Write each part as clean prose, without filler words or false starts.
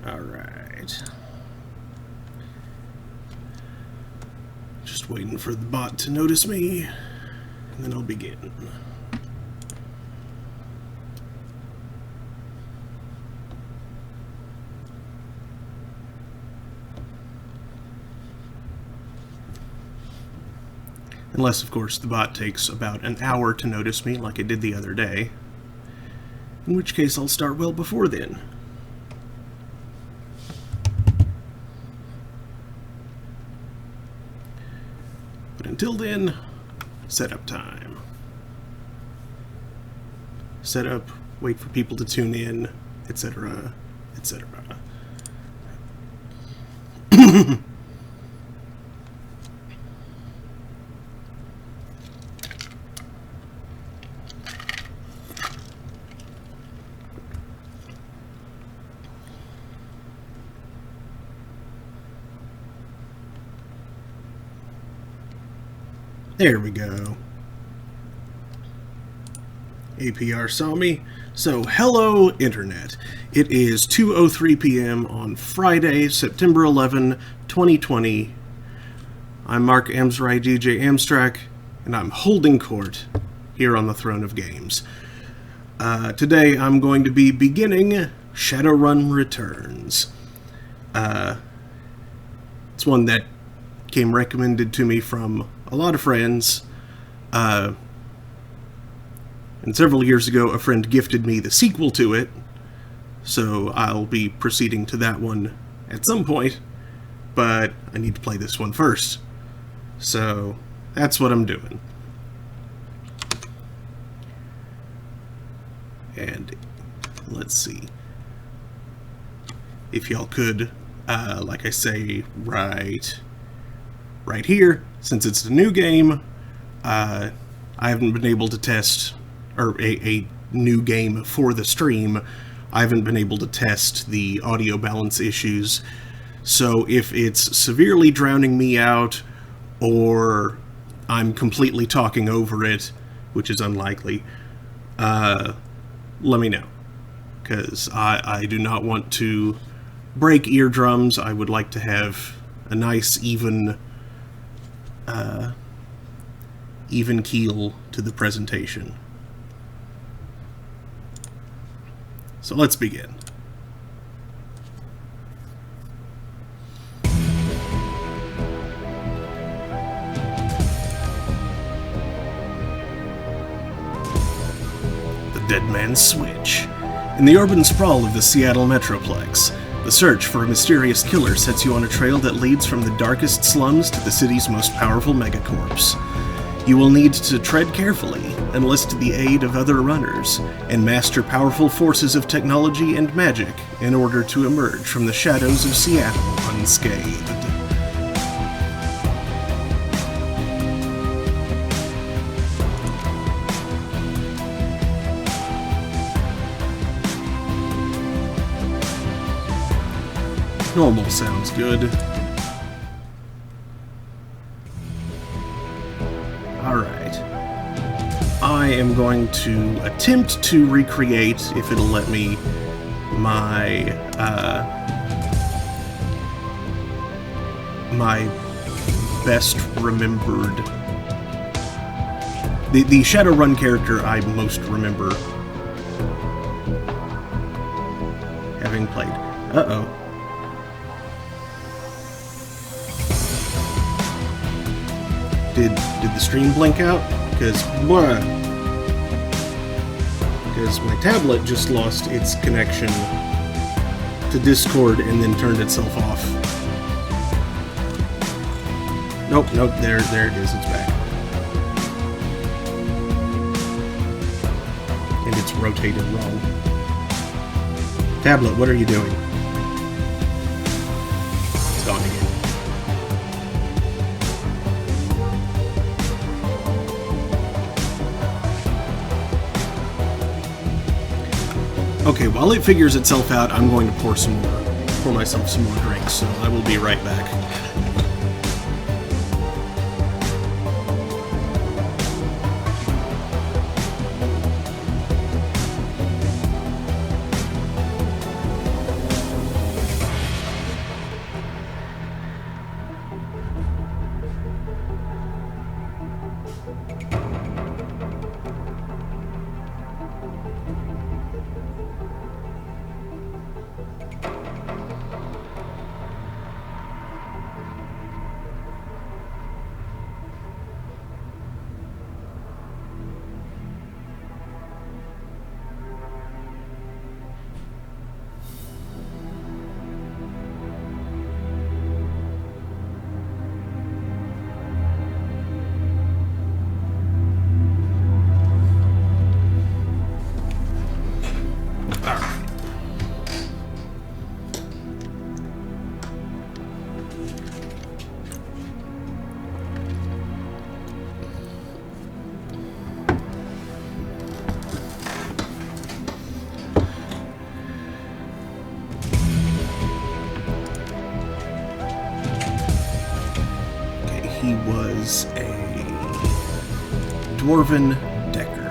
Alright. Just waiting for the bot to notice me, and then I'll begin. Unless, of course, the bot takes about an hour to notice me, like it did the other day. In which case, I'll start well before then. But until then, setup time. Set up, wait for people to tune in, etc., etc. There we go. APR saw me. So, hello, Internet. It is 2:03 p.m. on Friday, September 11, 2020. I'm Mark Amsrai, DJ Amstrak, and I'm holding court here on the throne of games. Today, I'm going to be beginning Shadowrun Returns. It's one that came recommended to me from a lot of friends, and several years ago a friend gifted me the sequel to it, so I'll be proceeding to that one at some point, but I need to play this one first, so that's what I'm doing. And let's see, if y'all could, like I say, right here, since it's a new game, I haven't been able to test, or a new game for the stream, I haven't been able to test the audio balance issues, so if it's severely drowning me out, or I'm completely talking over it, which is unlikely, let me know, because I do not want to break eardrums. I would like to have a nice, even keel to the presentation. So let's begin. The Dead Man's Switch. In the urban sprawl of the Seattle Metroplex, the search for a mysterious killer sets you on a trail that leads from the darkest slums to the city's most powerful megacorps. You will need to tread carefully, enlist the aid of other runners, and master powerful forces of technology and magic in order to emerge from the shadows of Seattle unscathed. Normal sounds good. Alright. I am going to attempt to recreate, if it'll let me, my best remembered... The Shadowrun character I most remember having played. Uh-oh. Did the stream blink out? Because my tablet just lost its connection to Discord and then turned itself off. Nope, there it is, it's back. And it's rotated wrong. Tablet, what are you doing? It's gone again. Okay, while it figures itself out, I'm going to pour myself some more drinks, so I will be right back. is a Dwarven Decker.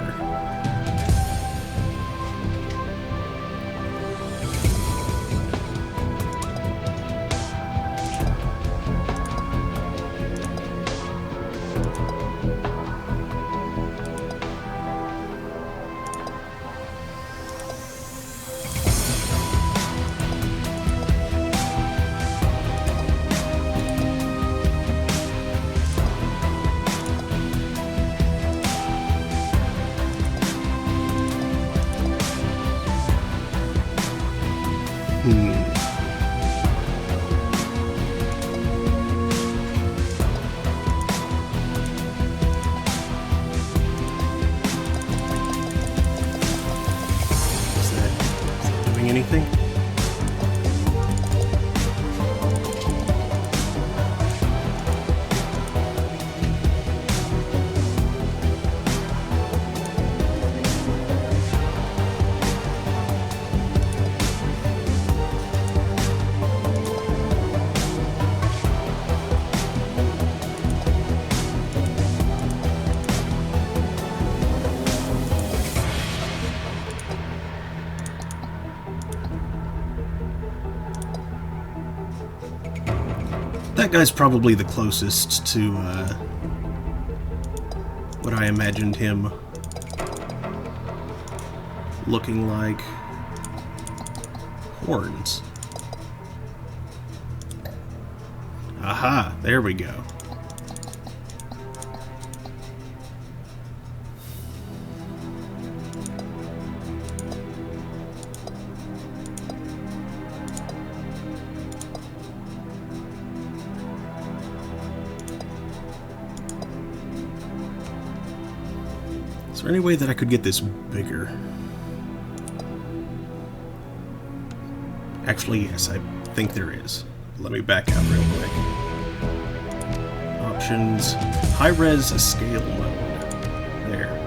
Is that doing anything? That guy's probably the closest to what I imagined him looking like. Horns. Aha, there we go. Is there any way that I could get this bigger? Actually, yes, I think there is. Let me back out real quick. Options. High-res scale mode. There.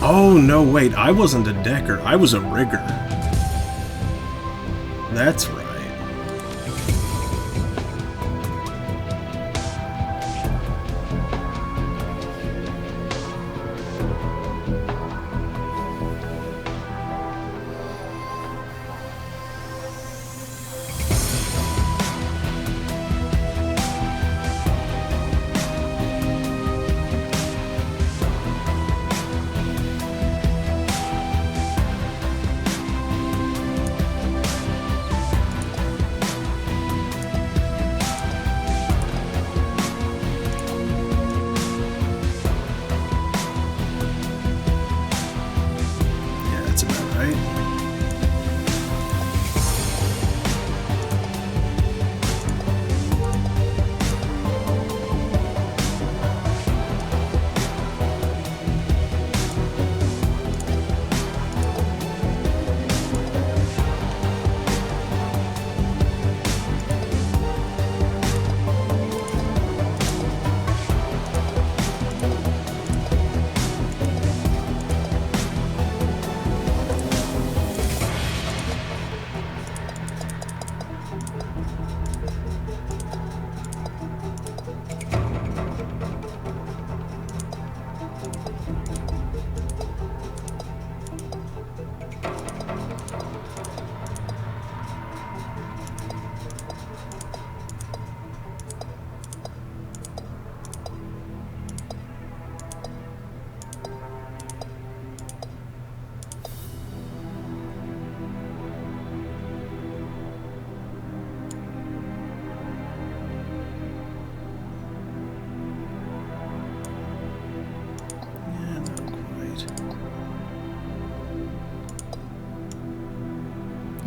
Oh, no, wait. I wasn't a decker. I was a rigger. That's right. That's about right.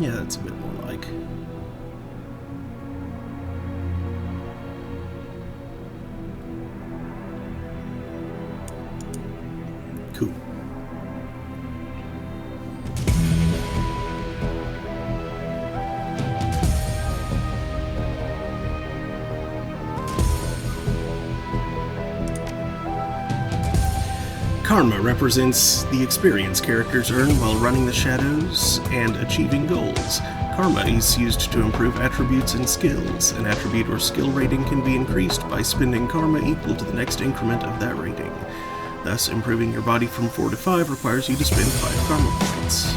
Yeah, that's a bit more like. Cool. Karma represents the experience characters earn while running the shadows and achieving goals. Karma is used to improve attributes and skills. An attribute or skill rating can be increased by spending Karma equal to the next increment of that rating. Thus, improving your body from 4 to 5 requires you to spend 5 Karma points.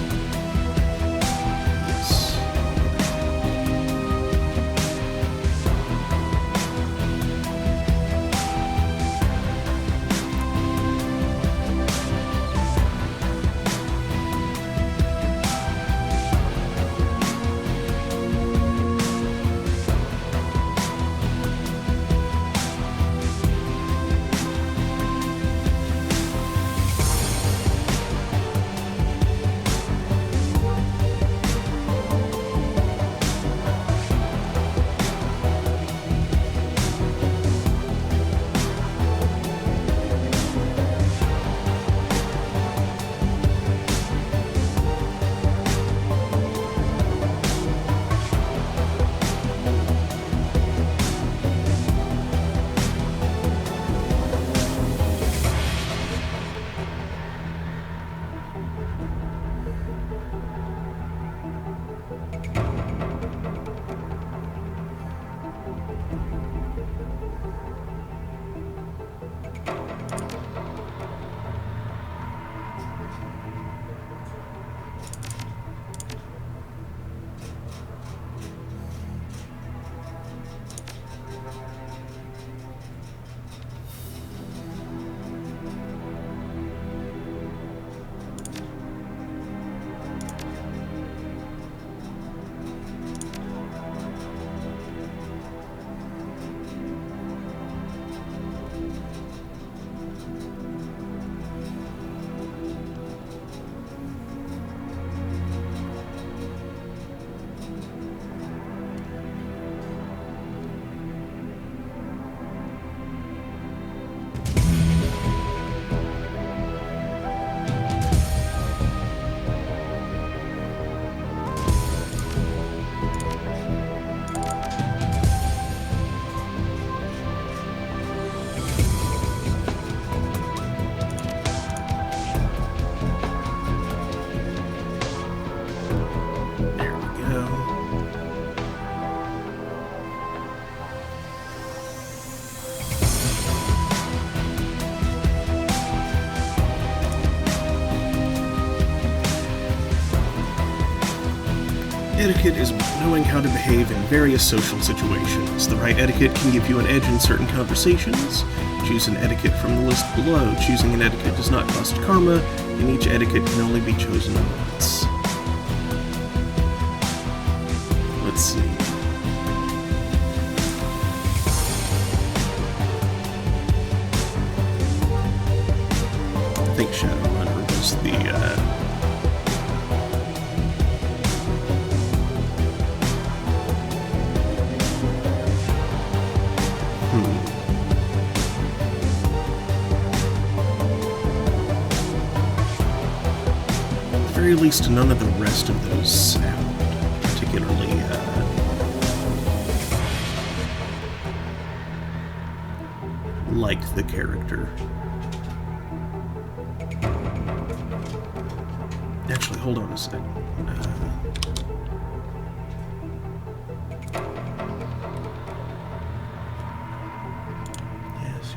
Etiquette is knowing how to behave in various social situations. The right etiquette can give you an edge in certain conversations. Choose an etiquette from the list below. Choosing an etiquette does not cost karma, and each etiquette can only be chosen once. Let's see. I think Shadowrun was the, At the very least, none of the rest of those sound particularly, like the character. Actually, hold on a sec. Yes.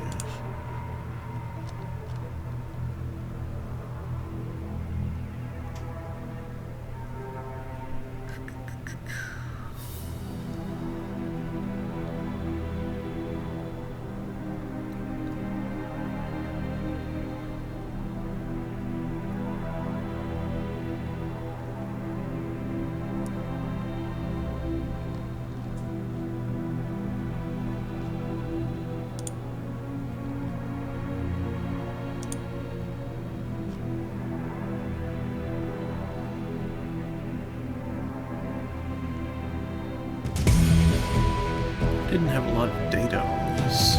Didn't have a lot of data on this.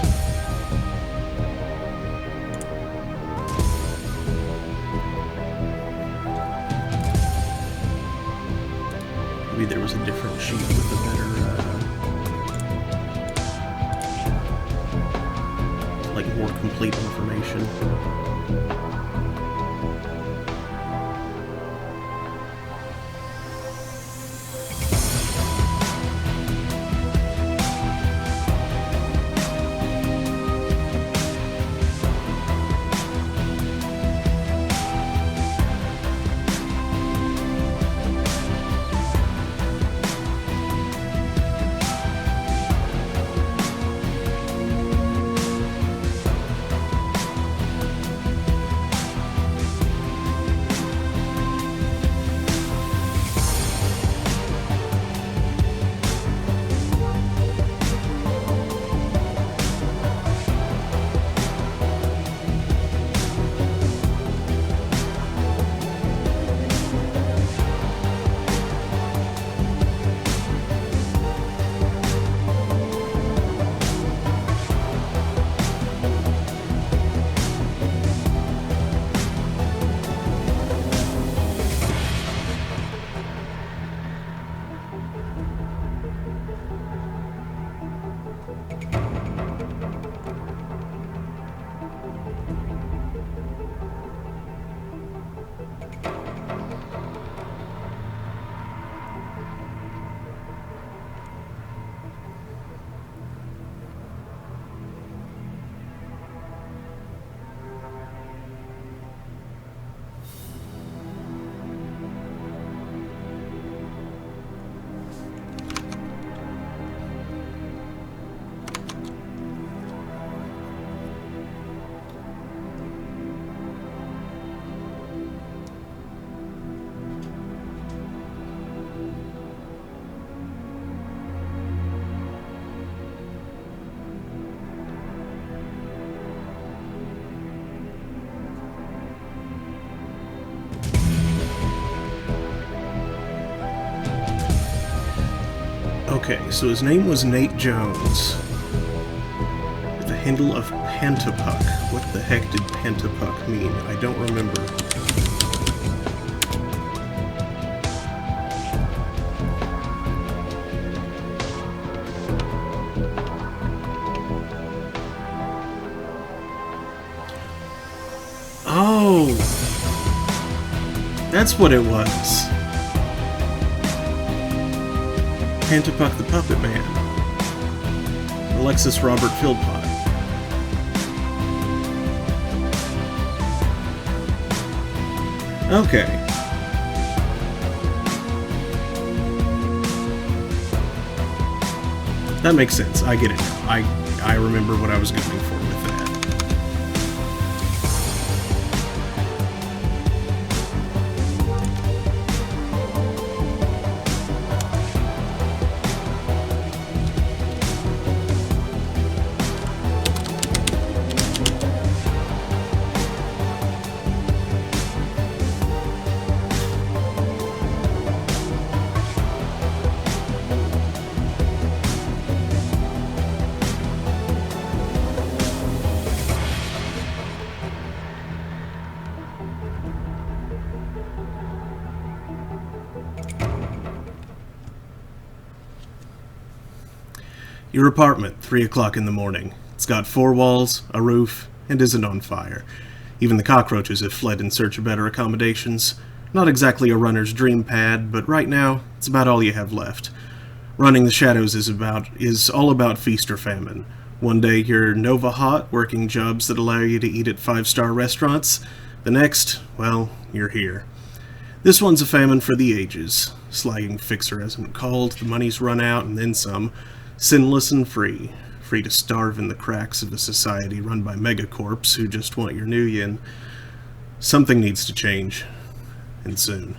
Maybe there was a different sheet with a better, like more complete information. Okay, so his name was Nate Jones. With the handle of Pantapuck. What the heck did Pantapuck mean? I don't remember. Oh! That's what it was. Pantapuck the Puppet Man. Alexis Robert Philpott. Okay. That makes sense. I get it now. I remember what I was going for with that. Your apartment, 3 o'clock in the morning. It's got 4 walls, a roof, and isn't on fire. Even the cockroaches have fled in search of better accommodations. Not exactly a runner's dream pad, but right now, it's about all you have left. Running the Shadows is all about feast or famine. One day you're Nova Hot, working jobs that allow you to eat at 5-star restaurants. The next, well, you're here. This one's a famine for the ages. Slagging Fixer hasn't called, the money's run out, and then some. Sinless and free. Free to starve in the cracks of a society run by megacorps who just want your new yin. Something needs to change. And soon.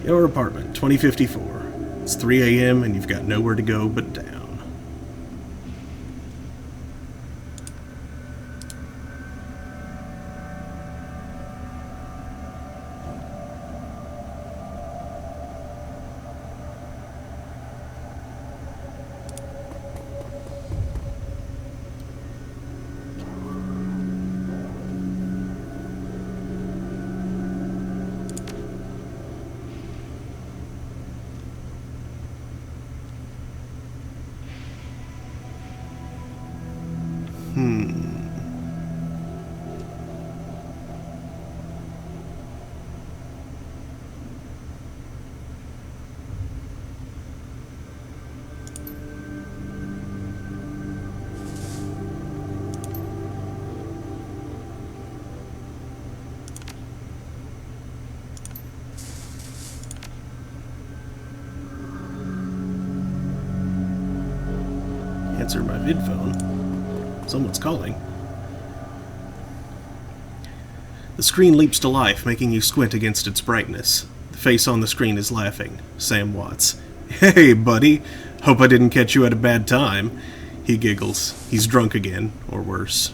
Your apartment, 2054. It's 3 a.m. and you've got nowhere to go but down. Answer my vid phone. Someone's calling. The screen leaps to life, making you squint against its brightness. The face on the screen is laughing. Sam Watts. Hey, buddy. Hope I didn't catch you at a bad time. He giggles. He's drunk again, or worse.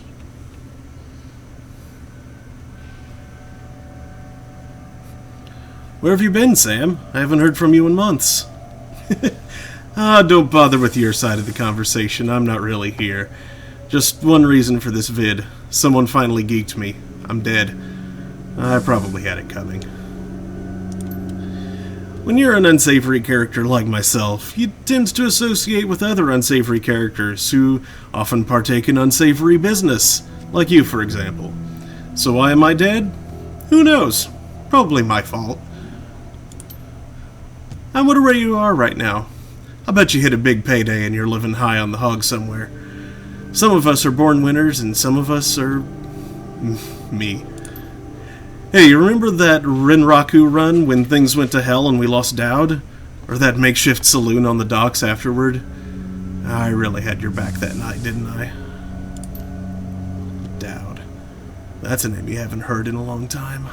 Where have you been, Sam? I haven't heard from you in months. Don't bother with your side of the conversation. I'm not really here. Just one reason for this vid. Someone finally geeked me. I'm dead. I probably had it coming. When you're an unsavory character like myself, you tend to associate with other unsavory characters who often partake in unsavory business, like you, for example. So why am I dead? Who knows? Probably my fault. I wonder where you are right now. I bet you hit a big payday and you're living high on the hog somewhere. Some of us are born winners and some of us are... me. Hey, you remember that Renraku run when things went to hell and we lost Dowd? Or that makeshift saloon on the docks afterward? I really had your back that night, didn't I? Dowd. That's a name you haven't heard in a long time.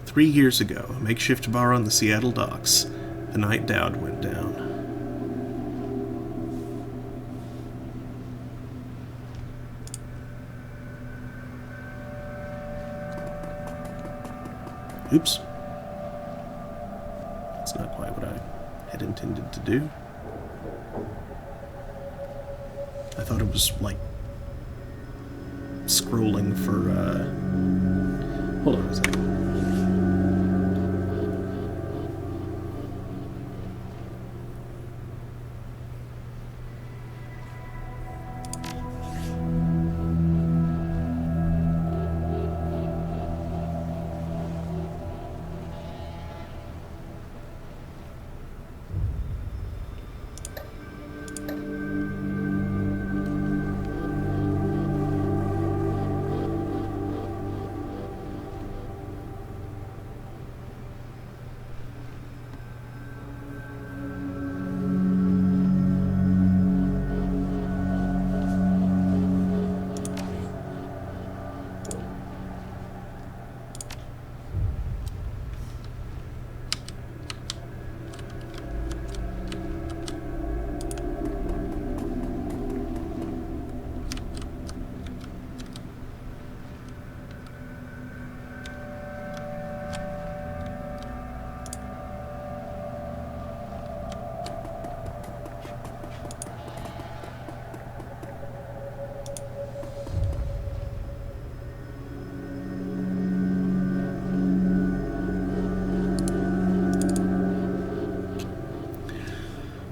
"3 years ago, a makeshift bar on the Seattle docks, the night Dowd went down." Oops. That's not quite what I had intended to do. I thought it was, like, scrolling for, hold on a second.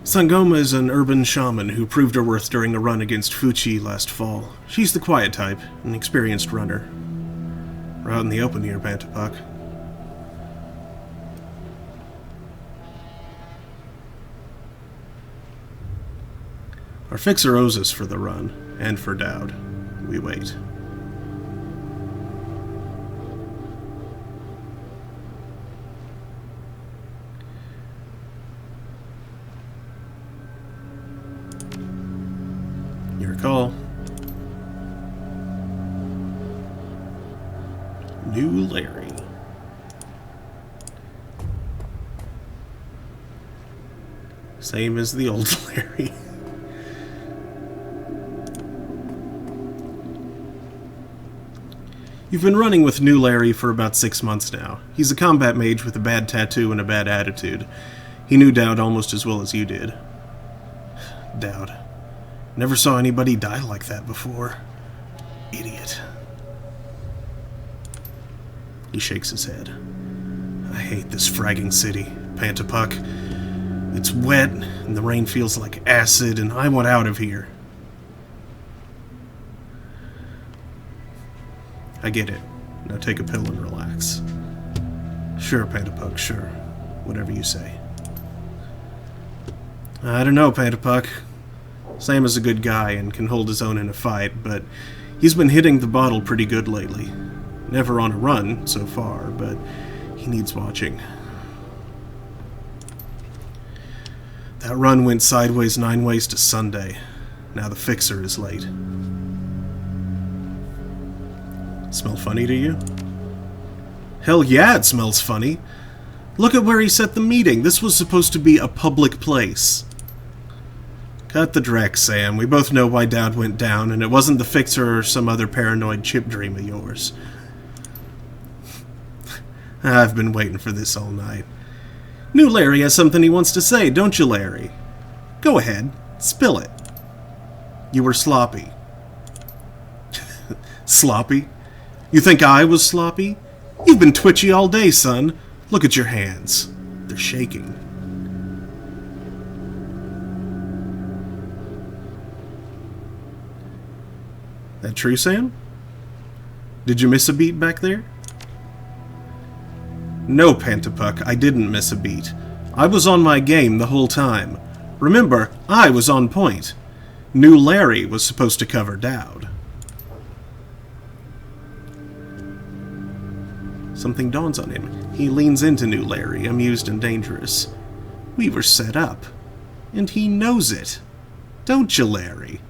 Sangoma is an urban shaman who proved her worth during a run against Fuchi last fall. She's the quiet type, an experienced runner. We're out in the open here, Pantapuck. Our fixer owes us for the run, and for Dowd. We wait. Your call. New Larry. Same as the old Larry. You've been running with New Larry for about 6 months now. He's a combat mage with a bad tattoo and a bad attitude. He knew Dowd almost as well as you did. Dowd. Never saw anybody die like that before. Idiot. He shakes his head. I hate this fragging city, Pantapuck. It's wet, and the rain feels like acid, and I want out of here. I get it. Now take a pill and relax. Sure, Pantapuck, sure. Whatever you say. I don't know, Pantapuck. Sam is a good guy and can hold his own in a fight, but he's been hitting the bottle pretty good lately. Never on a run, so far, but he needs watching. That run went sideways 9 ways to Sunday. Now the fixer is late. Smell funny to you? Hell yeah, it smells funny. Look at where he set the meeting. This was supposed to be a public place. Cut the dreck, Sam. We both know why Dowd went down, and it wasn't the fixer or some other paranoid chip dream of yours. I've been waiting for this all night. New Larry has something he wants to say, don't you, Larry? Go ahead. Spill it. You were sloppy. Sloppy? You think I was sloppy? You've been twitchy all day, son. Look at your hands. They're shaking. That true, Sam? Did you miss a beat back there? No, Pantapuck, I didn't miss a beat. I was on my game the whole time. Remember, I was on point. New Larry was supposed to cover Dowd. Something dawns on him. He leans into New Larry, amused and dangerous. We were set up. And he knows it. Don't you, Larry?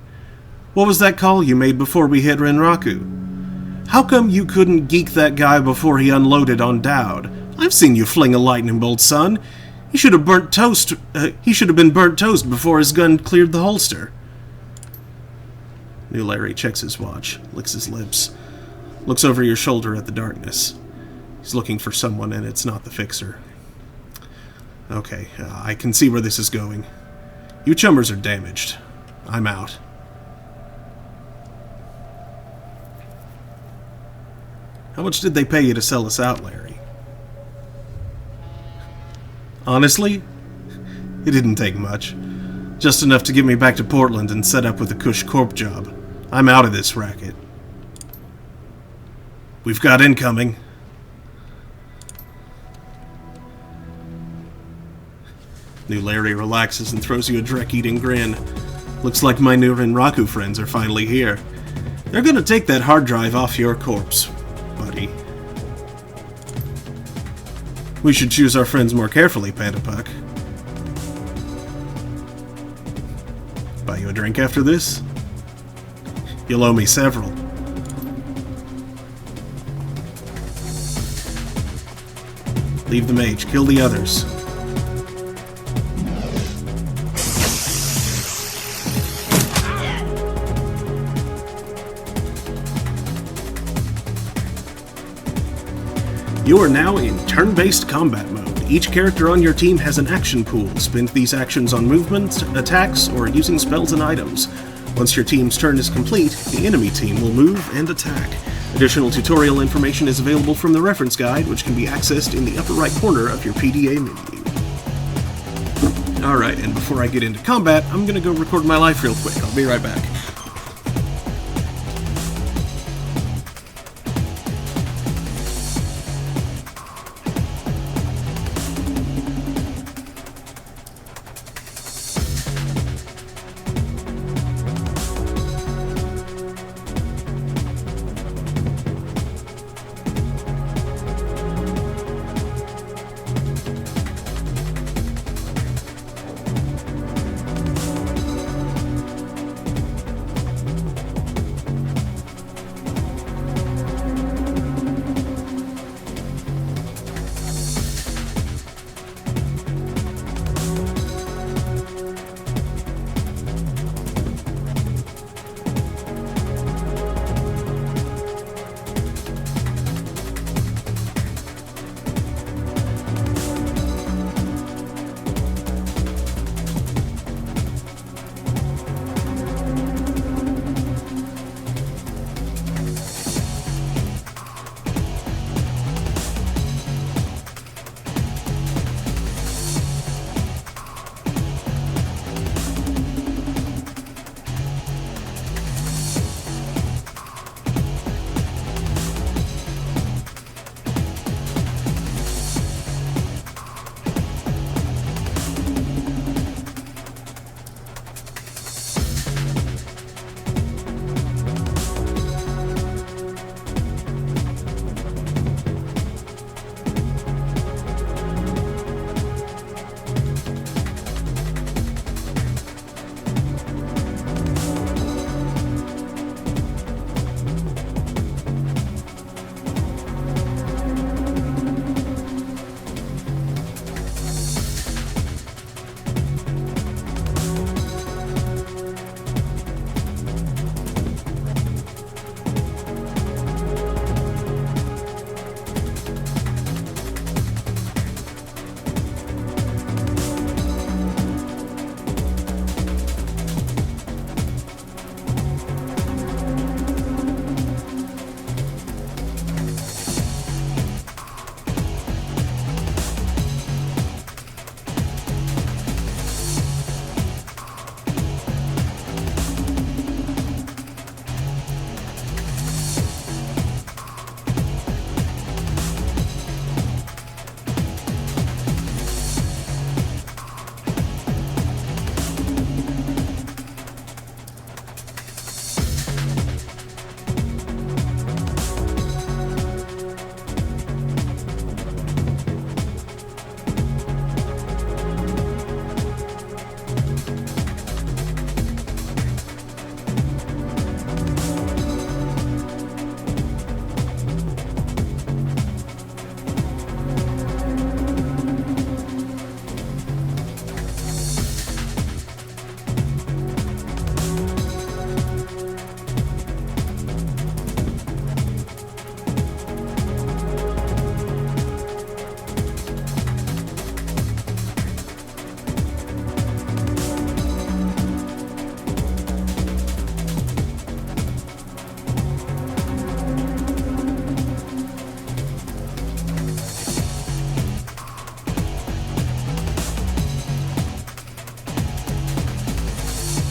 What was that call you made before we hit Renraku? How come you couldn't geek that guy before he unloaded on Dowd? I've seen you fling a lightning bolt, son. He should have burnt toast. He should have been burnt toast before his gun cleared the holster. New Larry checks his watch, licks his lips, looks over your shoulder at the darkness. He's looking for someone, and it's not the fixer. Okay, I can see where this is going. You chummers are damaged. I'm out. How much did they pay you to sell us out, Larry? Honestly, it didn't take much. Just enough to get me back to Portland and set up with a cush corp job. I'm out of this racket. We've got incoming. New Larry relaxes and throws you a Drek-eating grin. Looks like my new Renraku friends are finally here. They're gonna take that hard drive off your corpse, buddy. We should choose our friends more carefully, Pandapuck. Buy you a drink after this? You'll owe me several. Leave the mage, kill the others. You are now in turn-based combat mode. Each character on your team has an action pool. Spend these actions on movement, attacks, or using spells and items. Once your team's turn is complete, the enemy team will move and attack. Additional tutorial information is available from the reference guide, which can be accessed in the upper right corner of your PDA menu. Alright, and before I get into combat, I'm gonna go record my life real quick. I'll be right back.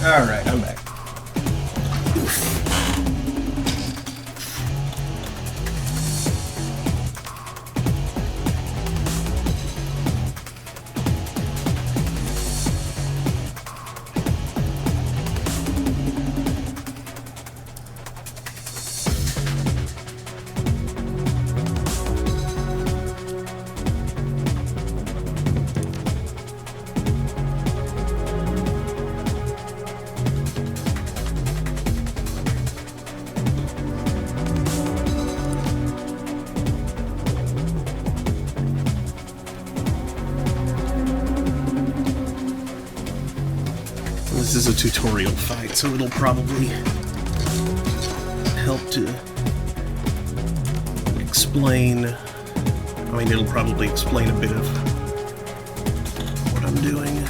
Alright, I'm back. This is a tutorial fight, so it'll probably help to explain. I mean, it'll probably explain a bit of what I'm doing.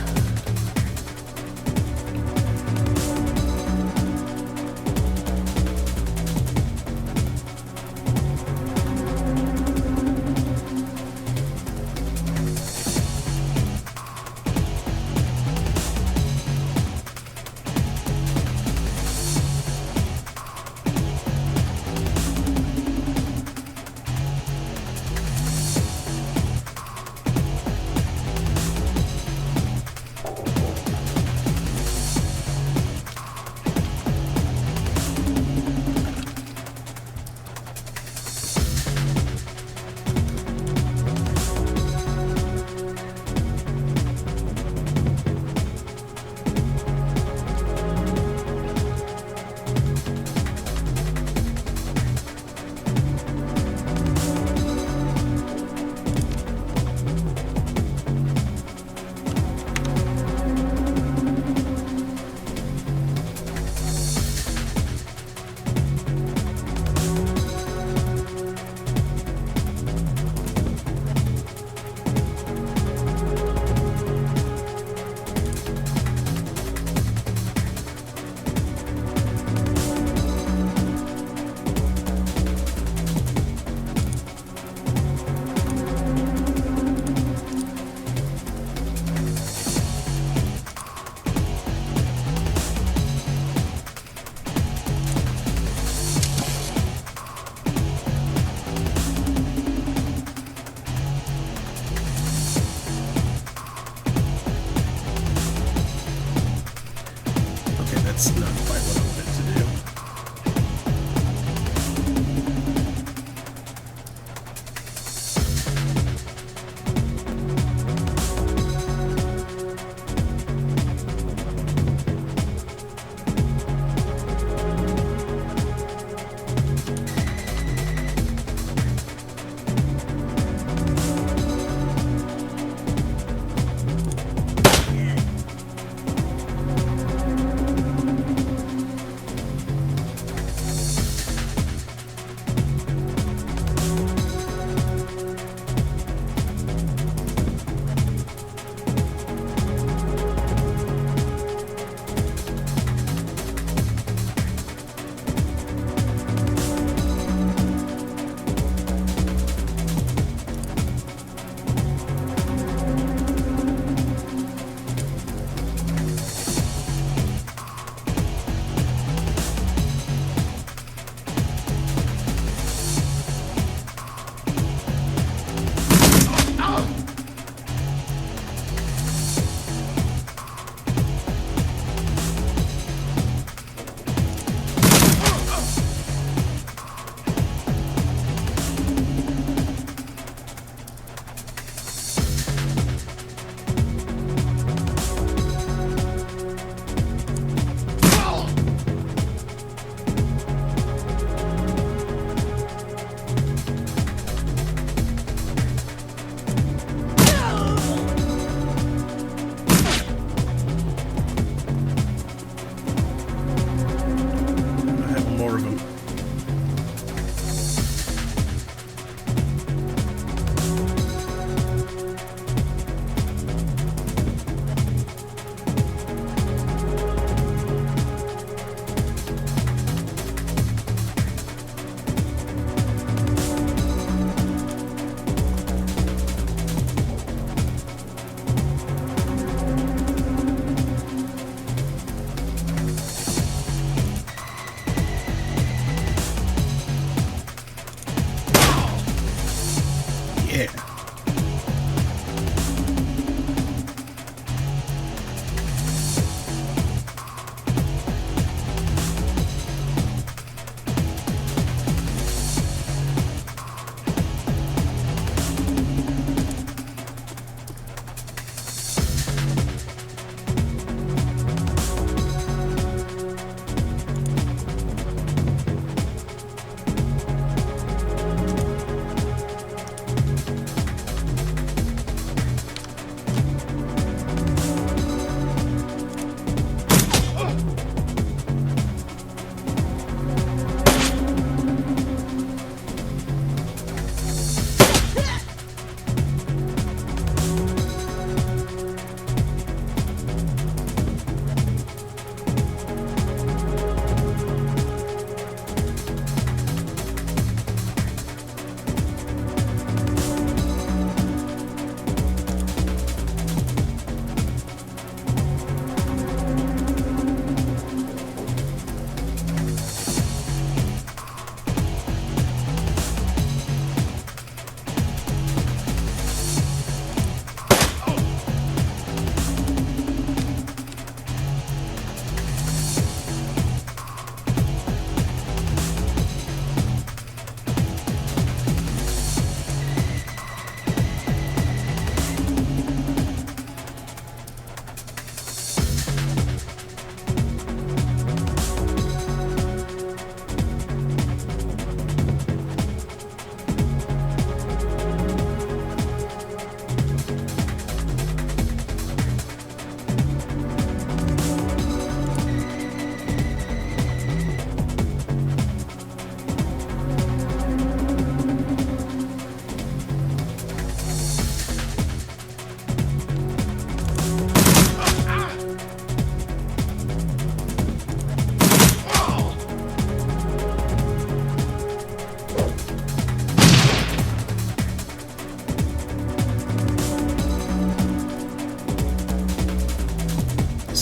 That's not quite what I wanted to do.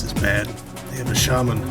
is bad. They have a shaman.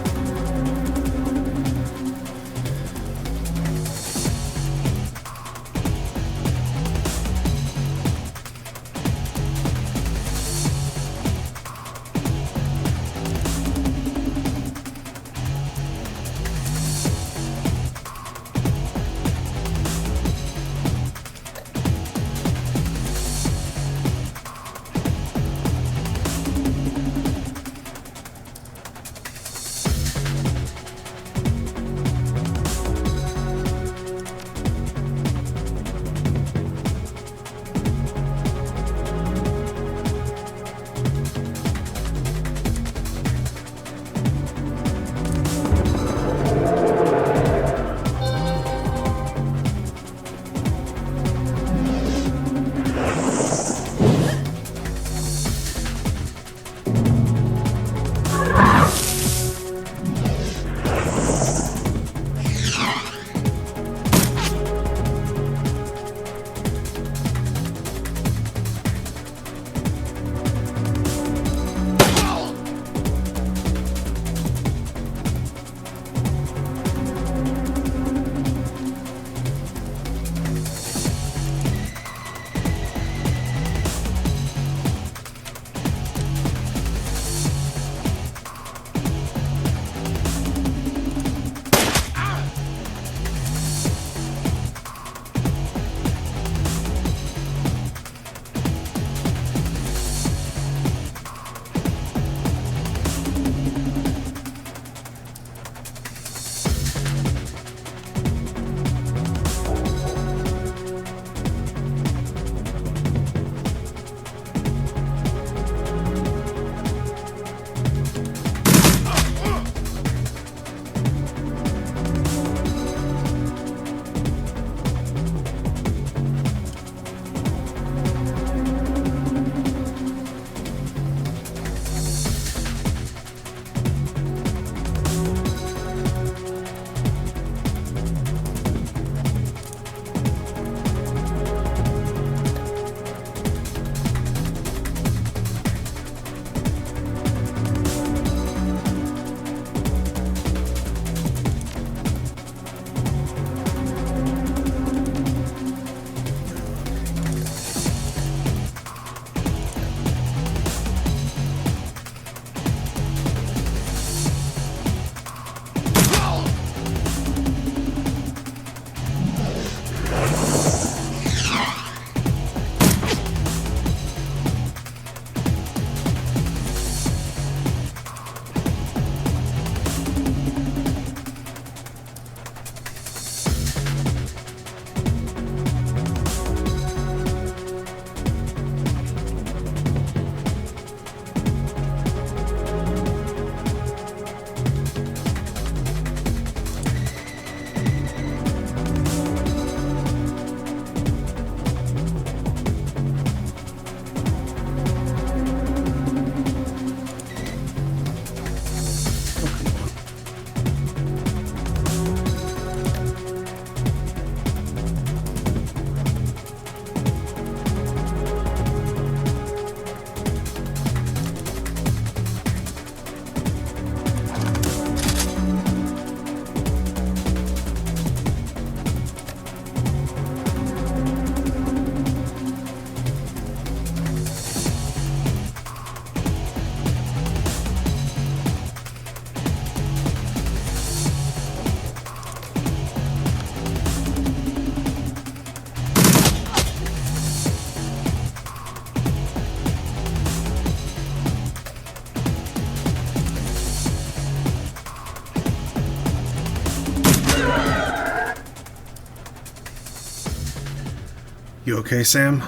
You okay, Sam?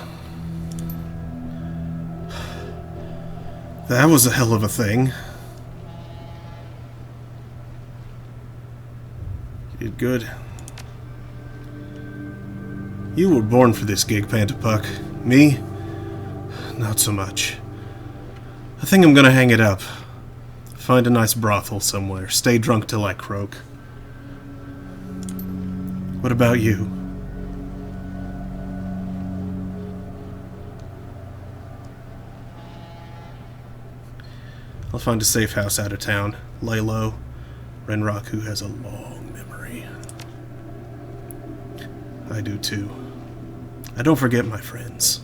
That was a hell of a thing. You did good. You were born for this gig, Pantapuck. Me? Not so much. I think I'm gonna hang it up. Find a nice brothel somewhere. Stay drunk till I croak. What about you? I'll find a safe house out of town. Lay low. Renraku has a long memory. I do too. I don't forget my friends.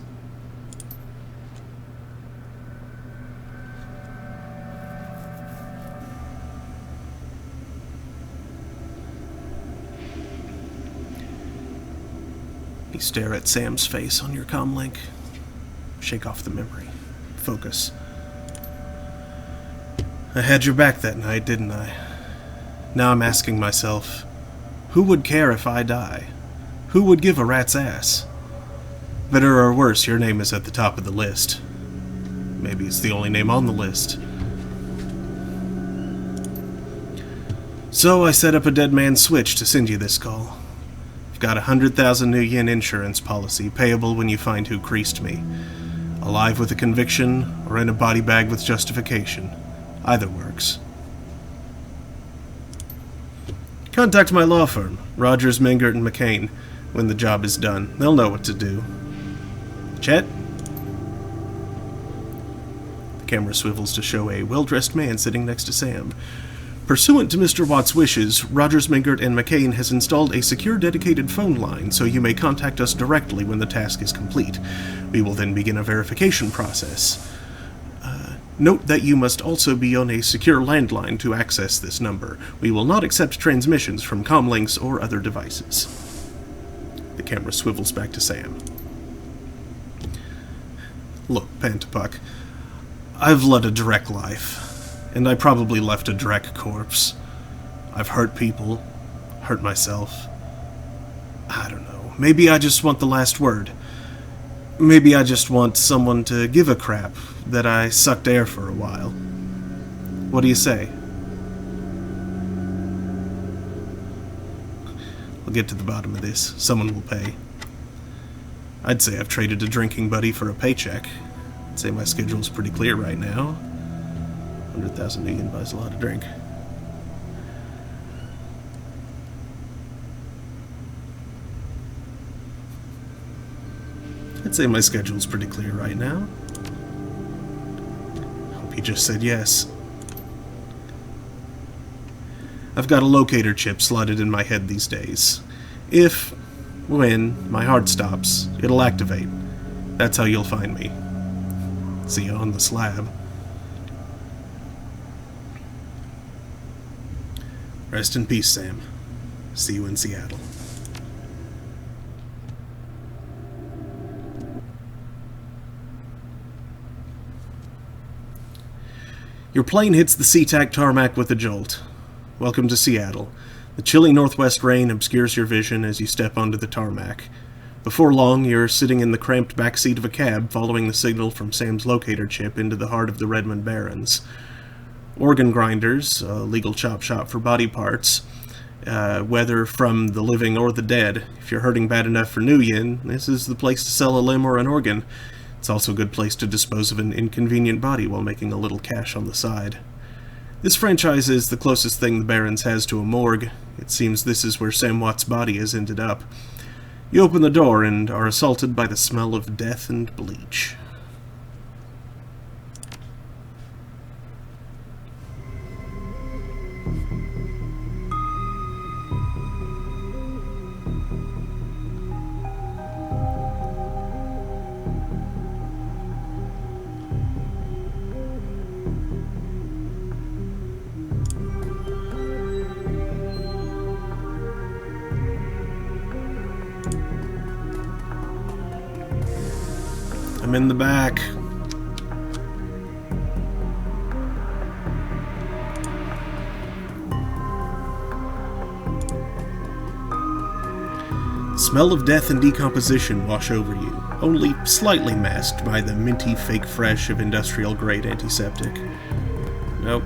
You stare at Sam's face on your comlink. Shake off the memory. Focus. I had your back that night, didn't I? Now I'm asking myself, who would care if I die? Who would give a rat's ass? Better or worse, your name is at the top of the list. Maybe it's the only name on the list. So I set up a dead man's switch to send you this call. I've got 100,000 new yen insurance policy, payable when you find who creased me. Alive with a conviction, or in a body bag with justification. Either works. Contact my law firm, Rogers, Mengert, and McCain, when the job is done. They'll know what to do. Chet? The camera swivels to show a well-dressed man sitting next to Sam. Pursuant to Mr. Watt's wishes, Rogers, Mengert, and McCain has installed a secure dedicated phone line, so you may contact us directly when the task is complete. We will then begin a verification process. Note that you must also be on a secure landline to access this number. We will not accept transmissions from comlinks or other devices. The camera swivels back to Sam. Look, Pantapuck, I've led a Drek life, and I probably left a Drek corpse. I've hurt people, hurt myself. I don't know. Maybe I just want the last word. Maybe I just want someone to give a crap that I sucked air for a while. What do you say? I'll get to the bottom of this. Someone will pay. I'd say I've traded a drinking buddy for a paycheck. I'd say my schedule's pretty clear right now. 100,000 yen buys a lot of drink. I'd say my schedule's pretty clear right now. Hope you just said yes. I've got a locator chip slotted in my head these days. When my heart stops, it'll activate. That's how you'll find me. See you on the slab. Rest in peace, Sam. See you in Seattle. Your plane hits the SeaTac tarmac with a jolt. Welcome to Seattle. The chilly northwest rain obscures your vision as you step onto the tarmac. Before long, you're sitting in the cramped backseat of a cab, following the signal from Sam's locator chip into the heart of the Redmond Barrens. Organ grinders, a legal chop shop for body parts, whether from the living or the dead. If you're hurting bad enough for new yen, this is the place to sell a limb or an organ. It's also a good place to dispose of an inconvenient body while making a little cash on the side. This franchise is the closest thing the Barrens has to a morgue. It seems this is where Sam Watt's body has ended up. You open the door and are assaulted by the smell of death and bleach. I'm in the back. The smell of death and decomposition wash over you, only slightly masked by the minty fake fresh of industrial-grade antiseptic. Nope.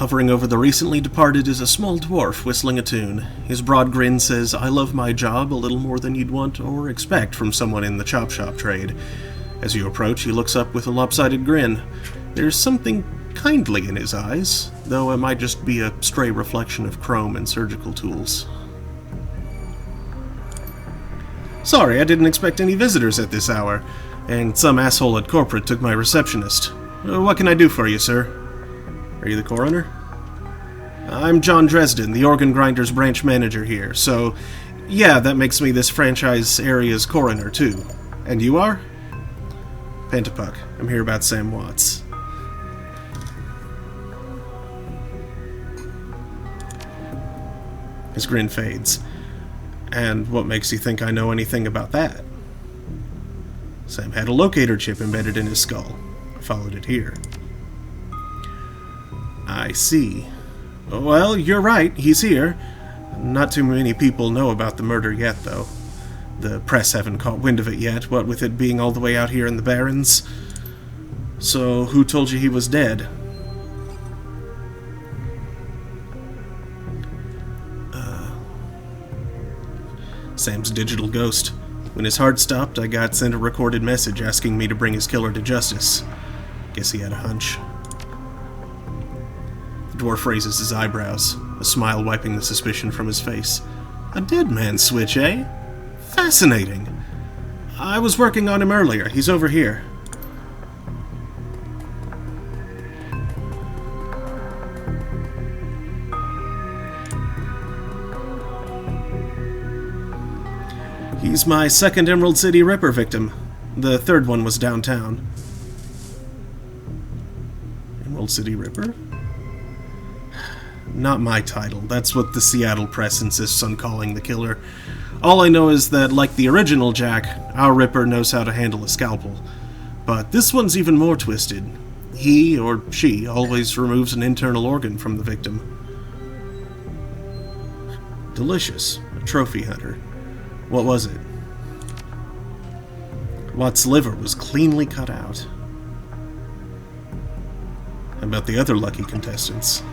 Hovering over the recently departed is a small dwarf whistling a tune. His broad grin says, "I love my job a little more than you'd want or expect from someone in the chop shop trade." As you approach, he looks up with a lopsided grin. There's something kindly in his eyes, though it might just be a stray reflection of chrome and surgical tools. "Sorry, I didn't expect any visitors at this hour, and some asshole at corporate took my receptionist. What can I do for you, sir?" "Are you the coroner?" "I'm John Dresden, the organ grinders branch manager here, so yeah, that makes me this franchise area's coroner, too. And you are?" "Pentapuck. I'm here about Sam Watts." His grin fades. "And what makes you think I know anything about that?" "Sam had a locator chip embedded in his skull. I followed it here." "I see. Well, you're right, he's here. Not too many people know about the murder yet, though. The press haven't caught wind of it yet, what with it being all the way out here in the Barrens. So, who told you he was dead?" Sam's digital ghost. When his heart stopped, I got sent a recorded message asking me to bring his killer to justice. Guess he had a hunch. The dwarf raises his eyebrows, a smile wiping the suspicion from his face. "A dead man's switch, eh? Fascinating. I was working on him earlier. He's over here." "He's my second Emerald City Ripper victim. The third one was downtown." Emerald City Ripper? Not my title. That's what the Seattle press insists on calling the killer. All I know is that, like the original Jack, our Ripper knows how to handle a scalpel. But this one's even more twisted. He, or she, always removes an internal organ from the victim. Delicious. A trophy hunter. What was it? Watt's liver was cleanly cut out. How about the other lucky contestants?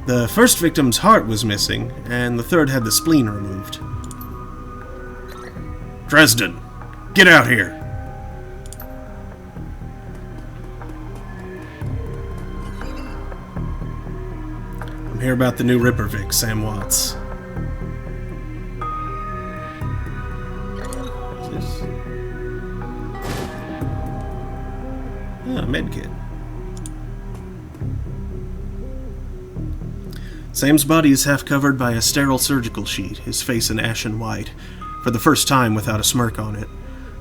The first victim's heart was missing, and the third had the spleen removed. "Dresden, get out here!" "I'm here about the new Ripper Vic, Sam Watts." Medkit. Sam's body is half covered by a sterile surgical sheet, his face an ashen white, for the first time without a smirk on it.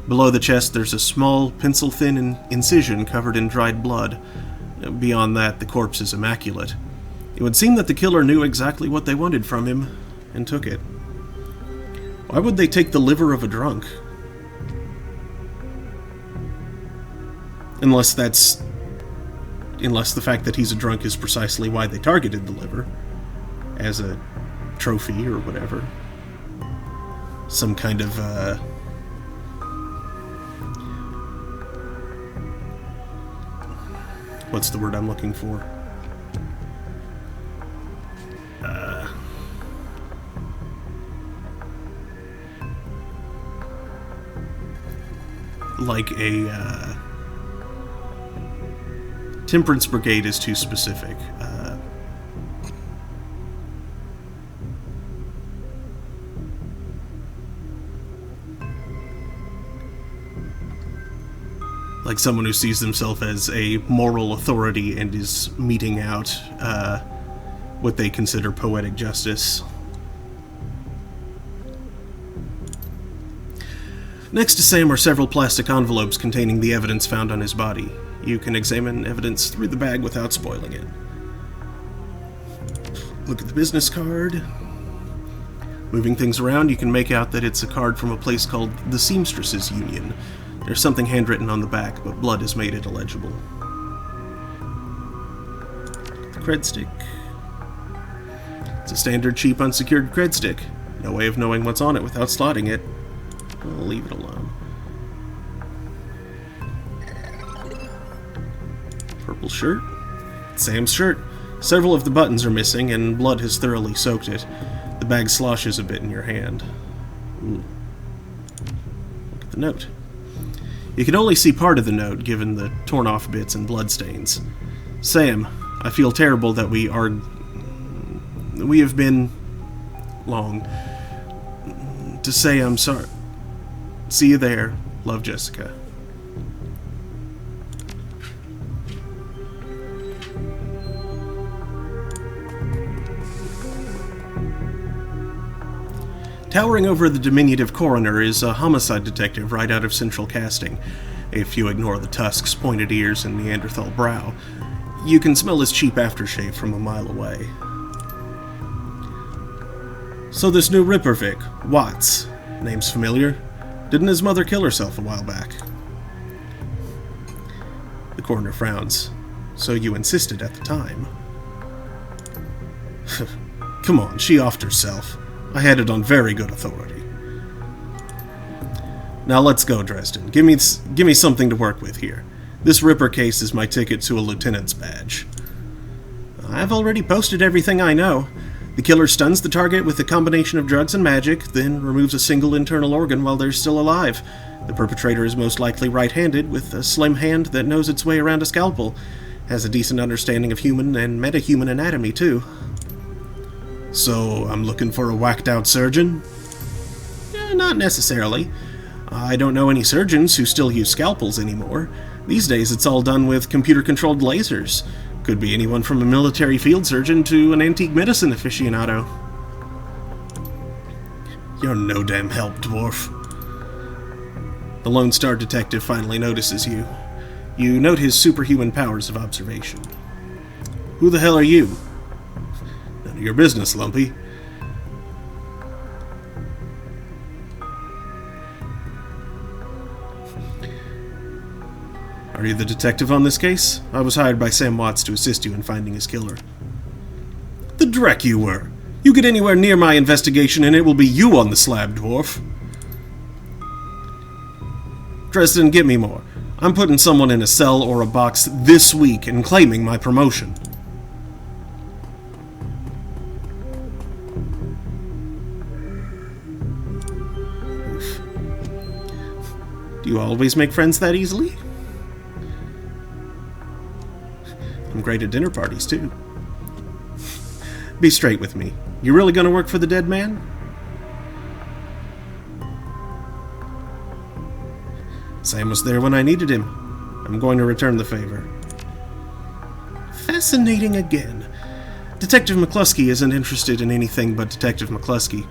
Below the chest there's a small, pencil-thin incision covered in dried blood. Beyond that, the corpse is immaculate. It would seem that the killer knew exactly what they wanted from him, and took it. Why would they take the liver of a drunk? Unless the fact that he's a drunk is precisely why they targeted the liver. As a trophy or whatever. Some kind of, what's the word I'm looking for? Like a, Temperance Brigade is too specific. Like someone who sees themselves as a moral authority and is meting out what they consider poetic justice. Next to Sam are several plastic envelopes containing the evidence found on his body. You can examine evidence through the bag without spoiling it. Look at the business card. Moving things around, you can make out that it's a card from a place called the Seamstresses Union. There's something handwritten on the back, but blood has made it illegible. The cred stick. It's a standard cheap unsecured cred stick. No way of knowing what's on it without slotting it. I'll leave it alone. Purple shirt. It's Sam's shirt. Several of the buttons are missing, and blood has thoroughly soaked it. The bag sloshes a bit in your hand. Ooh. Look at the note. You can only see part of the note, given the torn-off bits and bloodstains. Sam, I feel terrible that we have been... long. To say I'm sorry. See you there. Love, Jessica. Towering over the diminutive coroner is a homicide detective right out of Central Casting. If you ignore the tusks, pointed ears, and Neanderthal brow, you can smell his cheap aftershave from a mile away. So this new Ripper Vic, Watts, name's familiar. Didn't his mother kill herself a while back? The coroner frowns. So you insisted at the time. Come on, she offed herself. I had it on very good authority. Now let's go, Dresden. Give me something to work with here. This Ripper case is my ticket to a lieutenant's badge. I've already posted everything I know. The killer stuns the target with a combination of drugs and magic, then removes a single internal organ while they're still alive. The perpetrator is most likely right-handed, with a slim hand that knows its way around a scalpel. Has a decent understanding of human and metahuman anatomy, too. So, I'm looking for a whacked-out surgeon? Not necessarily. I don't know any surgeons who still use scalpels anymore. These days it's all done with computer-controlled lasers. Could be anyone from a military field surgeon to an antique medicine aficionado. You're no damn help, dwarf. The Lone Star detective finally notices you. You note his superhuman powers of observation. Who the hell are you? None of your business, Lumpy. Are you the detective on this case? I was hired by Sam Watts to assist you in finding his killer. The dreck you were! You get anywhere near my investigation and it will be you on the slab, dwarf. Dresden, get me more. I'm putting someone in a cell or a box this week and claiming my promotion. Oof. Do you always make friends that easily? I'm great at dinner parties, too. Be straight with me. You really gonna work for the dead man? Sam was there when I needed him. I'm going to return the favor. Fascinating again. Detective McCluskey isn't interested in anything but Detective McCluskey.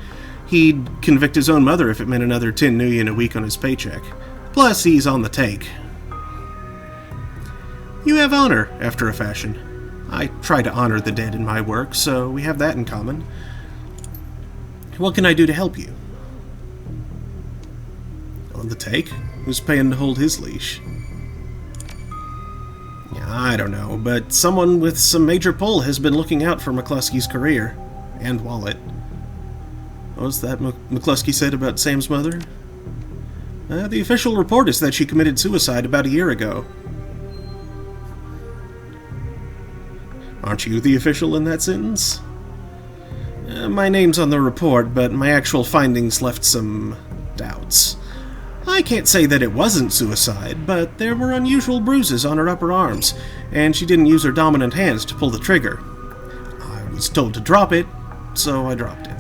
He'd convict his own mother if it meant another 10 million a week on his paycheck. Plus, he's on the take. You have honor, after a fashion. I try to honor the dead in my work, so we have that in common. What can I do to help you? On the take? Who's paying to hold his leash? Yeah, I don't know, but someone with some major pull has been looking out for McCluskey's career. And wallet. What was that McCluskey said about Sam's mother? The official report is that she committed suicide about a year ago. Aren't you the official in that sentence? My name's on the report, but my actual findings left some doubts. I can't say that it wasn't suicide, but there were unusual bruises on her upper arms, and she didn't use her dominant hands to pull the trigger. I was told to drop it, so I dropped it.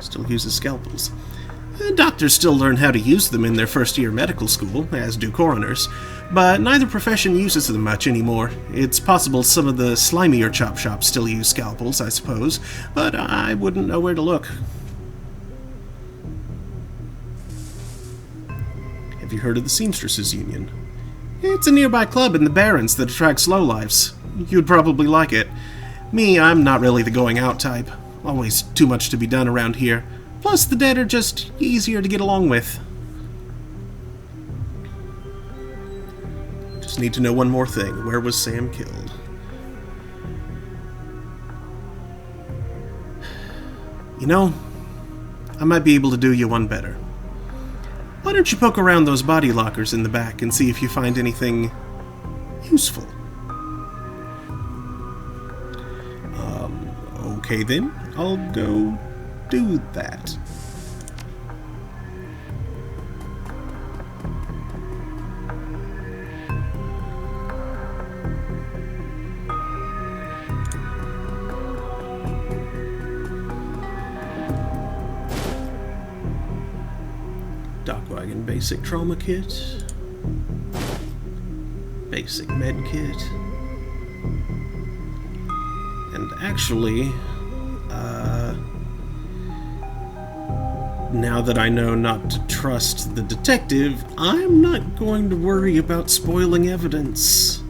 Still uses scalpels. Doctors still learn how to use them in their first year medical school, as do coroners, but neither profession uses them much anymore. It's possible some of the slimier chop shops still use scalpels, I suppose, but I wouldn't know where to look. Have you heard of the Seamstresses Union? It's a nearby club in the Barrens that attracts lowlifes. You'd probably like it. Me, I'm not really the going-out type. Always too much to be done around here. Plus, the dead are just easier to get along with. Just need to know one more thing. Where was Sam killed? You know, I might be able to do you one better. Why don't you poke around those body lockers in the back and see if you find anything useful? Okay then, I'll go do that. Dockwagon basic trauma kit. Basic med kit. And actually, now that I know not to trust the detective, I'm not going to worry about spoiling evidence.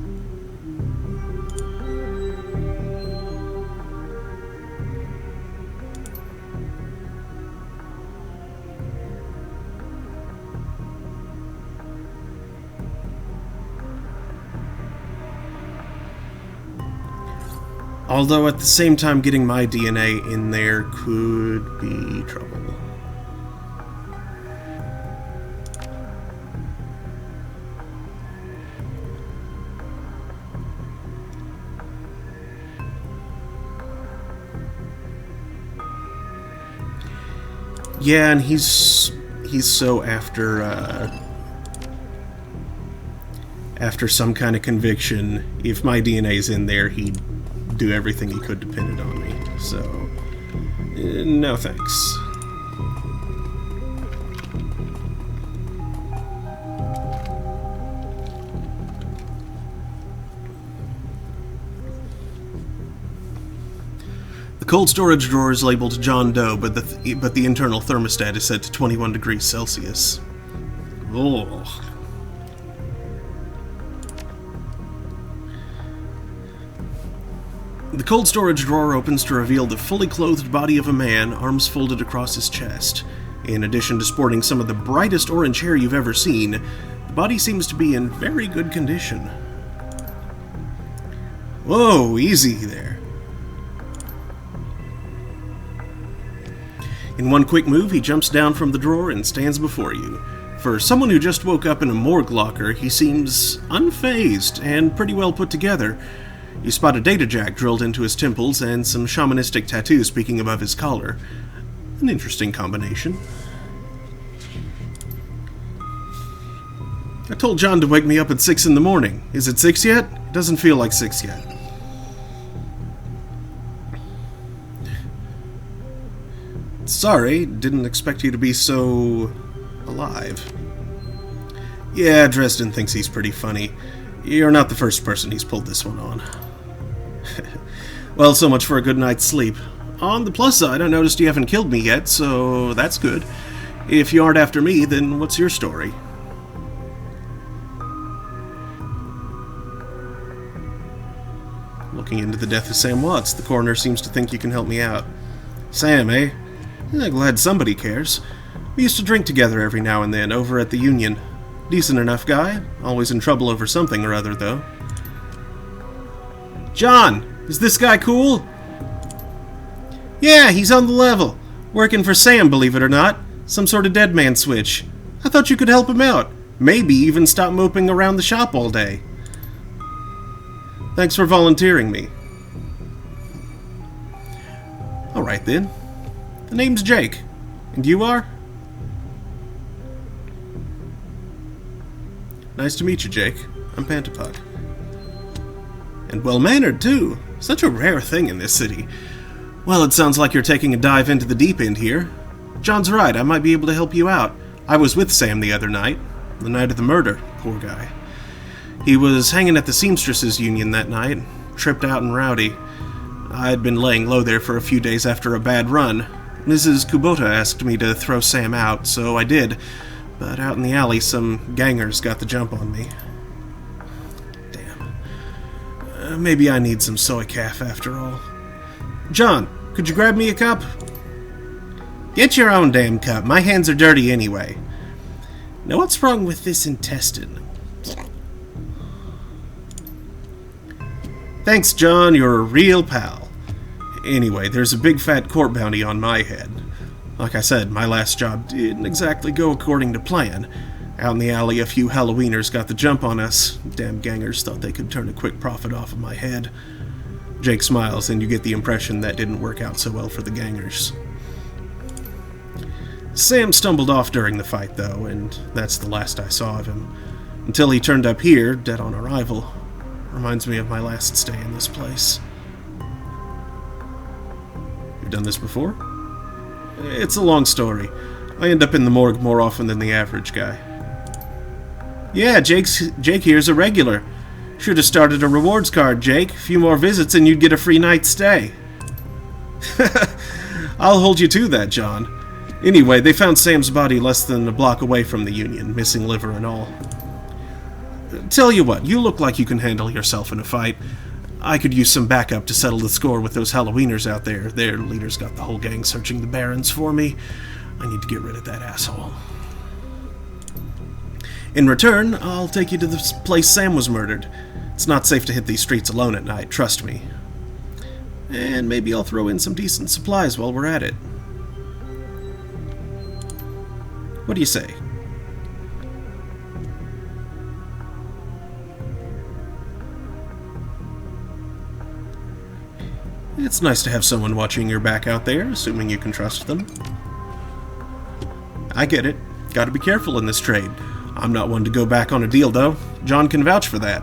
Although at the same time getting my DNA in there could be trouble. Yeah, and he's so after some kind of conviction. If my DNA's in there, he'd do everything he could to pin it on me. So, no thanks. The cold storage drawer is labeled John Doe, but the internal thermostat is set to 21 degrees Celsius. Oh. The cold storage drawer opens to reveal the fully clothed body of a man, arms folded across his chest. In addition to sporting some of the brightest orange hair you've ever seen, the body seems to be in very good condition. Whoa, easy there. In one quick move, he jumps down from the drawer and stands before you. For someone who just woke up in a morgue locker, he seems unfazed and pretty well put together. You spot a data jack drilled into his temples and some shamanistic tattoos peeking above his collar. An interesting combination. I told John to wake me up at 6 in the morning. Is it 6 yet? It doesn't feel like 6 yet. Sorry, didn't expect you to be so alive. Yeah, Dresden thinks he's pretty funny. You're not the first person he's pulled this one on. Well, so much for a good night's sleep. On the plus side, I noticed you haven't killed me yet, so that's good. If you aren't after me, then what's your story? Looking into the death of Sam Watts, the coroner seems to think you can help me out. Sam, eh? Glad somebody cares. We used to drink together every now and then over at the Union. Decent enough guy. Always in trouble over something or other, though. John! Is this guy cool? Yeah, he's on the level. Working for Sam, believe it or not. Some sort of dead man switch. I thought you could help him out. Maybe even stop moping around the shop all day. Thanks for volunteering me. Alright then. The name's Jake. And you are? Nice to meet you, Jake. I'm Pantapuk. And well-mannered, too. Such a rare thing in this city. Well, it sounds like you're taking a dive into the deep end here. John's right, I might be able to help you out. I was with Sam the other night. The night of the murder. Poor guy. He was hanging at the Seamstresses Union that night. Tripped out and rowdy. I'd been laying low there for a few days after a bad run. Mrs. Kubota asked me to throw Sam out, so I did. But out in the alley, some gangers got the jump on me. Damn. Maybe I need some soy calf after all. John, could you grab me a cup? Get your own damn cup. My hands are dirty anyway. Now what's wrong with this intestine? Thanks, John. You're a real pal. Anyway, there's a big fat court bounty on my head. Like I said, my last job didn't exactly go according to plan. Out in the alley, a few Halloweeners got the jump on us. Damn gangers thought they could turn a quick profit off of my head. Jake smiles, and you get the impression that didn't work out so well for the gangers. Sam stumbled off during the fight, though, and that's the last I saw of him. Until he turned up here, dead on arrival. Reminds me of my last stay in this place. You've done this before? It's a long story. I end up in the morgue more often than the average guy. Yeah, Jake here's a regular. Should have started a rewards card, Jake. A few more visits and you'd get a free night's stay. I'll hold you to that, John. Anyway, they found Sam's body less than a block away from the Union, missing liver and all. Tell you what, you look like you can handle yourself in a fight. I could use some backup to settle the score with those Halloweeners out there. Their leader's got the whole gang searching the barrens for me. I need to get rid of that asshole. In return, I'll take you to the place Sam was murdered. It's not safe to hit these streets alone at night, trust me. And maybe I'll throw in some decent supplies while we're at it. What do you say? It's nice to have someone watching your back out there, assuming you can trust them. I get it. Gotta be careful in this trade. I'm not one to go back on a deal, though. John can vouch for that.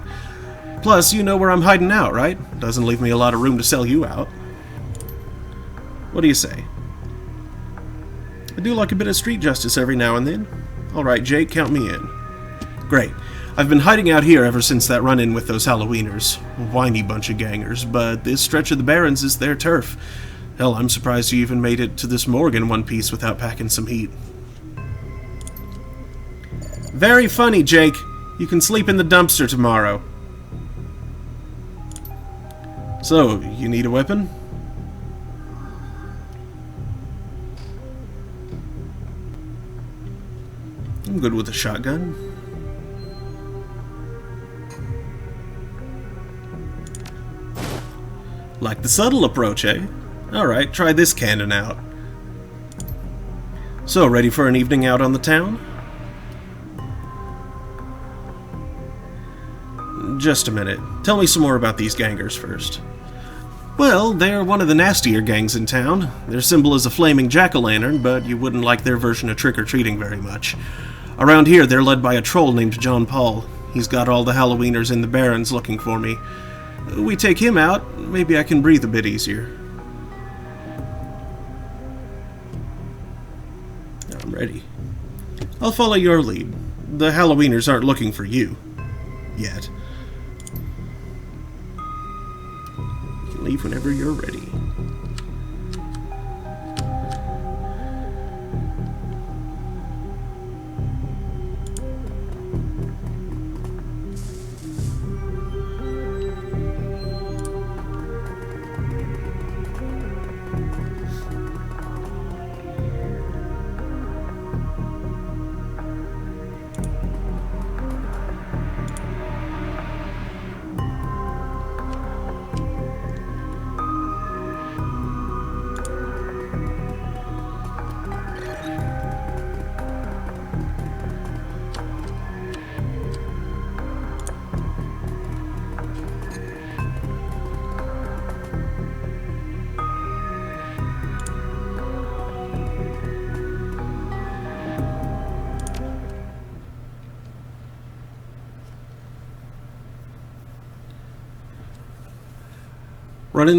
Plus, you know where I'm hiding out, right? Doesn't leave me a lot of room to sell you out. What do you say? I do like a bit of street justice every now and then. Alright, Jake, count me in. Great. I've been hiding out here ever since that run-in with those Halloweeners. A whiny bunch of gangers, but this stretch of the Barrens is their turf. Hell, I'm surprised you even made it to this morgue in one piece without packing some heat. Very funny, Jake. You can sleep in the dumpster tomorrow. So, you need a weapon? I'm good with a shotgun. Like the subtle approach, eh? Alright, try this cannon out. So, ready for an evening out on the town? Just a minute. Tell me some more about these gangers first. Well, they're one of the nastier gangs in town. Their symbol is a flaming jack-o'-lantern, but you wouldn't like their version of trick-or-treating very much. Around here, they're led by a troll named John Paul. He's got all the Halloweeners in the Barrens looking for me. We take him out, maybe I can breathe a bit easier. I'm ready. I'll follow your lead. The Halloweeners aren't looking for you. Yet. You can leave whenever you're ready. Run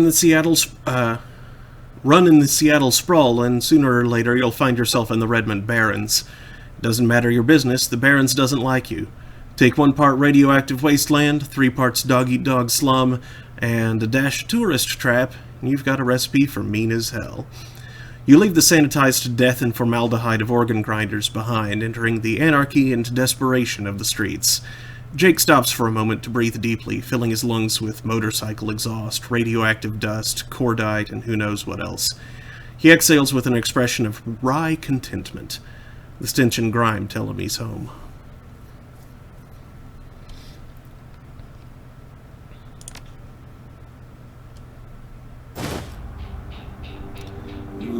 in the Seattle sprawl, and sooner or later you'll find yourself in the Redmond Barrens. Doesn't matter your business, the Barrens doesn't like you. Take 1 part radioactive wasteland, 3 parts dog-eat-dog slum, and a dash tourist trap, and you've got a recipe for mean as hell. You leave the sanitized death and formaldehyde of organ grinders behind, entering the anarchy and desperation of the streets. Jake stops for a moment to breathe deeply, filling his lungs with motorcycle exhaust, radioactive dust, cordite, and who knows what else. He exhales with an expression of wry contentment. The stench and grime tell him he's home.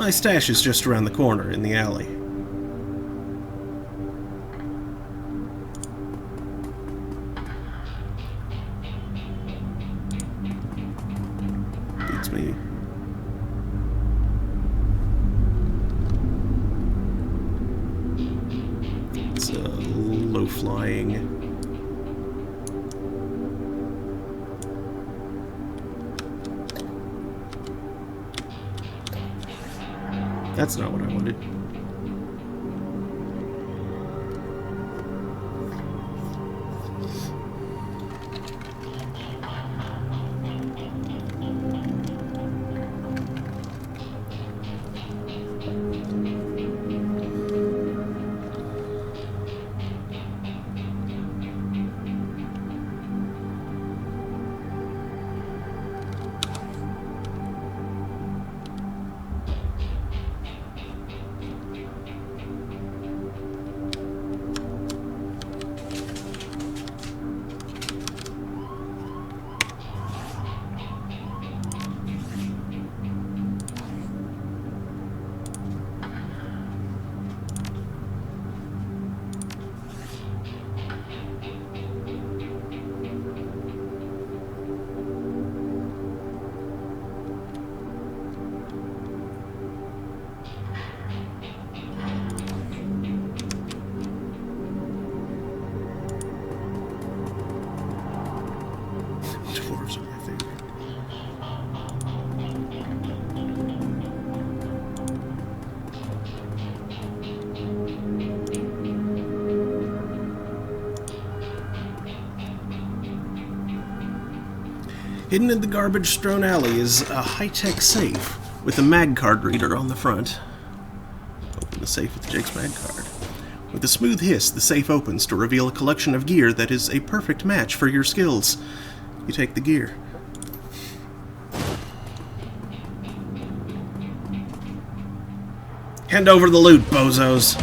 My stash is just around the corner in the alley. Beats me. It's a low-flying... That's not what I wanted. Dwarves are my favorite. Hidden in the garbage-strewn alley is a high-tech safe with a mag card reader on the front. Open the safe with Jake's mag card. With a smooth hiss, the safe opens to reveal a collection of gear that is a perfect match for your skills. You take the gear. Hand over the loot, bozos.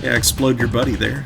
Yeah, explode your buddy there.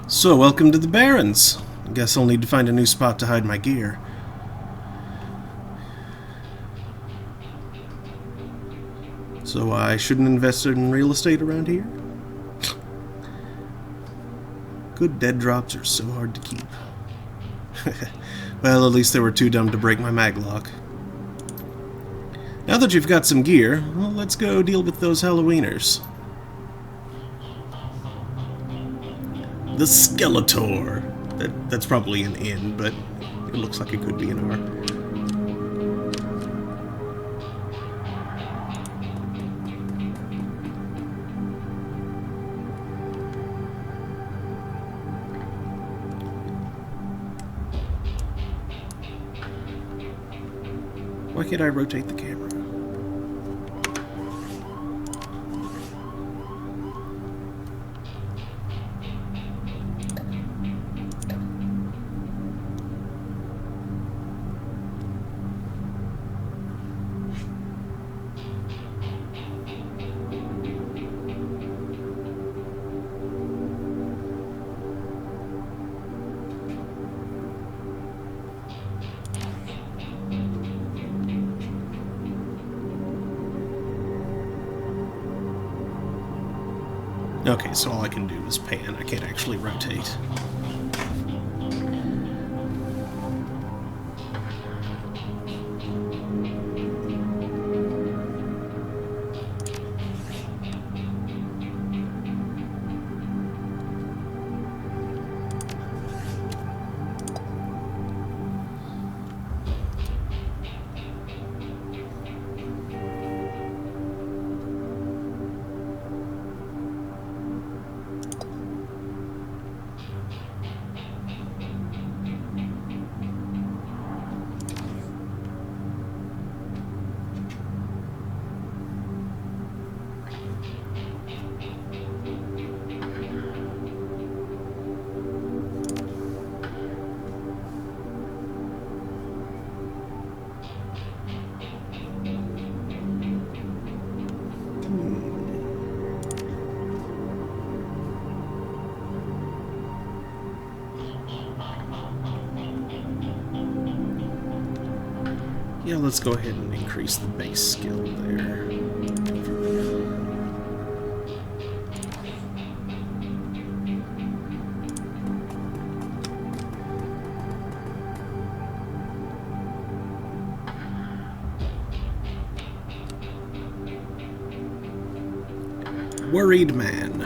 So, welcome to the Barrens. I guess I'll need to find a new spot to hide my gear. So I shouldn't invest in real estate around here? Good dead drops are so hard to keep. Well, at least they were too dumb to break my maglock. Now that you've got some gear, well, let's go deal with those Halloweeners. The Skeletor. That's probably an inn, but it looks like it could be an R. Why can't I rotate the camera? Okay, so all I can do is pan. I can't actually rotate. Yeah, let's go ahead and increase the base skill there. Worried man.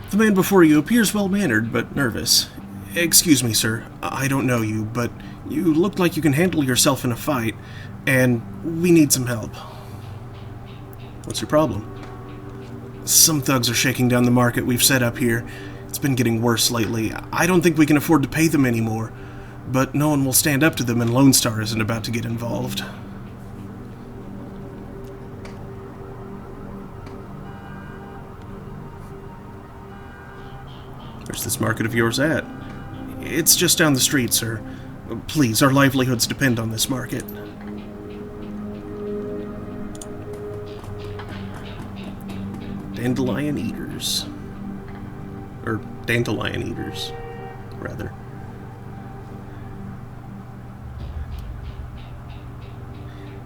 The man before you appears well-mannered, but nervous. Excuse me, sir. I don't know you, but you look like you can handle yourself in a fight, and we need some help. What's your problem? Some thugs are shaking down the market we've set up here. It's been getting worse lately. I don't think we can afford to pay them anymore, but no one will stand up to them, and Lone Star isn't about to get involved. Where's this market of yours at? It's just down the street, sir. Please, our livelihoods depend on this market. Dandelion eaters. Or dandelion eaters, rather.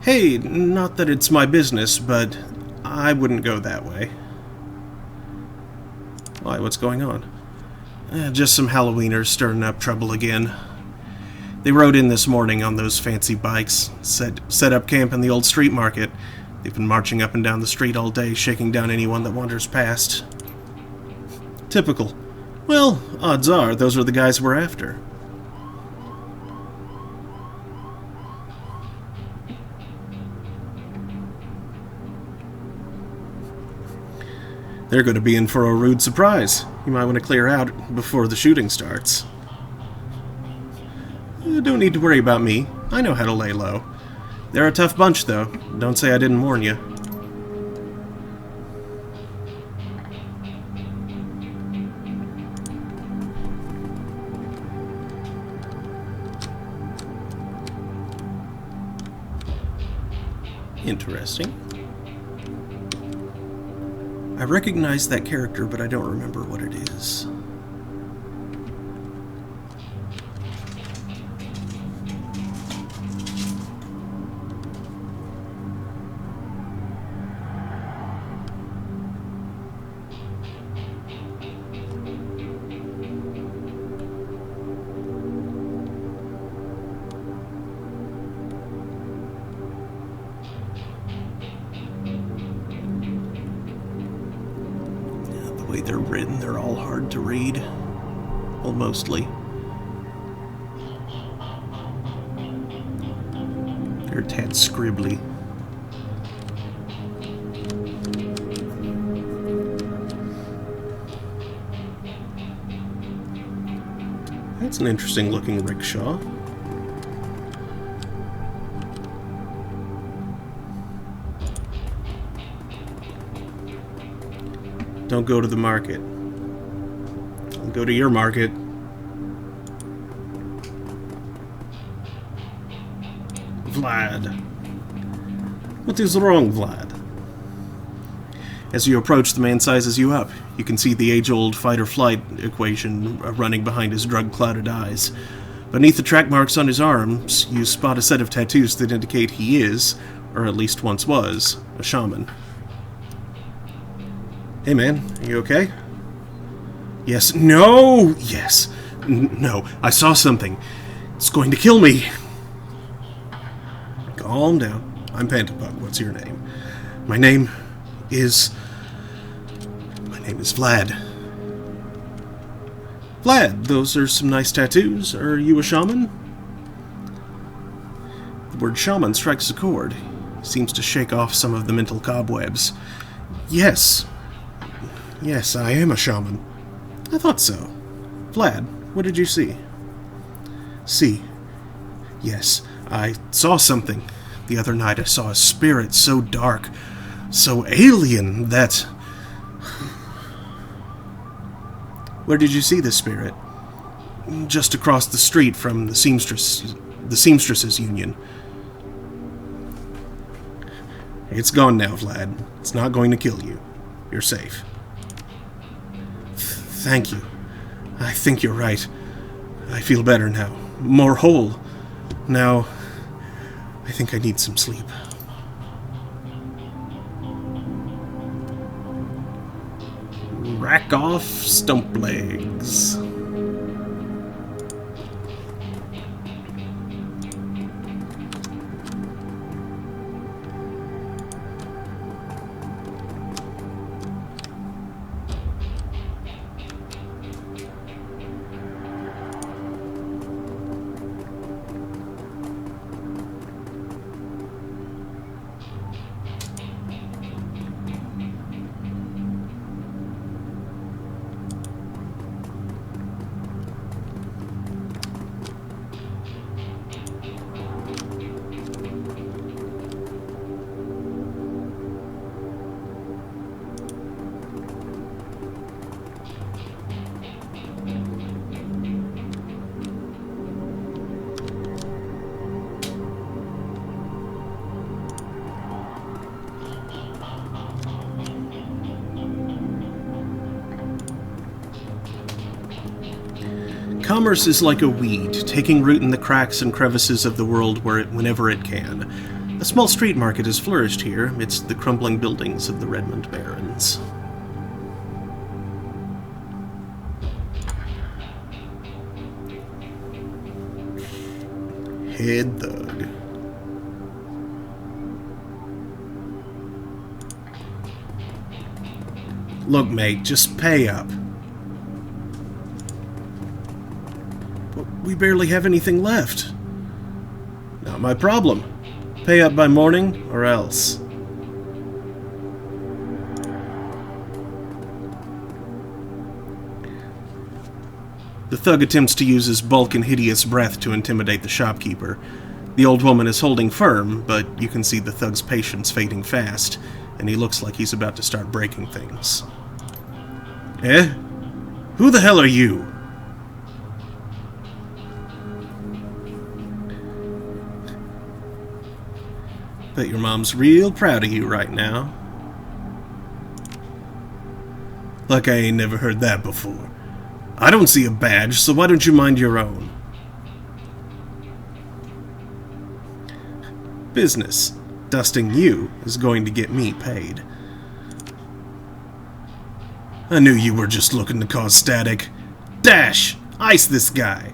Hey, not that it's my business, but I wouldn't go that way. Why, what's going on? Just some Halloweeners stirring up trouble again. They rode in this morning on those fancy bikes, set up camp in the old street market. They've been marching up and down the street all day, shaking down anyone that wanders past. Typical. Well, odds are those are the guys we're after. They're going to be in for a rude surprise. You might want to clear out before the shooting starts. You don't need to worry about me. I know how to lay low. They're a tough bunch, though. Don't say I didn't warn you. Interesting. I recognize that character, but I don't remember what it is. The way they're written, they're all hard to read. Well, mostly. They're a tad scribbly. That's an interesting looking rickshaw. Don't go to the market. I'll go to your market. Vlad. What is wrong, Vlad? As you approach, the man sizes you up. You can see the age-old fight-or-flight equation running behind his drug-clouded eyes. Beneath the track marks on his arms, you spot a set of tattoos that indicate he is, or at least once was, a shaman. Hey man, are you okay? Yes. No! Yes. No, I saw something. It's going to kill me. Calm down. I'm Pantapug. What's your name? My name is Vlad. Vlad, those are some nice tattoos. Are you a shaman? The word shaman strikes a chord. Seems to shake off some of the mental cobwebs. Yes. Yes, I am a shaman. I thought so. Vlad, what did you see? See. Yes, I saw something. The other night I saw a spirit so dark, so alien that... Where did you see this spirit? Just across the street from the Seamstresses Union. It's gone now, Vlad. It's not going to kill you. You're safe. Thank you. I think you're right. I feel better now. More whole. Now, I think I need some sleep. Rack off stump legs. Commerce is like a weed, taking root in the cracks and crevices of the world whenever it can. A small street market has flourished here amidst the crumbling buildings of the Redmond Barrens. Head thug. Look, mate, just pay up. We barely have anything left. Not my problem. Pay up by morning, or else. The thug attempts to use his bulk and hideous breath to intimidate the shopkeeper. The old woman is holding firm, but you can see the thug's patience fading fast, and he looks like he's about to start breaking things. Eh? Who the hell are you? Bet your mom's real proud of you right now. Like I ain't never heard that before. I don't see a badge, so why don't you mind your own? Business. Dusting you is going to get me paid. I knew you were just looking to cause static. Dash! Ice this guy!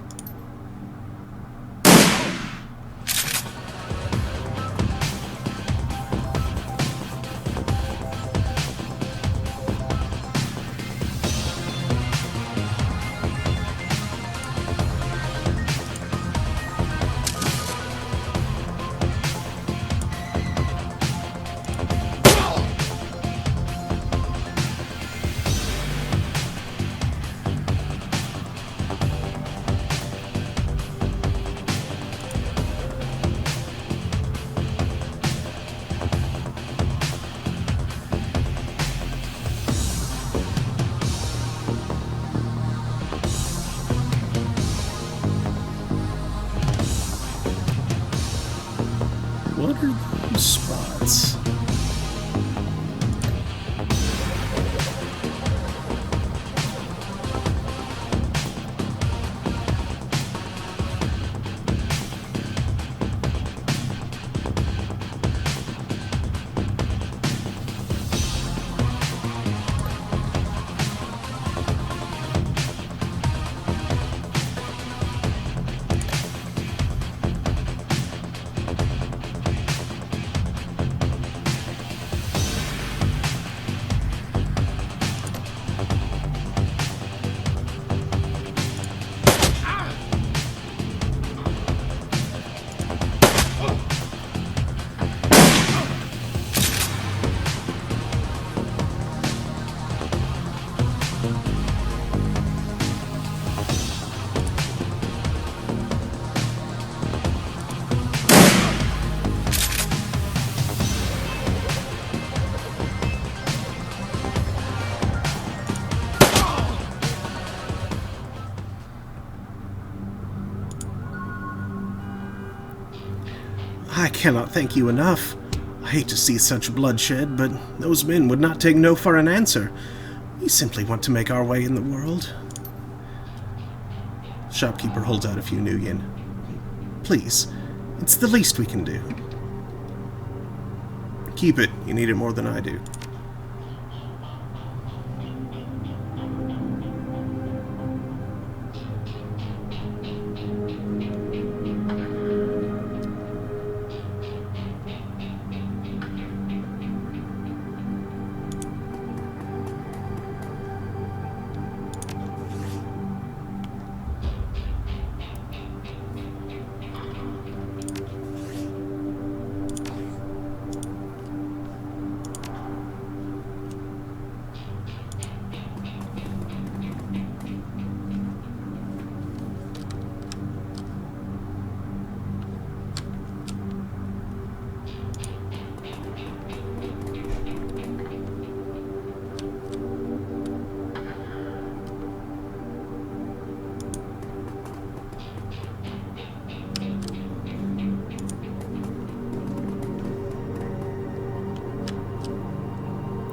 What are those spots? I cannot thank you enough. I hate to see such bloodshed, but those men would not take no for an answer. We simply want to make our way in the world. Shopkeeper holds out a few new yen. Please, it's the least we can do. Keep it. You need it more than I do.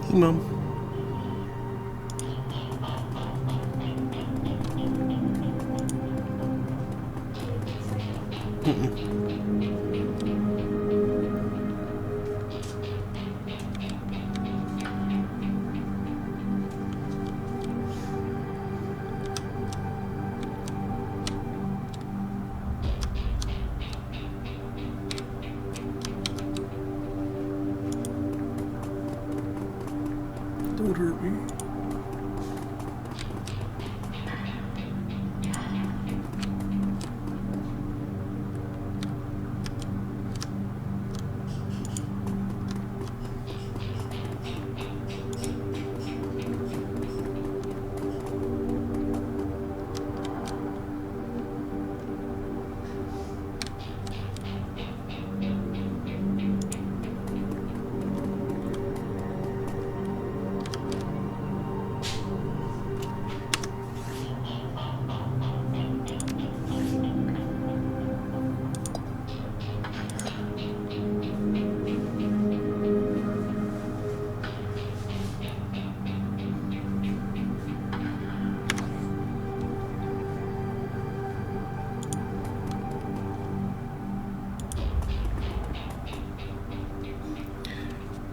Hey, Mom. Don't hurt me.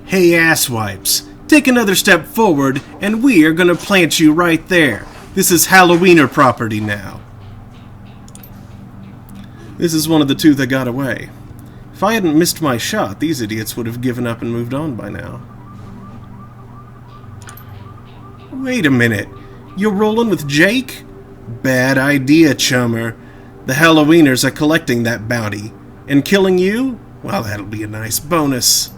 Hey, asswipes. Take another step forward, and we are gonna plant you right there. This is Halloweener property now. This is one of the two that got away. If I hadn't missed my shot, these idiots would have given up and moved on by now. Wait a minute. You're rolling with Jake? Bad idea, chummer. The Halloweeners are collecting that bounty. And killing you? Well, that'll be a nice bonus.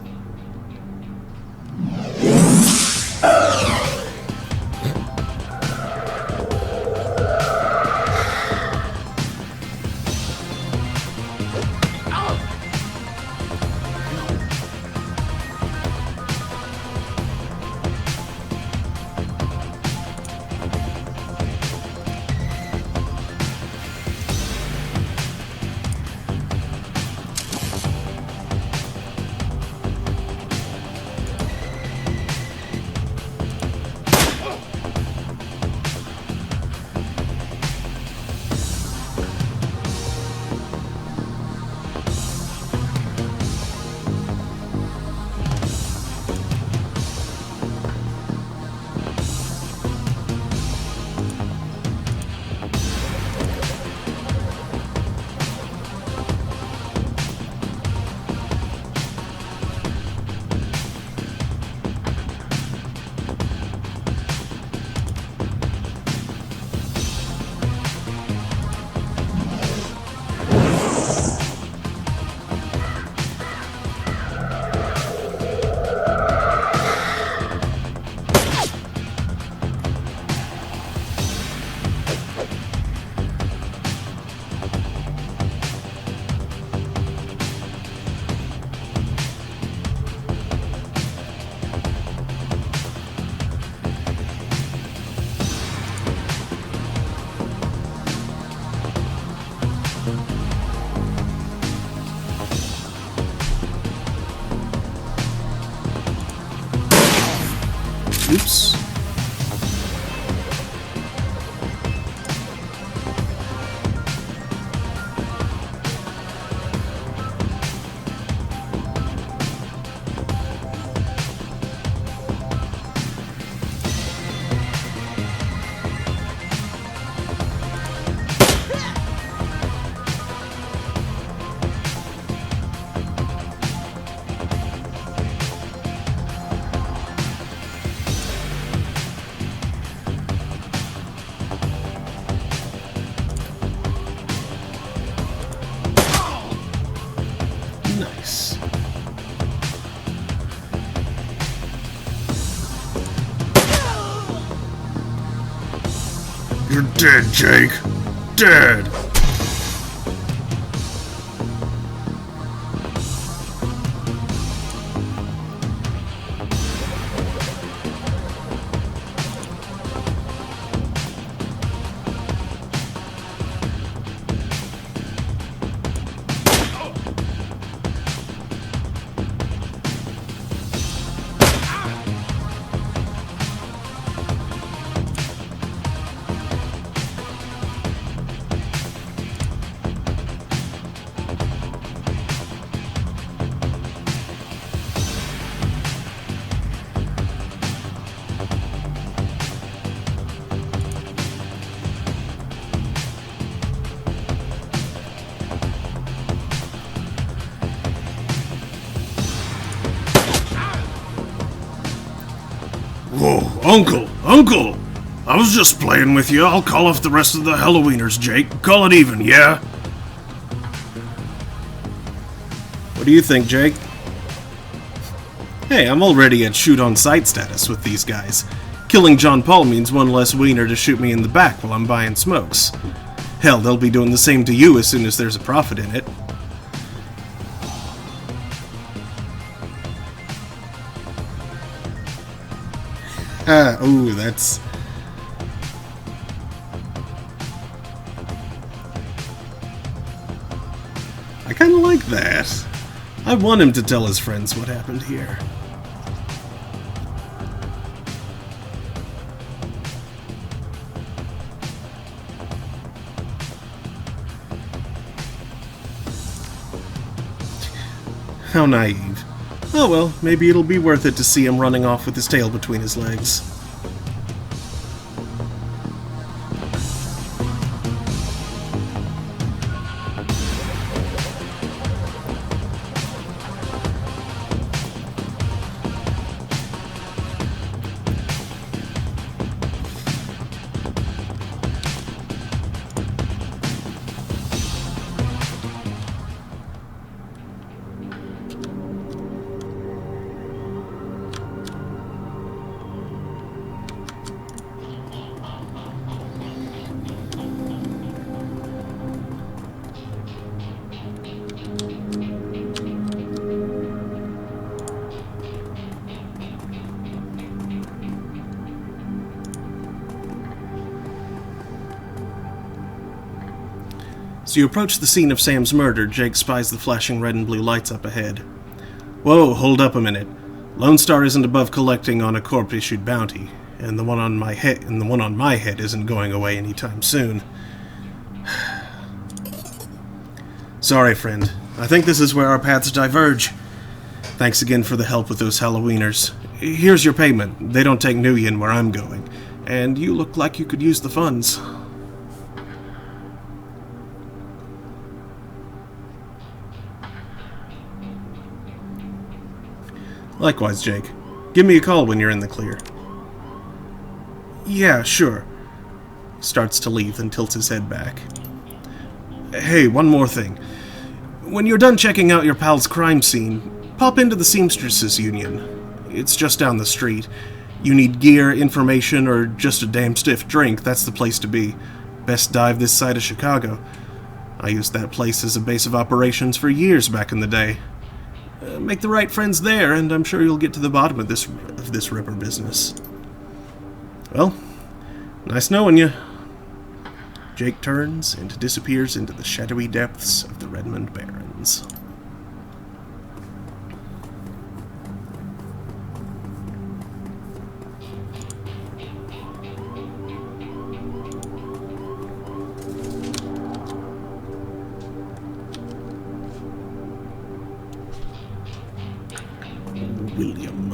Oops. You're dead, Jake. Dead. Whoa, Uncle! I was just playing with you. I'll call off the rest of the Halloweeners, Jake. Call it even, yeah? What do you think, Jake? Hey, I'm already at shoot-on-sight status with these guys. Killing John Paul means one less wiener to shoot me in the back while I'm buying smokes. Hell, they'll be doing the same to you as soon as there's a profit in it. Ooh, that's... I kinda like that. I want him to tell his friends what happened here. How naive. Oh well, maybe it'll be worth it to see him running off with his tail between his legs. As you approach the scene of Sam's murder, Jake spies the flashing red and blue lights up ahead. Whoa, hold up a minute. Lone Star isn't above collecting on a corp-issued bounty, and the one on my head isn't going away anytime soon. Sorry, friend. I think this is where our paths diverge. Thanks again for the help with those Halloweeners. Here's your payment. They don't take Nuyen where I'm going, and you look like you could use the funds. Likewise, Jake. Give me a call when you're in the clear. Yeah, sure. He starts to leave, then tilts his head back. Hey, one more thing. When you're done checking out your pal's crime scene, pop into the Seamstresses Union. It's just down the street. You need gear, information, or just a damn stiff drink, that's the place to be. Best dive this side of Chicago. I used that place as a base of operations for years back in the day. Make the right friends there, and I'm sure you'll get to the bottom of this ripper business. Well, nice knowing you. Jake turns and disappears into the shadowy depths of the Redmond Barrens. William.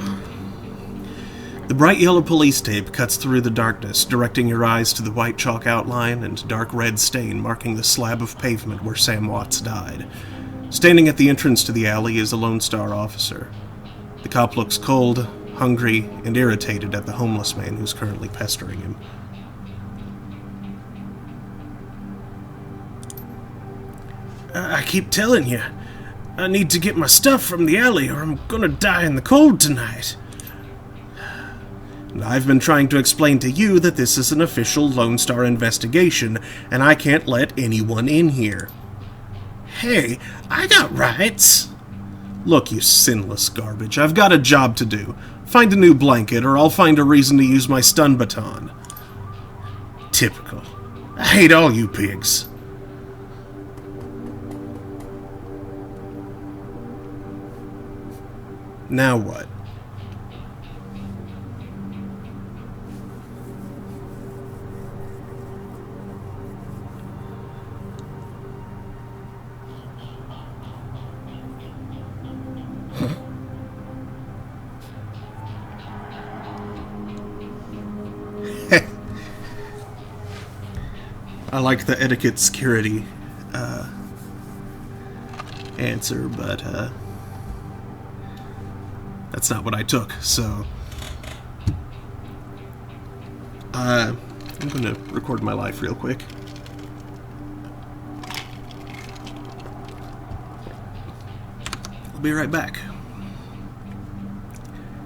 The bright yellow police tape cuts through the darkness, directing your eyes to the white chalk outline and dark red stain marking the slab of pavement where Sam Watts died. Standing at the entrance to the alley is a Lone Star officer. The cop looks cold, hungry, and irritated at the homeless man who's currently pestering him. I keep telling you, I need to get my stuff from the alley or I'm gonna die in the cold tonight. And I've been trying to explain to you that this is an official Lone Star investigation, and I can't let anyone in here. Hey, I got rights. Look, you sinless garbage, I've got a job to do. Find a new blanket, or I'll find a reason to use my stun baton. Typical. I hate all you pigs. Now what? I like the etiquette security answer, but that's not what I took, so I'm going to record my life real quick. I'll be right back.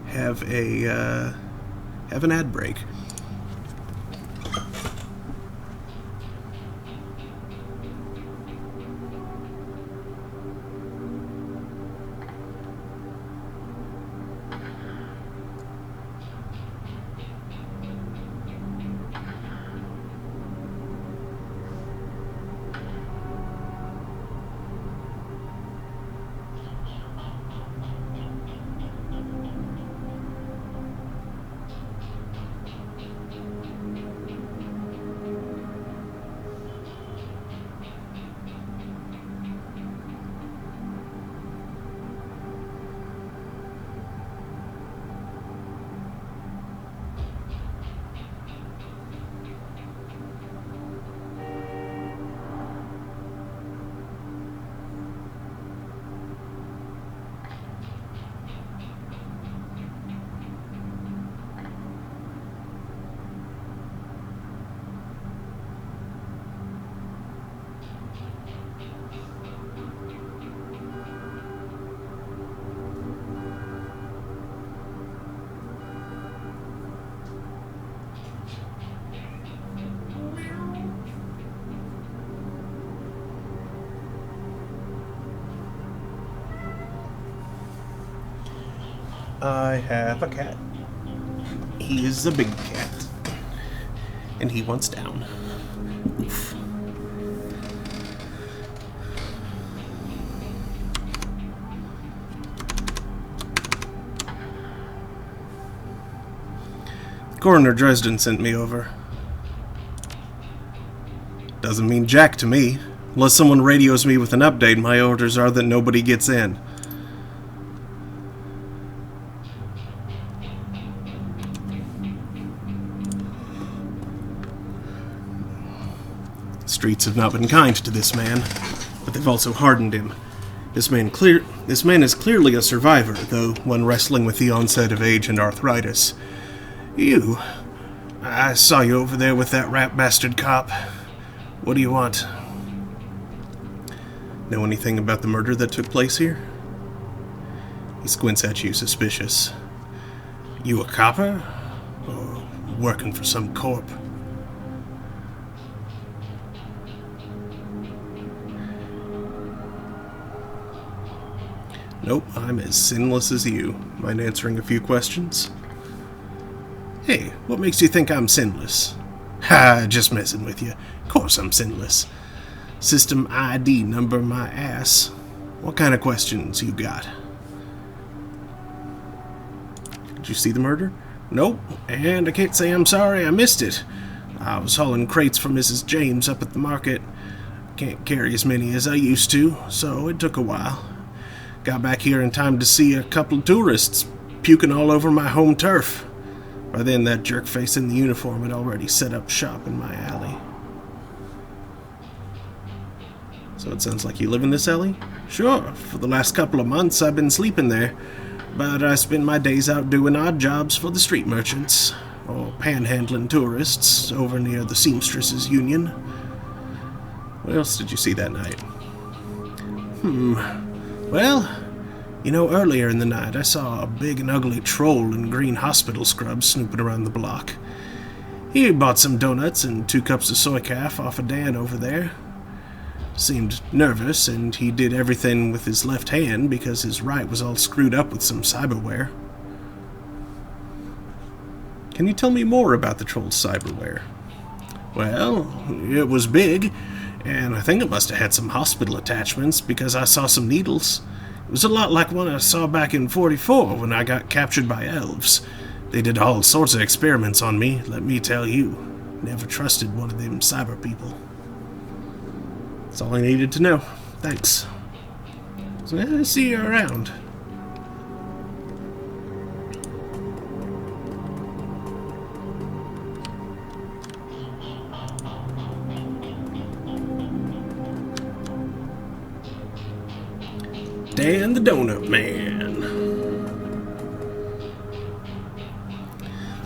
Have an ad break. I have a cat. He is a big cat. And he wants down. Oof. Coroner Dresden sent me over. Doesn't mean jack to me. Unless someone radios me with an update, my orders are that nobody gets in. Streets have not been kind to this man, but they've also hardened him. This man is clearly a survivor, though one wrestling with the onset of age and arthritis. I saw you over there with that rat bastard cop. What do you want? Know anything about the murder that took place here? He squints at you, suspicious. You a copper? Or working for some corp? Nope, I'm as sinless as you. Mind answering a few questions? Hey, what makes you think I'm sinless? Ha, just messing with you. Of course I'm sinless. System ID number my ass. What kind of questions you got? Did you see the murder? Nope, and I can't say I'm sorry I missed it. I was hauling crates for Mrs. James up at the market. Can't carry as many as I used to, so it took a while. Got back here in time to see a couple of tourists puking all over my home turf. By then, that jerkface in the uniform had already set up shop in my alley. So it sounds like you live in this alley? Sure, for the last couple of months I've been sleeping there, but I spend my days out doing odd jobs for the street merchants, or panhandling tourists over near the Seamstresses Union. What else did you see that night? Well, You know, earlier in the night I saw a big and ugly troll in green hospital scrubs snooping around the block. He bought some donuts and 2 cups of soy calf off of Dan over there. Seemed nervous, and he did everything with his left hand because his right was all screwed up with some cyberware. Can you tell me more about the troll's cyberware? Well, it was big, and I think it must have had some hospital attachments because I saw some needles. It was a lot like one I saw back in 44 when I got captured by elves. They did all sorts of experiments on me, let me tell you. Never trusted one of them cyber people. That's all I needed to know. Thanks. So, see you around. Dan the Donut Man.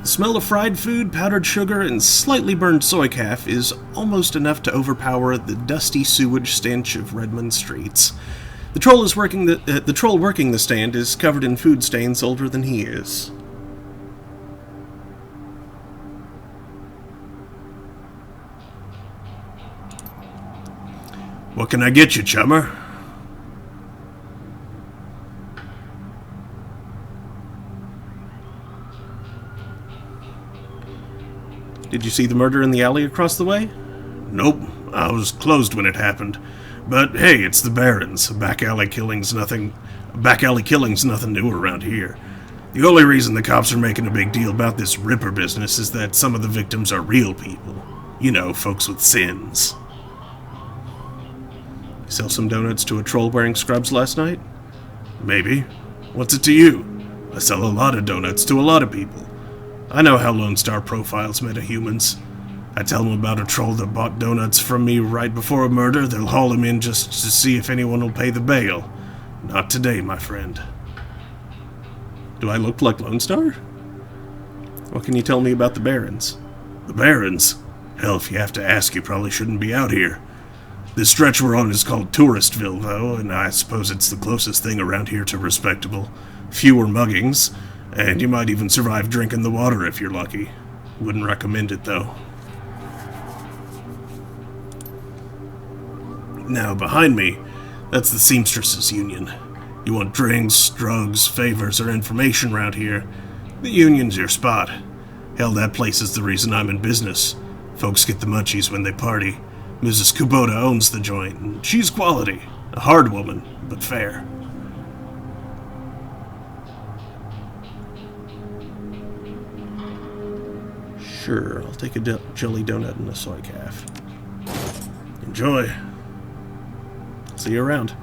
The smell of fried food, powdered sugar, and slightly burned soy calf is almost enough to overpower the dusty sewage stench of Redmond streets. The troll working the stand is covered in food stains older than he is. What can I get you, chummer? Did you see the murder in the alley across the way? Nope, I was closed when it happened. But hey, it's the Barrens. Back alley killing's nothing new around here. The only reason the cops are making a big deal about this Ripper business is that some of the victims are real people. You know, folks with sins. You sell some donuts to a troll wearing scrubs last night? Maybe. What's it to you? I sell a lot of donuts to a lot of people. I know how Lone Star profiles metahumans. I tell them about a troll that bought donuts from me right before a murder, they'll haul him in just to see if anyone will pay the bail. Not today, my friend. Do I look like Lone Star? What can you tell me about the Barrens? The Barrens? Hell, if you have to ask, you probably shouldn't be out here. This stretch we're on is called Touristville, though, and I suppose it's the closest thing around here to respectable. Fewer muggings, and you might even survive drinking the water if you're lucky. Wouldn't recommend it, though. Now, behind me, that's the Seamstresses Union. You want drinks, drugs, favors, or information around here, the Union's your spot. Hell, that place is the reason I'm in business. Folks get the munchies when they party. Mrs. Kubota owns the joint, and she's quality. A hard woman, but fair. Sure, I'll take a jelly donut and a soy calf. Enjoy. See you around.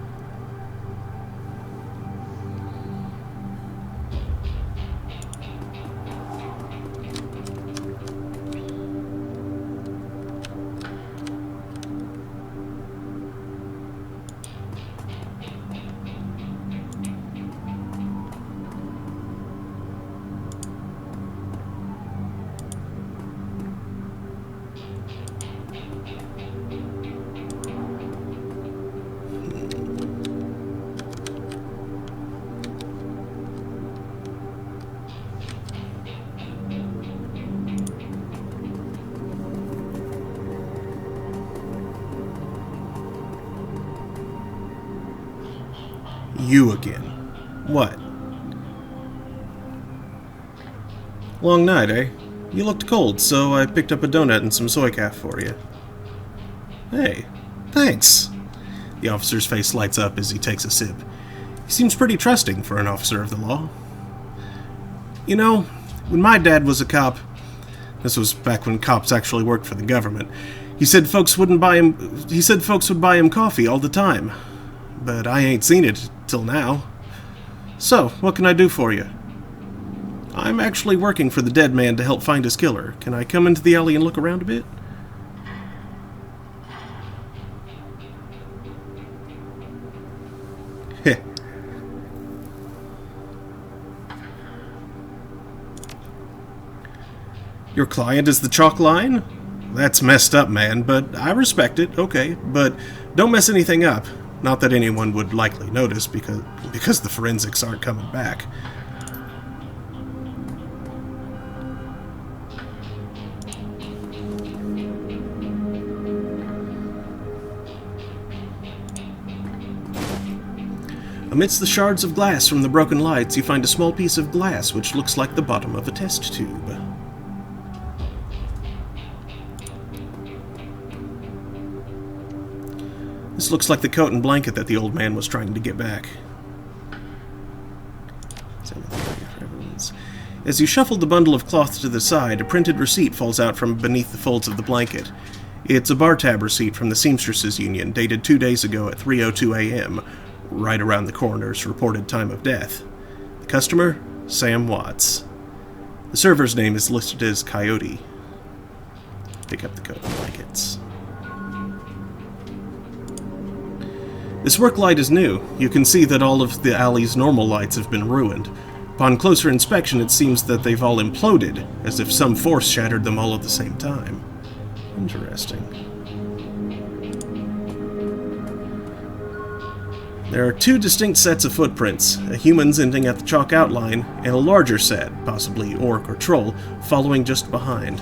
You again. What? Long night, eh? You looked cold, so I picked up a donut and some soy calf for you. Hey, thanks. The officer's face lights up as he takes a sip. He seems pretty trusting for an officer of the law. You know, when my dad was a cop, this was back when cops actually worked for the government, he said folks would buy him coffee all the time. But I ain't seen it till now. So, what can I do for you? I'm actually working for the dead man to help find his killer. Can I come into the alley and look around a bit? Heh. Your client is the chalk line? That's messed up, man, but I respect it, okay. But don't mess anything up. Not that anyone would likely notice, because the forensics aren't coming back. Amidst the shards of glass from the broken lights, you find a small piece of glass which looks like the bottom of a test tube. This looks like the coat and blanket that the old man was trying to get back. As you shuffle the bundle of cloth to the side, a printed receipt falls out from beneath the folds of the blanket. It's a bar tab receipt from the Seamstresses Union, dated 2 days ago at 3:02 a.m., right around the coroner's reported time of death. The customer, Sam Watts. The server's name is listed as Coyote. Pick up the coat and blankets. This work light is new. You can see that all of the alley's normal lights have been ruined. Upon closer inspection, it seems that they've all imploded, as if some force shattered them all at the same time. Interesting. There are 2 distinct sets of footprints, a human's ending at the chalk outline, and a larger set, possibly orc or troll, following just behind.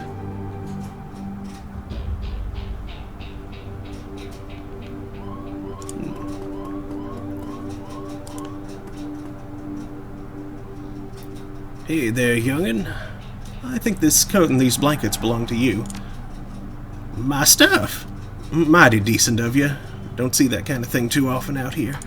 Hey there, young'un. I think this coat and these blankets belong to you. My stuff? Mighty decent of you. Don't see that kind of thing too often out here.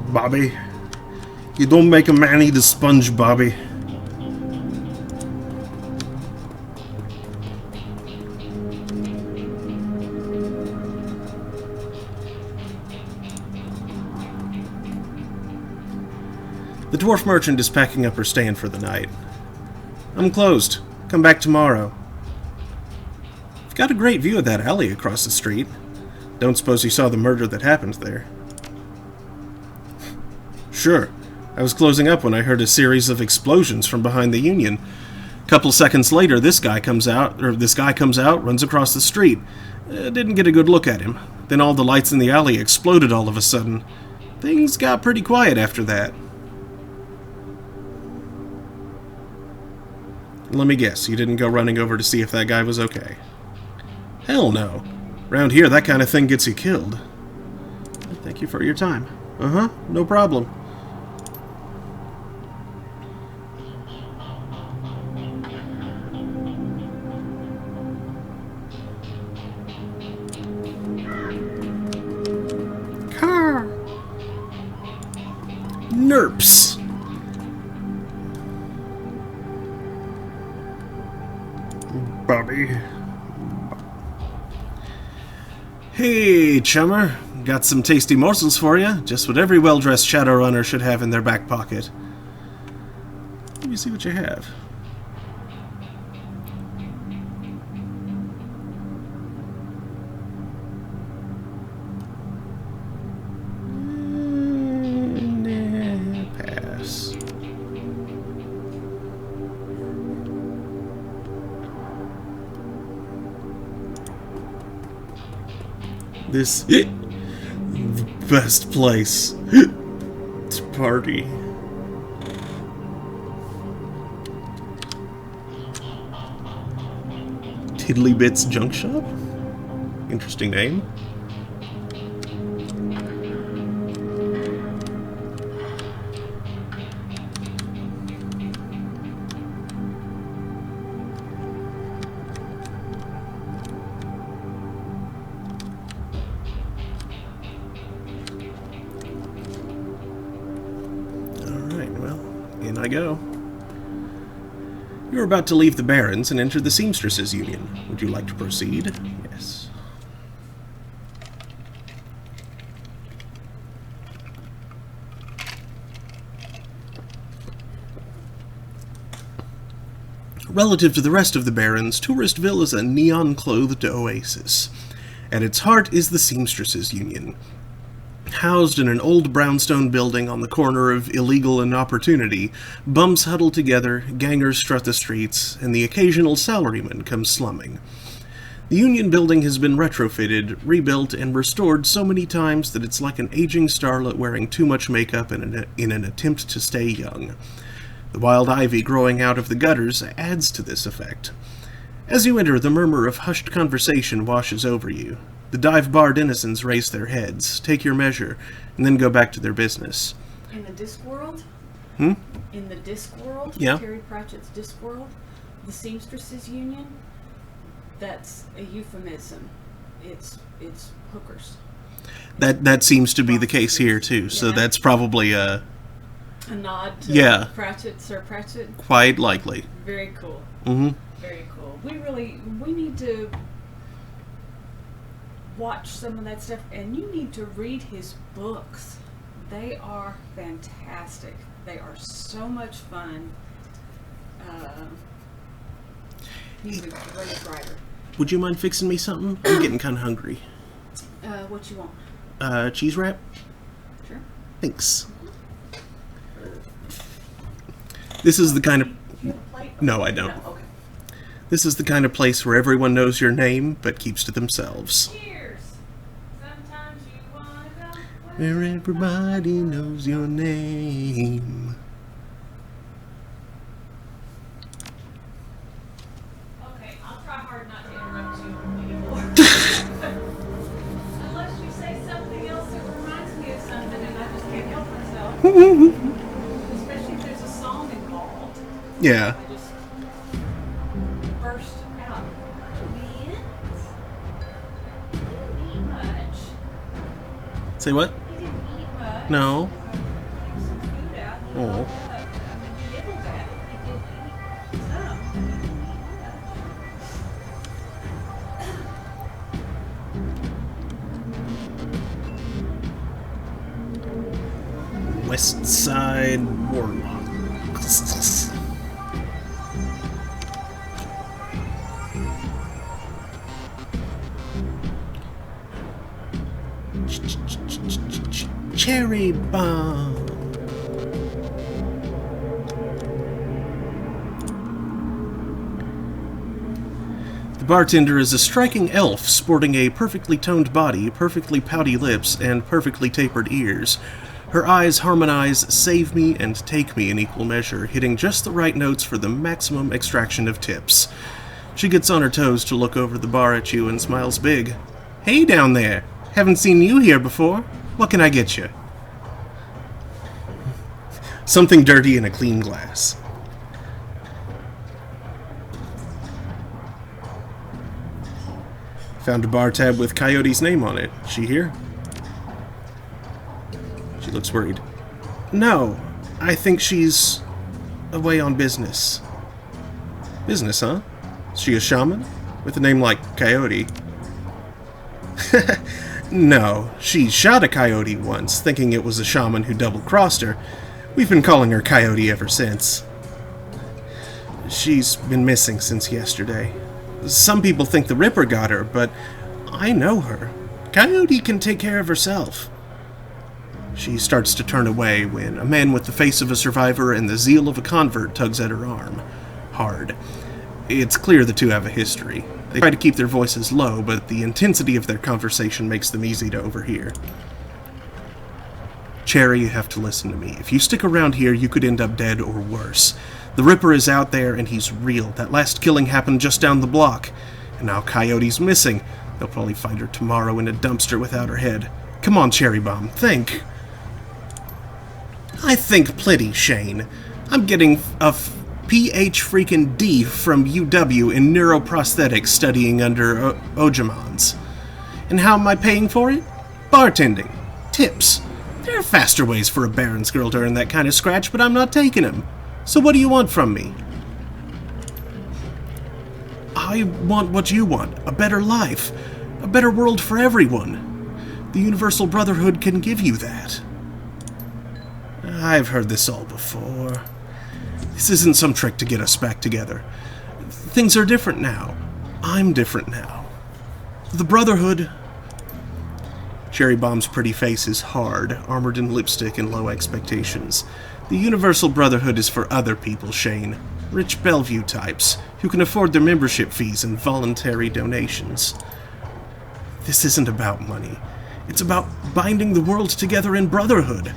Bobby, you don't make a man eat a sponge, Bobby. The dwarf merchant is packing up her stand for the night. I'm closed. Come back tomorrow. I've got a great view of that alley across the street. Don't suppose you saw the murder that happened there? Sure. I was closing up when I heard a series of explosions from behind the Union. A couple seconds later, this guy comes out, runs across the street. Didn't get a good look at him. Then all the lights in the alley exploded all of a sudden. Things got pretty quiet after that. Let me guess, you didn't go running over to see if that guy was okay? Hell no. Around here, that kind of thing gets you killed. Thank you for your time. Uh-huh, no problem. Car! Nerps! Bobby. Hey, chummer. Got some tasty morsels for you. Just what every well-dressed Shadowrunner should have in their back pocket. Let me see what you have. Pass. This the best place to party. Tiddly Bits Junk Shop? Interesting name. In I go. You're about to leave the Barrens and enter the Seamstresses Union. Would you like to proceed? Yes. Relative to the rest of the Barrens, Touristville is a neon-clothed oasis. At its heart is the Seamstresses Union. Housed in an old brownstone building on the corner of Illegal and Opportunity, bums huddle together, gangers strut the streets, and the occasional salaryman comes slumming. The Union building has been retrofitted, rebuilt, and restored so many times that it's like an aging starlet wearing too much makeup in an attempt to stay young. The wild ivy growing out of the gutters adds to this effect. As you enter, the murmur of hushed conversation washes over you. The dive bar denizens raise their heads, take your measure, and then go back to their business. In the disc world? In the disc world? Yeah. Terry Pratchett's disc world? The Seamstresses Union? That's a euphemism. It's hookers. That seems to be the case here, too, so that's probably a nod to Pratchett, Sir Pratchett? Quite likely. Very cool. Mm-hmm. Very cool. We need to watch some of that stuff, and you need to read his books. They are fantastic. They are so much fun. He's a great writer. Would you mind fixing me something? I'm getting kind of hungry. What you want? Cheese wrap? Sure. Thanks. This is the kind of... You have a plate? No, I don't. No, okay. This is the kind of place where everyone knows your name, but keeps to themselves. Cheers! Sometimes you wanna go Where everybody knows your name. Okay, I'll try hard not to interrupt you anymore. Unless you say something else that reminds me of something and I just can't help myself. Especially if there's a song involved. Yeah. I just burst out. Vince? You didn't eat much. Say what? You didn't eat much. No. I took some food out and you Oh. woke up. I mean, you nibbled at it. You did eat some, but you didn't eat much. West Side Warlocks. Cherry bomb. The bartender is a striking elf sporting a perfectly toned body, perfectly pouty lips, and perfectly tapered ears. Her eyes harmonize Save Me and Take Me in equal measure, hitting just the right notes for the maximum extraction of tips. She gets on her toes to look over the bar at you and smiles big. Hey down there! Haven't seen you here before. What can I get you? Something dirty in a clean glass. Found a bar tab with Coyote's name on it. She here? She looks worried. No, I think she's away on business. Business, huh? Is she a shaman? With a name like Coyote? No, she shot a coyote once, thinking it was a shaman who double-crossed her. We've been calling her Coyote ever since. She's been missing since yesterday. Some people think the Ripper got her, but I know her. Coyote can take care of herself. She starts to turn away when a man with the face of a survivor and the zeal of a convert tugs at her arm. Hard. It's clear the two have a history. They try to keep their voices low, but the intensity of their conversation makes them easy to overhear. Cherry, you have to listen to me. If you stick around here, you could end up dead or worse. The Ripper is out there, and he's real. That last killing happened just down the block. And now Coyote's missing. They'll probably find her tomorrow in a dumpster without her head. Come on, Cherry Bomb, think. I think plenty, Shane. I'm getting a PH freaking D from UW in neuroprosthetics studying under Ojamans. And how am I paying for it? Bartending. Tips. There are faster ways for a Baron's girl to earn that kind of scratch, but I'm not taking them. So what do you want from me? I want what you want. A better life. A better world for everyone. The Universal Brotherhood can give you that. I've heard this all before. This isn't some trick to get us back together. Things are different now. I'm different now. The Brotherhood... Cherry Bomb's pretty face is hard, armored in lipstick and low expectations. The Universal Brotherhood is for other people, Shane. Rich Bellevue types, who can afford their membership fees and voluntary donations. This isn't about money. It's about binding the world together in brotherhood.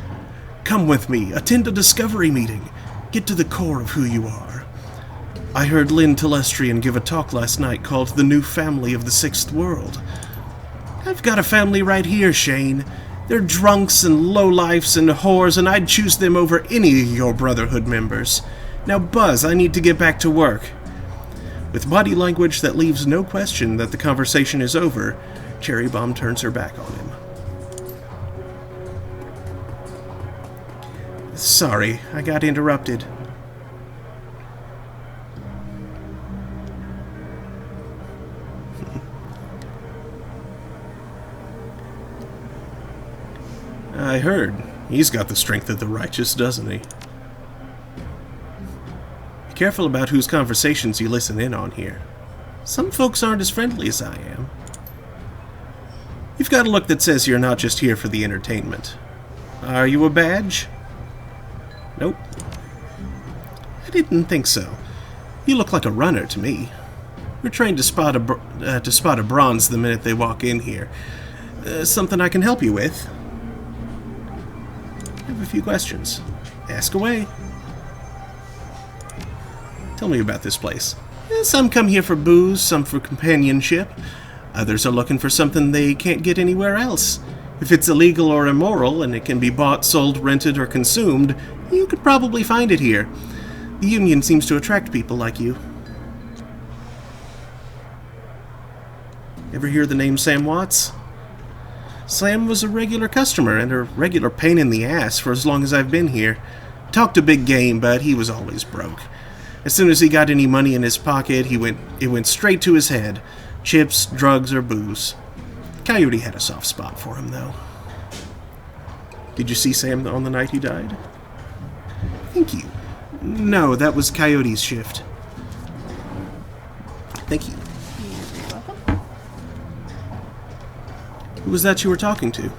Come with me, attend a discovery meeting. Get to the core of who you are. I heard Lynn Telestrian give a talk last night called The New Family of the Sixth World. I've got a family right here, Shane. They're drunks and lowlifes and whores, and I'd choose them over any of your Brotherhood members. Now, Buzz, I need to get back to work. With body language that leaves no question that the conversation is over, Cherry Bomb turns her back on him. Sorry, I got interrupted. I heard. He's got the strength of the righteous, doesn't he? Be careful about whose conversations you listen in on here. Some folks aren't as friendly as I am. You've got a look that says you're not just here for the entertainment. Are you a badge? Nope. I didn't think so. You look like a runner to me. We're trained to spot a bronze the minute they walk in here. Something I can help you with? I have a few questions. Ask away. Tell me about this place. Some come here for booze, some for companionship. Others are looking for something they can't get anywhere else. If it's illegal or immoral, and it can be bought, sold, rented, or consumed, you could probably find it here. The Union seems to attract people like you. Ever hear the name Sam Watts? Sam was a regular customer and a regular pain in the ass for as long as I've been here. Talked a big game, but he was always broke. As soon as he got any money in his pocket, it went straight to his head. Chips, drugs, or booze. Coyote had a soft spot for him, though. Did you see Sam on the night he died? Thank you. No, that was Coyote's shift. Thank you. You're welcome. Who was that you were talking to?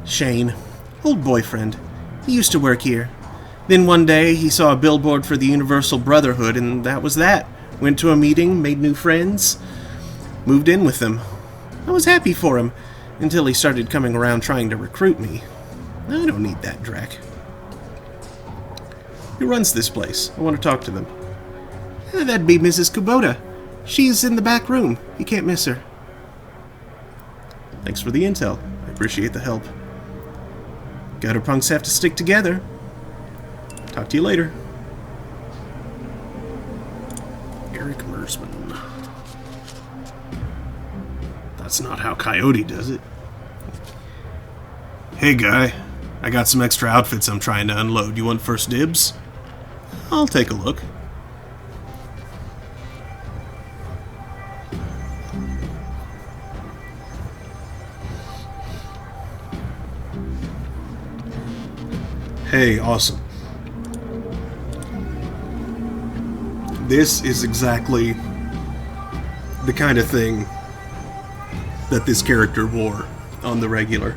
Shane. Old boyfriend. He used to work here. Then one day, he saw a billboard for the Universal Brotherhood, and that was that. Went to a meeting, made new friends, moved in with them. I was happy for him, until he started coming around trying to recruit me. I don't need that dreck. Who runs this place? I want to talk to them. That'd be Mrs. Kubota. She's in the back room. You can't miss her. Thanks for the intel. I appreciate the help. Gutter punks have to stick together. Talk to you later. Eric Mersman. That's not how Coyote does it. Hey, guy. I got some extra outfits I'm trying to unload. You want first dibs? I'll take a look. Hey, awesome. This is exactly the kind of thing that this character wore on the regular.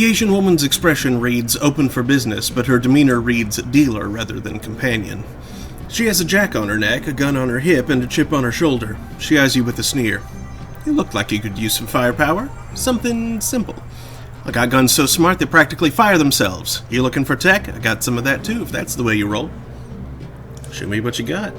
The Asian woman's expression reads open for business, but her demeanor reads dealer rather than companion. She has a jack on her neck, a gun on her hip, and a chip on her shoulder. She eyes you with a sneer. You look like you could use some firepower. Something simple. I got guns so smart they practically fire themselves. You looking for tech? I got some of that too, if that's the way you roll. Show me what you got.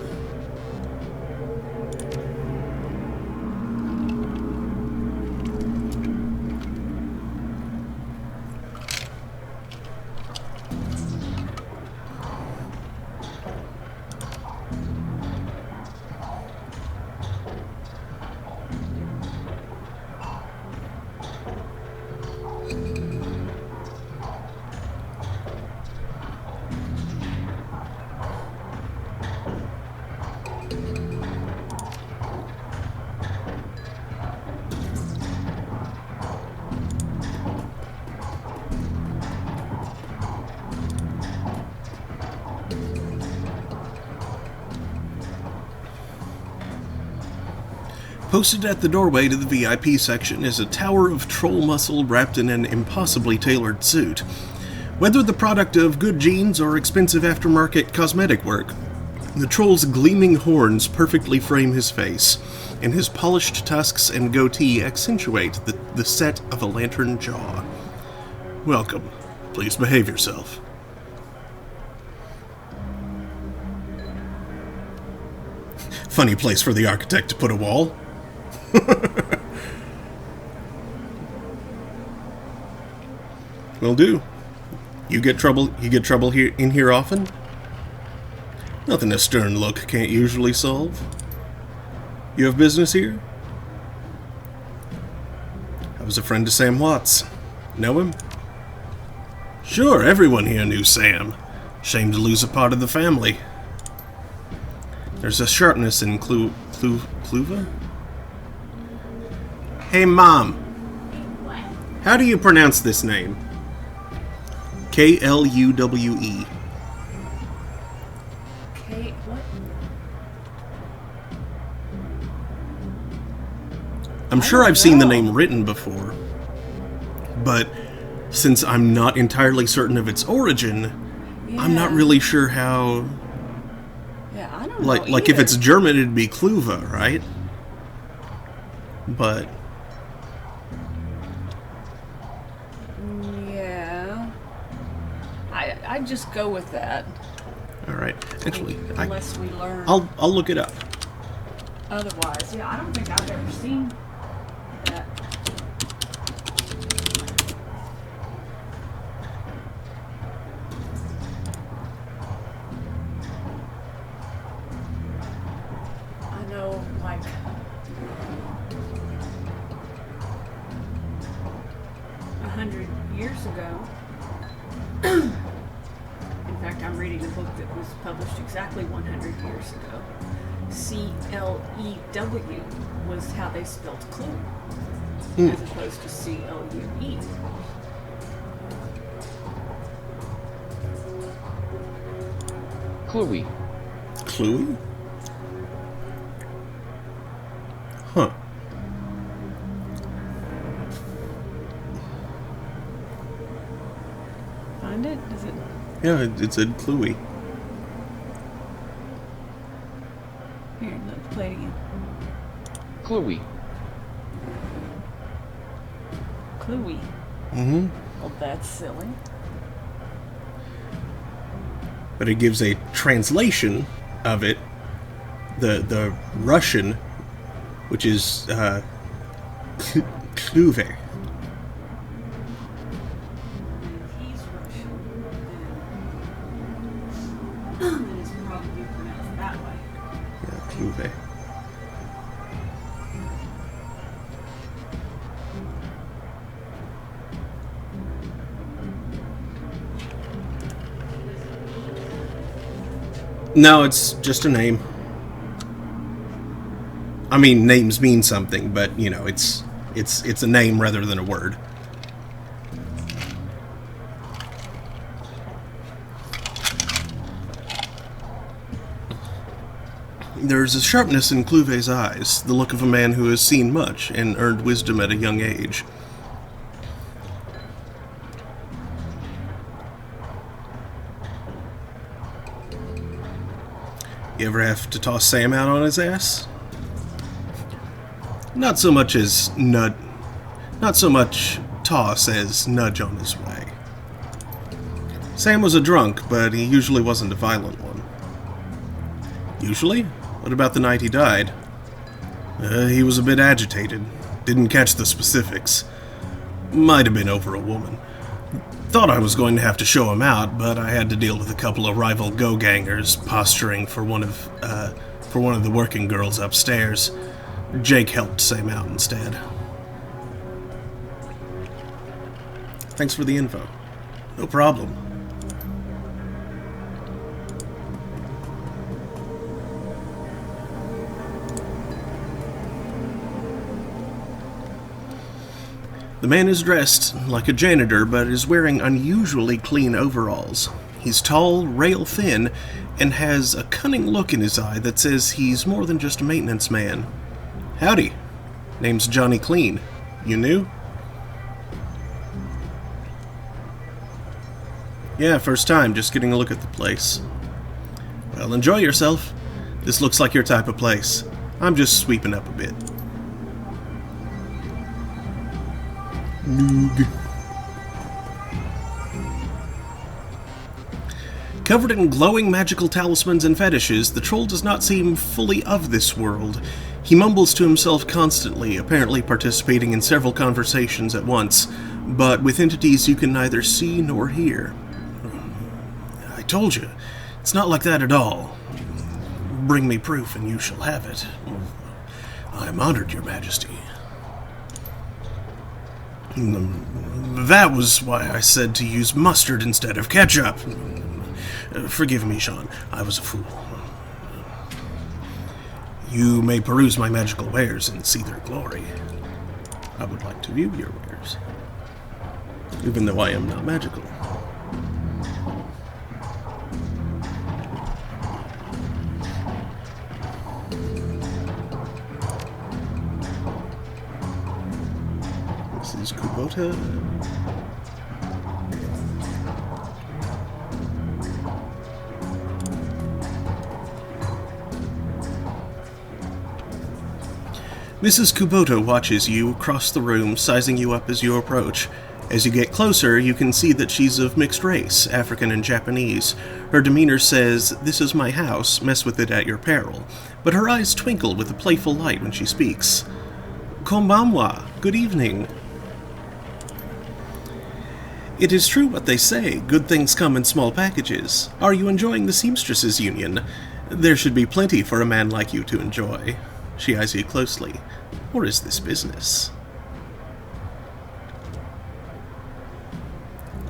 Posted at the doorway to the VIP section is a tower of troll muscle wrapped in an impossibly tailored suit. Whether the product of good genes or expensive aftermarket cosmetic work, the troll's gleaming horns perfectly frame his face, and his polished tusks and goatee accentuate the set of a lantern jaw. Welcome. Please behave yourself. Funny place for the architect to put a wall. Will do. You get trouble here in here often? Nothing a stern look can't usually solve. You have business here? I was a friend to Sam Watts. Know him? Sure, everyone here knew Sam. Shame to lose a part of the family. There's a sharpness in Kluva? Hey, Mom. How do you pronounce this name? Kluwe. What? I'm sure I've seen the name written before, but since I'm not entirely certain of its origin, I'm not really sure how... Yeah, I don't know Like if it's German, it'd be Kluva, right? But... Yeah. I'd just go with that. Alright, actually, Unless we learn I'll look it up. otherwise. Yeah, I don't think I've ever seen that. I know, like, 100 years ago. In fact, I'm reading a book that was published exactly 100 years ago. C-L-E-W was how they spelled clue, as opposed to C-L-U-E. Chloe. Kluwe? Huh. Find it? Does it? Yeah, it said Kluwe. Here, let's play it again. Chloe. Cluey. Mm-hmm. Well, that's silly. But it gives a translation of it, the Russian, which is Kluwe. He's Russian, then it's probably pronounced that way. Yeah, Kluwe. No, it's just a name. I mean, names mean something, but you know, it's a name rather than a word. There's a sharpness in Kluve's eyes, the look of a man who has seen much and earned wisdom at a young age. You ever have to toss Sam out on his ass? Not so much toss as nudge on his way. Sam was a drunk, but he usually wasn't a violent one. Usually? What about the night he died? He was a bit agitated. Didn't catch the specifics. Might have been over a woman. Thought I was going to have to show him out, but I had to deal with a couple of rival go-gangers posturing for one of the working girls upstairs. Jake helped Sam out instead. Thanks for the info. No problem. The man is dressed like a janitor, but is wearing unusually clean overalls. He's tall, rail thin, and has a cunning look in his eye that says he's more than just a maintenance man. Howdy. Name's Johnny Clean. You new? Yeah, first time, just getting a look at the place. Well, enjoy yourself. This looks like your type of place. I'm just sweeping up a bit. Noog. Covered in glowing magical talismans and fetishes, the troll does not seem fully of this world. He mumbles to himself constantly, apparently participating in several conversations at once, but with entities you can neither see nor hear. I told you, it's not like that at all. Bring me proof and you shall have it. I am honored, your majesty. That was why I said to use mustard instead of ketchup. Forgive me, Sean. I was a fool. You may peruse my magical wares and see their glory. I would like to view your wares, even though I am not magical. This is Kubota. Mrs. Kubota watches you across the room, sizing you up as you approach. As you get closer, you can see that she's of mixed race, African and Japanese. Her demeanor says, "This is my house, mess with it at your peril." But her eyes twinkle with a playful light when she speaks. Konbanwa, good evening. It is true what they say, good things come in small packages. Are you enjoying the Seamstresses Union? There should be plenty for a man like you to enjoy. She eyes you closely. Or is this business?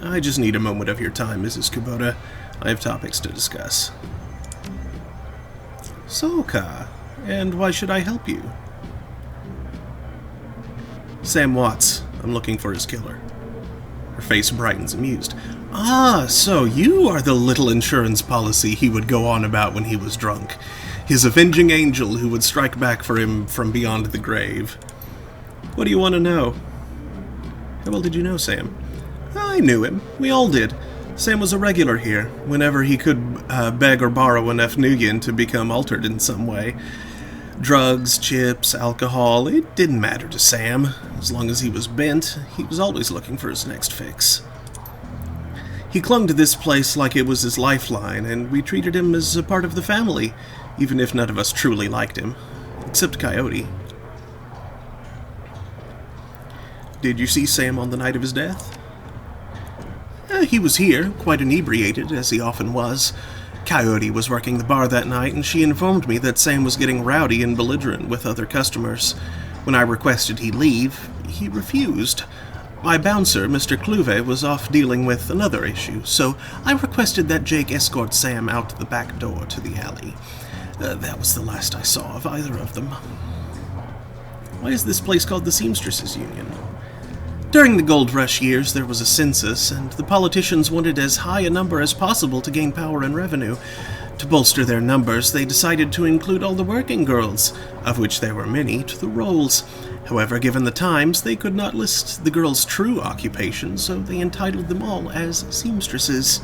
I just need a moment of your time, Mrs. Kubota. I have topics to discuss. Soka, and why should I help you? Sam Watts. I'm looking for his killer. Her face brightens, amused. Ah, so you are the little insurance policy he would go on about when he was drunk. His avenging angel who would strike back for him from beyond the grave. What do you want to know? How well did you know Sam? I knew him. We all did. Sam was a regular here, whenever he could beg or borrow enough nuyen to become altered in some way. Drugs, chips, alcohol, it didn't matter to Sam. As long as he was bent, he was always looking for his next fix. He clung to this place like it was his lifeline, and we treated him as a part of the family, even if none of us truly liked him, except Coyote. Did you see Sam on the night of his death? He was here, quite inebriated, as he often was. Coyote was working the bar that night, and she informed me that Sam was getting rowdy and belligerent with other customers. When I requested he leave, he refused. My bouncer, Mr. Cluve, was off dealing with another issue, so I requested that Jake escort Sam out the back door to the alley. That was the last I saw of either of them. Why is this place called the Seamstresses Union? During the gold rush years, there was a census, and the politicians wanted as high a number as possible to gain power and revenue. To bolster their numbers, they decided to include all the working girls, of which there were many, to the rolls. However, given the times, they could not list the girls' true occupation, so they entitled them all as seamstresses.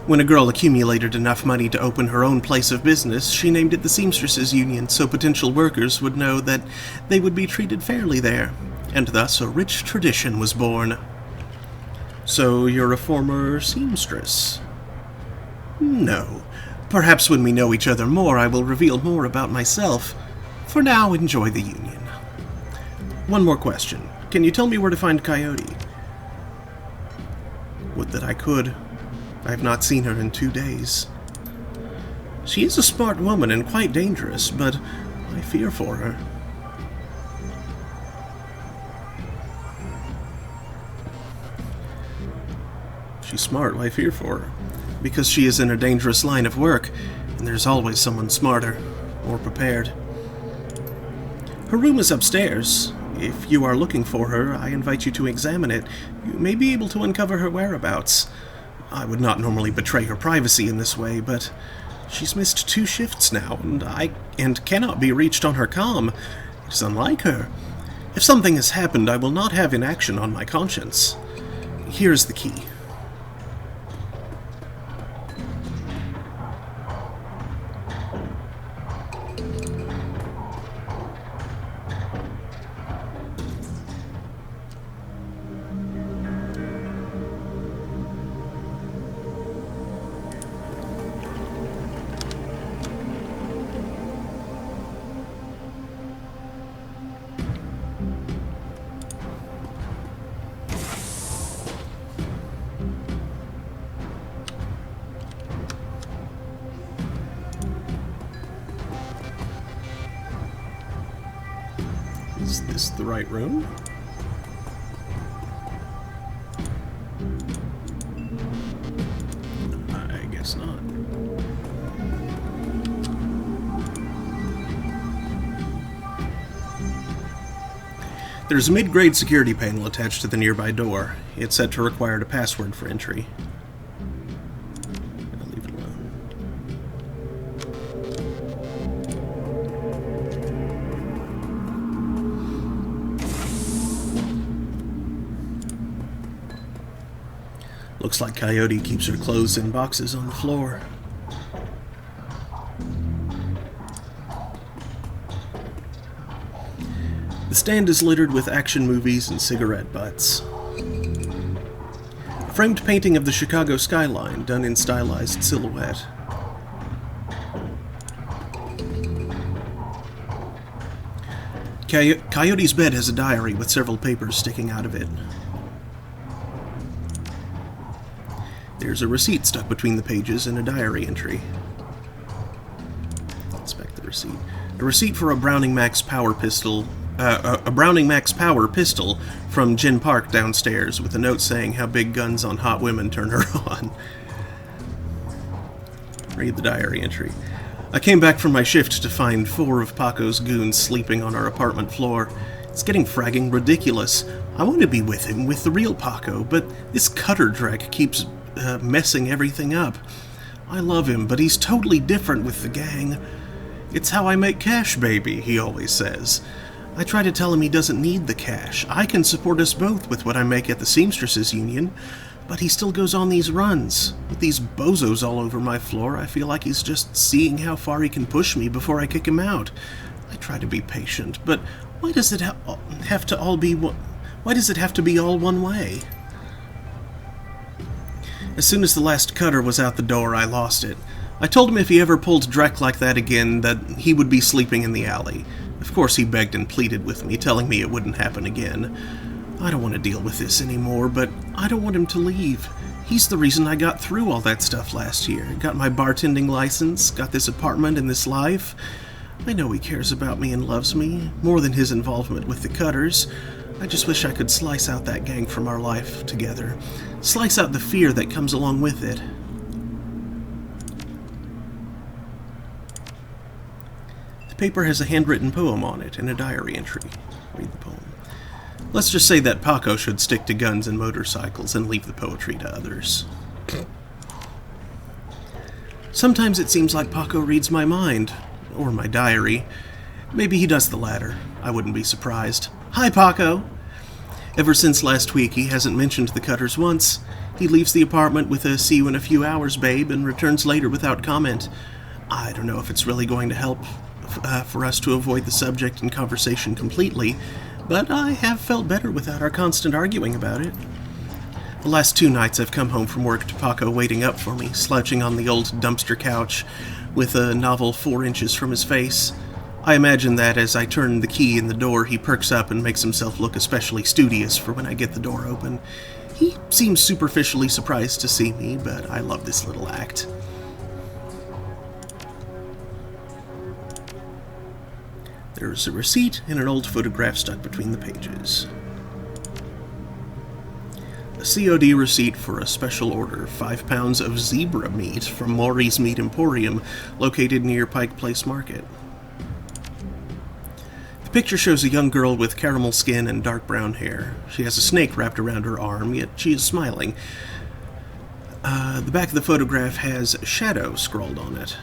When a girl accumulated enough money to open her own place of business, she named it the Seamstresses Union so potential workers would know that they would be treated fairly there, and thus a rich tradition was born. So you're a former seamstress? No. Perhaps when we know each other more, I will reveal more about myself. For now, enjoy the union. One more question. Can you tell me where to find Coyote? Would that I could. I have not seen her in 2 days. She is a smart woman and quite dangerous, but I fear for her. She's smart, I fear for her. Because she is in a dangerous line of work, and there's always someone smarter, more prepared. Her room is upstairs. If you are looking for her, I invite you to examine it. You may be able to uncover her whereabouts. I would not normally betray her privacy in this way, but she's missed 2 shifts now, and cannot be reached on her comm. It is unlike her. If something has happened, I will not have inaction on my conscience. Here is the key. Is this the right room? I guess not. There's a mid-grade security panel attached to the nearby door. It's said to require a password for entry. I'll leave it alone. Looks like Coyote keeps her clothes in boxes on the floor. The stand is littered with action movies and cigarette butts. A framed painting of the Chicago skyline done in stylized silhouette. Coyote's bed has a diary with several papers sticking out of it. There's a receipt stuck between the pages and a diary entry. Inspect the receipt. A receipt for a Browning Max Power pistol. A Browning Max Power pistol from Gin Park downstairs, with a note saying how big guns on hot women turn her on. Read the diary entry. I came back from my shift to find 4 of Paco's goons sleeping on our apartment floor. It's getting fragging ridiculous. I want to be with him, with the real Paco, but this cutter dreck keeps messing everything up. I love him, but he's totally different with the gang. It's how I make cash, baby, he always says. I try to tell him he doesn't need the cash. I can support us both with what I make at the Seamstresses Union, but he still goes on these runs. With these bozos all over my floor, I feel like he's just seeing how far he can push me before I kick him out. I try to be patient, but why does it have to all be all one way? As soon as the last cutter was out the door, I lost it. I told him if he ever pulled Drek like that again, that he would be sleeping in the alley. Of course, he begged and pleaded with me, telling me it wouldn't happen again. I don't want to deal with this anymore, but I don't want him to leave. He's the reason I got through all that stuff last year. Got my bartending license, got this apartment and this life. I know he cares about me and loves me, more than his involvement with the cutters. I just wish I could slice out that gang from our life together. Slice out the fear that comes along with it. The paper has a handwritten poem on it and a diary entry. Read the poem. Let's just say that Paco should stick to guns and motorcycles and leave the poetry to others. Sometimes it seems like Paco reads my mind, or my diary. Maybe he does the latter. I wouldn't be surprised. Hi, Paco. Ever since last week, he hasn't mentioned the Cutters once. He leaves the apartment with a "see you in a few hours, babe," and returns later without comment. I don't know if it's really going to help for us to avoid the subject in conversation completely, but I have felt better without our constant arguing about it. The last 2 nights I've come home from work to Paco waiting up for me, slouching on the old dumpster couch, with a novel 4 inches from his face. I imagine that as I turn the key in the door, he perks up and makes himself look especially studious for when I get the door open. He seems superficially surprised to see me, but I love this little act. There's a receipt and an old photograph stuck between the pages. A COD receipt for a special order, 5 pounds of zebra meat from Maury's Meat Emporium, located near Pike Place Market. The picture shows a young girl with caramel skin and dark brown hair. She has a snake wrapped around her arm, yet she is smiling. The back of the photograph has "Shadow" scrawled on it.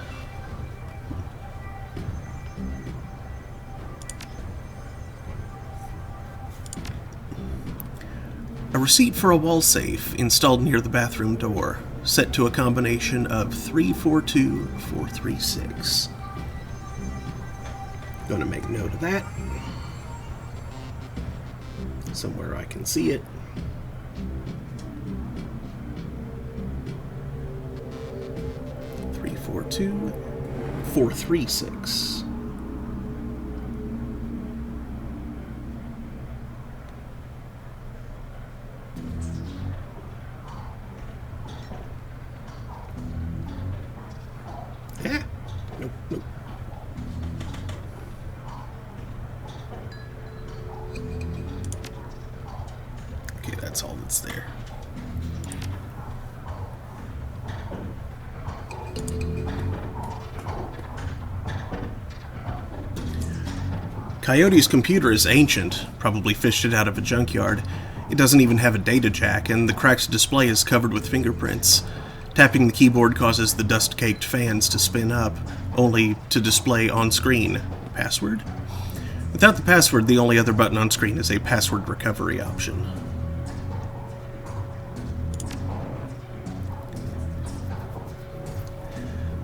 A receipt for a wall safe installed near the bathroom door, set to a combination of 342436. Gonna make note of that. Somewhere I can see it. Three, 4, 3, 6. Yeah. Nope, nope. Okay, that's all that's there. Coyote's computer is ancient, probably fished it out of a junkyard. It doesn't even have a data jack, and the cracked display is covered with fingerprints. Tapping the keyboard causes the dust-caked fans to spin up, only to display on screen. Password? Without the password, the only other button on screen is a password recovery option.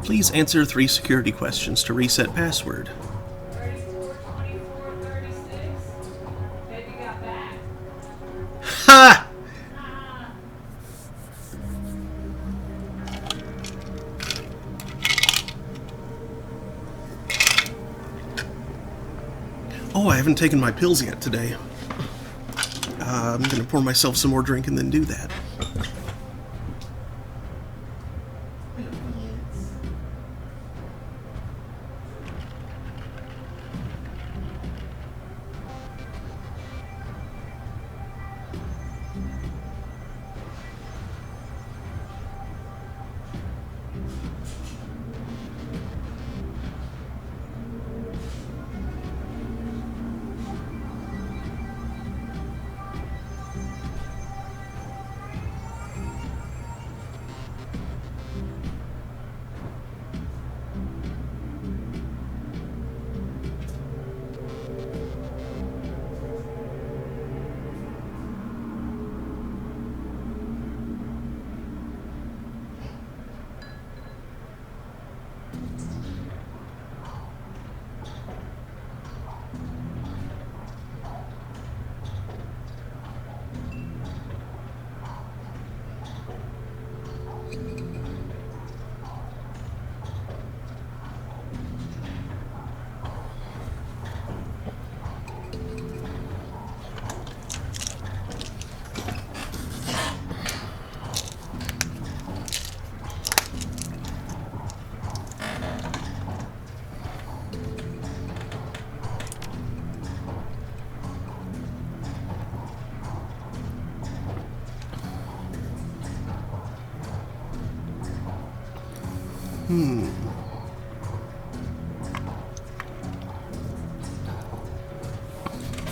Please answer 3 security questions to reset password. 34, 24, 36. Baby got back. Ha! Oh, I haven't taken my pills yet today. I'm gonna pour myself some more drink and then do that.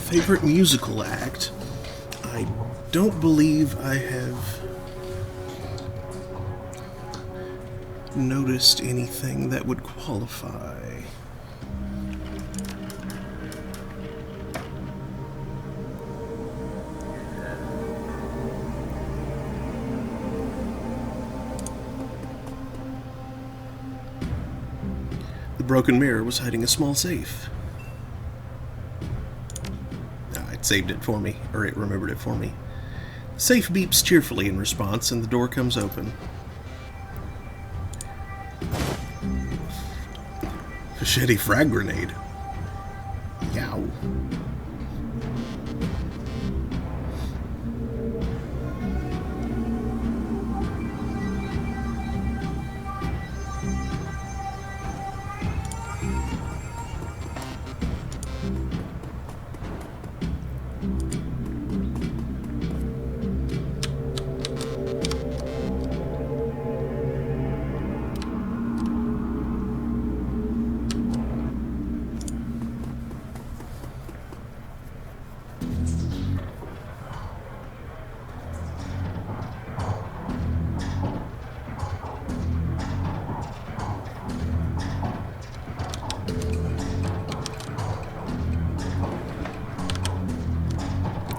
Favorite musical act? I don't believe I have noticed anything that would qualify. broken mirror was hiding a small safe. It saved it for me, or it remembered it for me. The safe beeps cheerfully in response, and the door comes open. Machete frag grenade. Yow.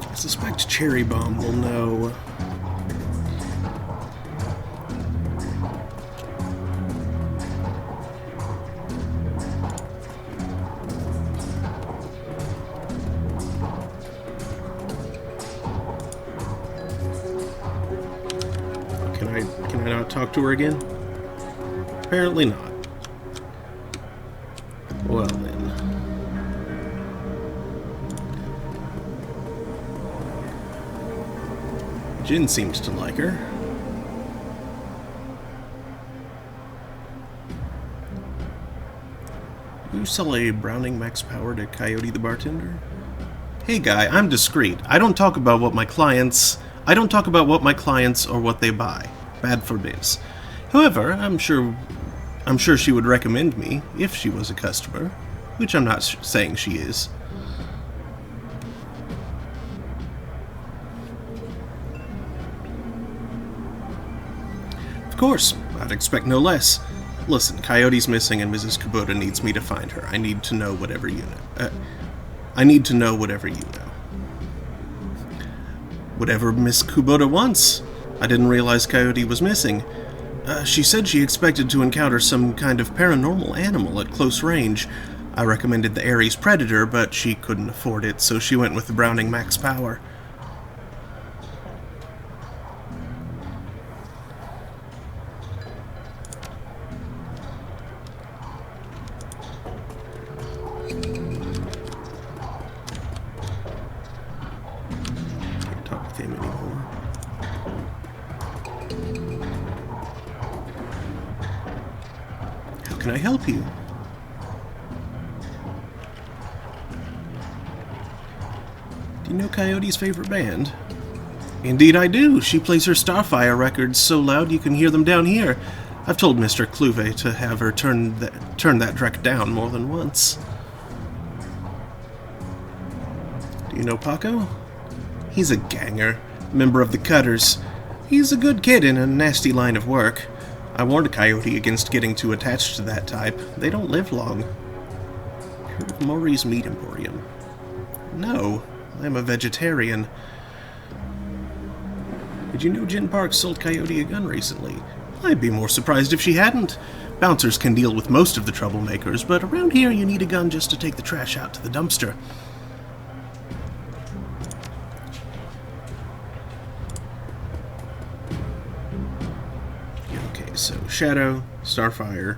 I suspect Cherry Bomb will know. Can I not talk to her again? Apparently not. Well then. Jin seems to like her. You sell a Browning Max Power to Coyote the bartender? Hey guy, I'm discreet. I don't talk about what my clients or what they buy. Bad for biz. However, I'm sure she would recommend me if she was a customer, which I'm not saying she is. Of course, I'd expect no less. Listen, Coyote's missing and Mrs. Kubota needs me to find her. I need to know whatever you know. Whatever Miss Kubota wants. I didn't realize Coyote was missing. She said she expected to encounter some kind of paranormal animal at close range. I recommended the Ares Predator, but she couldn't afford it, so she went with the Browning Max Power. Can't talk with him anymore. How can I help you? Do you know Coyote's favorite band? Indeed I do. She plays her Starfire records so loud you can hear them down here. I've told Mr. Cluve to have her turn that track down more than once. Do you know Paco? He's a ganger, member of the Cutters. He's a good kid in a nasty line of work. I warned Coyote against getting too attached to that type. They don't live long. Heard of Maury's Meat Emporium? No, I'm a vegetarian. Did you know Jen Park sold Coyote a gun recently? I'd be more surprised if she hadn't. Bouncers can deal with most of the troublemakers, but around here you need a gun just to take the trash out to the dumpster. Okay, so Shadow, Starfire,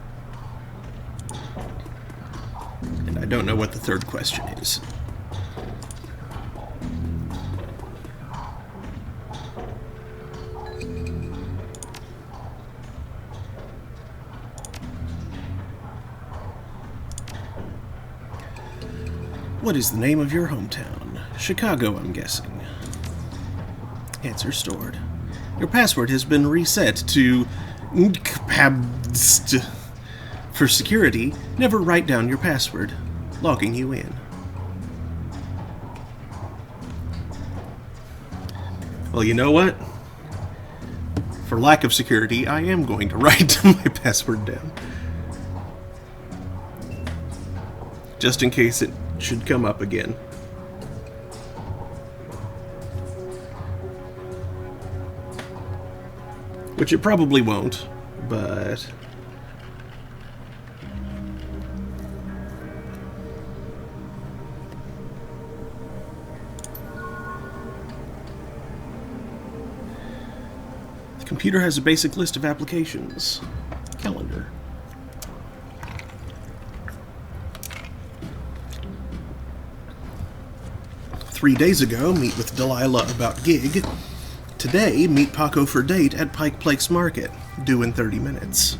and I don't know what the third question is. What is the name of your hometown? Chicago, I'm guessing. Answer stored. Your password has been reset to... For security, never write down your password. Logging you in. Well, you know what? For lack of security, I am going to write my password down. Just in case it should come up again. Which it probably won't, but Computer has a basic list of applications. Calendar. "3 days ago, meet with Delilah about gig. Today, meet Paco for date at Pike Place Market. Due in 30 minutes.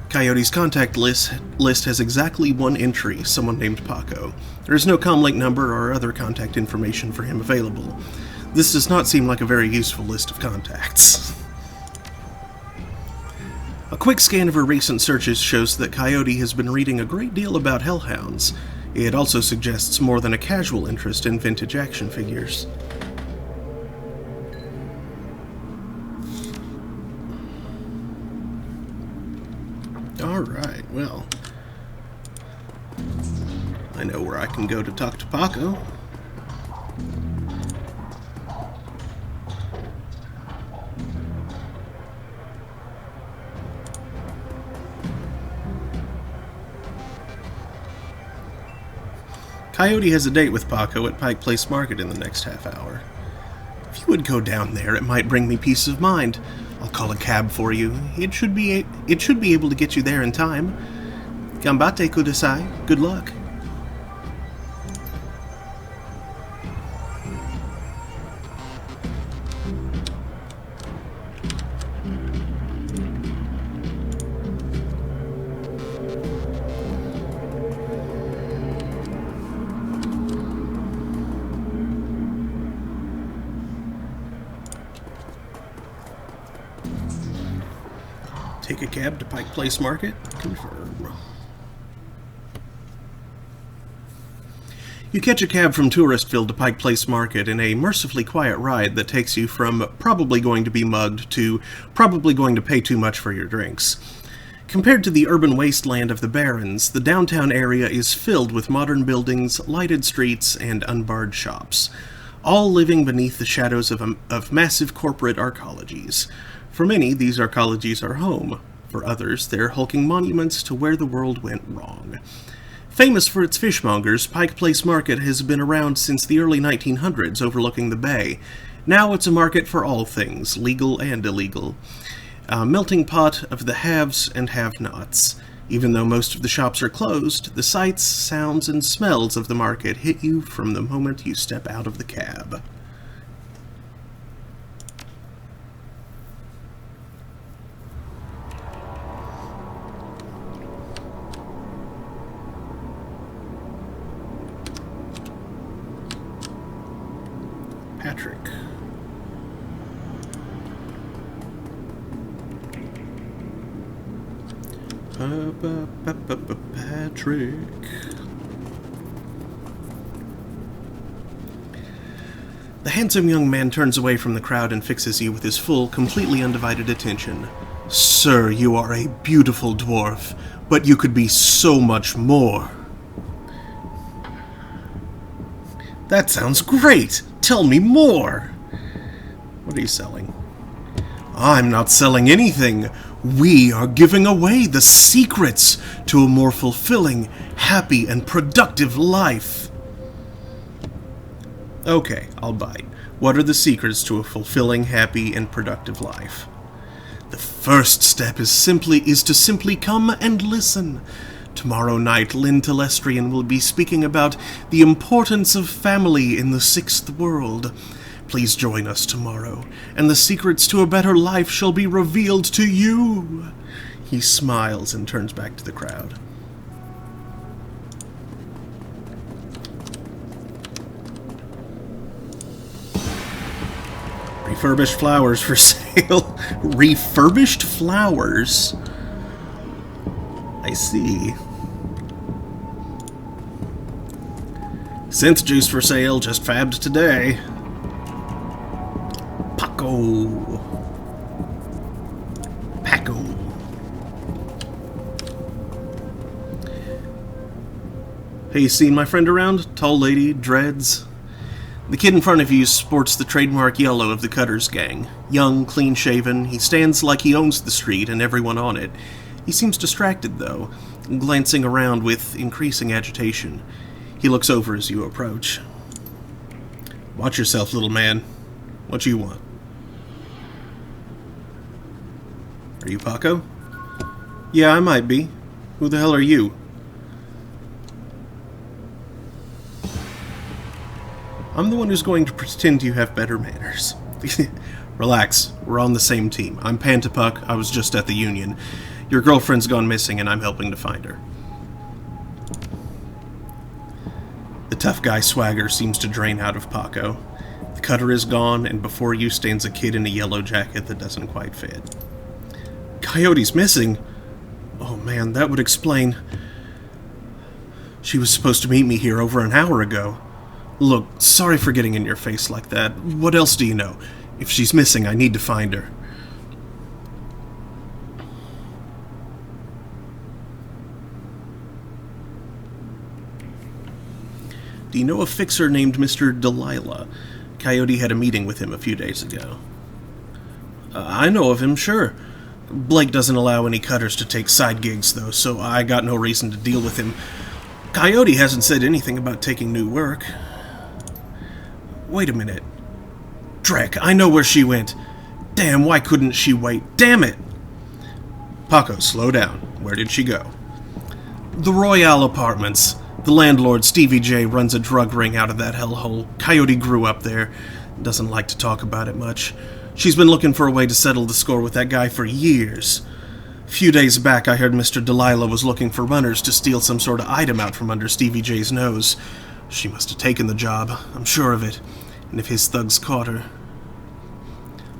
Coyote's contact list has exactly one entry, someone named Paco. There is no comlink number or other contact information for him available. This does not seem like a very useful list of contacts. A quick scan of her recent searches shows that Coyote has been reading a great deal about hellhounds. It also suggests more than a casual interest in vintage action figures. Alright, well, I know where I can go to talk to Paco. Coyote has a date with Paco at Pike Place Market in the next half hour. If you would go down there, it might bring me peace of mind. I'll call a cab for you. It should be able to get you there in time. Gambate kudasai. Good luck. Take a cab to Pike Place Market. Confirm. You catch a cab from Touristville to Pike Place Market in a mercifully quiet ride that takes you from probably going to be mugged to probably going to pay too much for your drinks. Compared to the urban wasteland of the Barrens, the downtown area is filled with modern buildings, lighted streets, and unbarred shops, all living beneath the shadows of massive corporate arcologies. For many, these arcologies are home. For others, they're hulking monuments to where the world went wrong. Famous for its fishmongers, Pike Place Market has been around since the early 1900s, overlooking the bay. Now it's a market for all things, legal and illegal. A melting pot of the haves and have-nots. Even though most of the shops are closed, the sights, sounds, and smells of the market hit you from the moment you step out of the cab. Patrick. Patrick. The handsome young man turns away from the crowd and fixes you with his full, completely undivided attention. Sir, you are a beautiful dwarf, but you could be so much more. That sounds great! Tell me more! What are you selling? I'm not selling anything. We are giving away the secrets to a more fulfilling, happy, and productive life. Okay, I'll bite. What are the secrets to a fulfilling, happy, and productive life? The first step is to simply come and listen. Tomorrow night, Lynn Telestrian will be speaking about the importance of family in the sixth world. Please join us tomorrow, and the secrets to a better life shall be revealed to you. He smiles and turns back to the crowd. Refurbished flowers for sale. Refurbished flowers? I see. Synth juice for sale, just fabbed today. Paco. Hey, you seen my friend around? Tall lady, dreads. The kid in front of you sports the trademark yellow of the Cutters gang. Young, clean-shaven, he stands like he owns the street and everyone on it. He seems distracted, though, glancing around with increasing agitation. He looks over as you approach. Watch yourself, little man. What you want? Are you Paco? Yeah, I might be. Who the hell are you? I'm the one who's going to pretend you have better manners. Relax, we're on the same team. I'm Pantapuck, I was just at the Union. Your girlfriend's gone missing and I'm helping to find her. The tough guy swagger seems to drain out of Paco. The cutter is gone, and before you stands a kid in a yellow jacket that doesn't quite fit. Coyote's missing? Oh man, that would explain. She was supposed to meet me here over an hour ago. Look, sorry for getting in your face like that. What else do you know? If she's missing, I need to find her. Do you know a fixer named Mr. Delilah? Coyote had a meeting with him a few days ago. I know of him, sure. Blake doesn't allow any cutters to take side gigs, though, so I got no reason to deal with him. Coyote hasn't said anything about taking new work. Wait a minute. Drek, I know where she went. Damn, why couldn't she wait? Damn it! Paco, slow down. Where did she go? The Royale Apartments. The landlord, Stevie J, runs a drug ring out of that hellhole. Coyote grew up there. Doesn't like to talk about it much. She's been looking for a way to settle the score with that guy for years. A few days back, I heard Mr. Delilah was looking for runners to steal some sort of item out from under Stevie J's nose. She must have taken the job, I'm sure of it. And if his thugs caught her...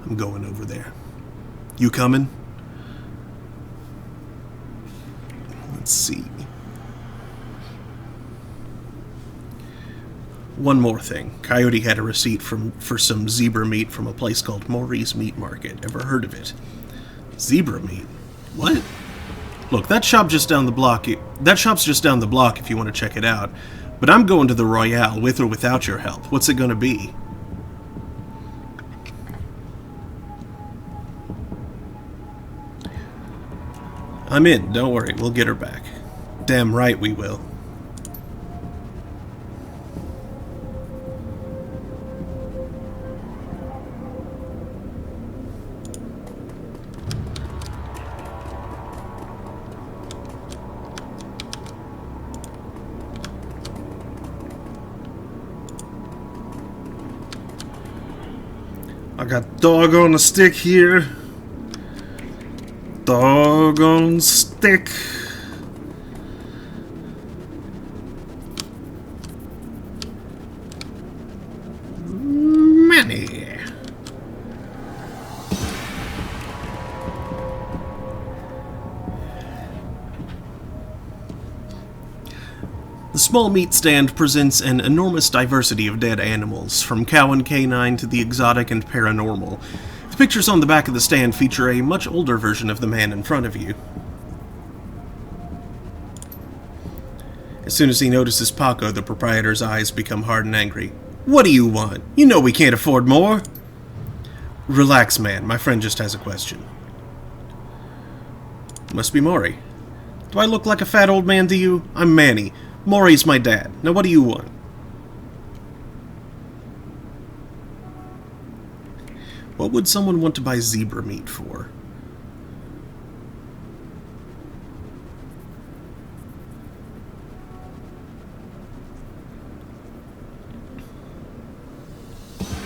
I'm going over there. You coming? Let's see. One more thing. Coyote had a receipt for some zebra meat from a place called Maury's Meat Market. Ever heard of it? Zebra meat? What? Look, that shop's just down the block if you want to check it out. But I'm going to the Royale, with or without your help. What's it going to be? I'm in, don't worry, we'll get her back. Damn right we will. I got dog on a stick here. Dog on stick. Many. The small meat stand presents an enormous diversity of dead animals, from cow and canine to the exotic and paranormal. The pictures on the back of the stand feature a much older version of the man in front of you. As soon as he notices Paco, the proprietor's eyes become hard and angry. What do you want? You know we can't afford more. Relax, man. My friend just has a question. Must be Maury. Do I look like a fat old man to you? I'm Manny. Maury's my dad. Now what do you want? What would someone want to buy zebra meat for?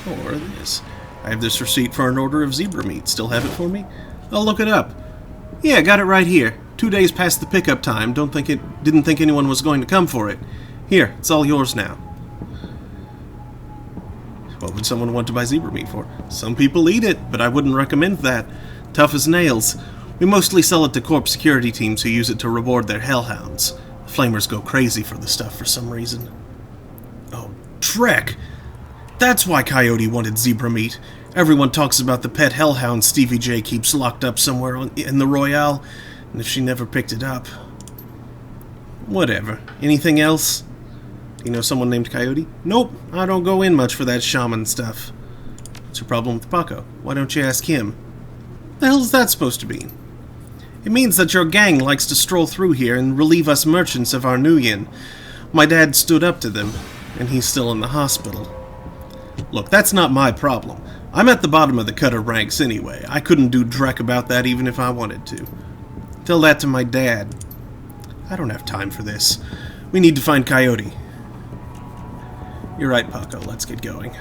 Or this. I have this receipt for an order of zebra meat. Still have it for me? I'll look it up. Yeah, got it right here. 2 days past the pickup time. Didn't think anyone was going to come for it. Here, it's all yours now. What would someone want to buy zebra meat for? Some people eat it, but I wouldn't recommend that. Tough as nails. We mostly sell it to corp security teams who use it to reward their hellhounds. The flamers go crazy for the stuff for some reason. Oh, Trek! That's why Coyote wanted zebra meat. Everyone talks about the pet hellhound Stevie J keeps locked up somewhere in the Royale, and if she never picked it up. Whatever. Anything else? Do you know someone named Coyote? Nope, I don't go in much for that shaman stuff. What's your problem with Paco? Why don't you ask him? The hell's that supposed to mean? It means that your gang likes to stroll through here and relieve us merchants of our nuyen. My dad stood up to them, and he's still in the hospital. Look, that's not my problem. I'm at the bottom of the cutter ranks anyway. I couldn't do dreck about that even if I wanted to. Tell that to my dad. I don't have time for this. We need to find Coyote. You're right, Paco. Let's get going.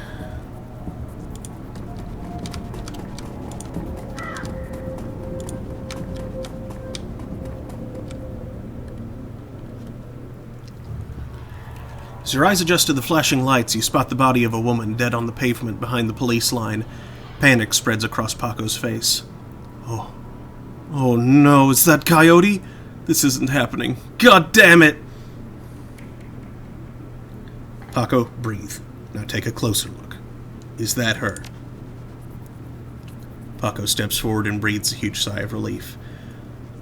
As your eyes adjust to the flashing lights, you spot the body of a woman dead on the pavement behind the police line. Panic spreads across Paco's face. Oh no, is that Coyote? This isn't happening. God damn it! Paco, breathe. Now take a closer look. Is that her? Paco steps forward and breathes a huge sigh of relief.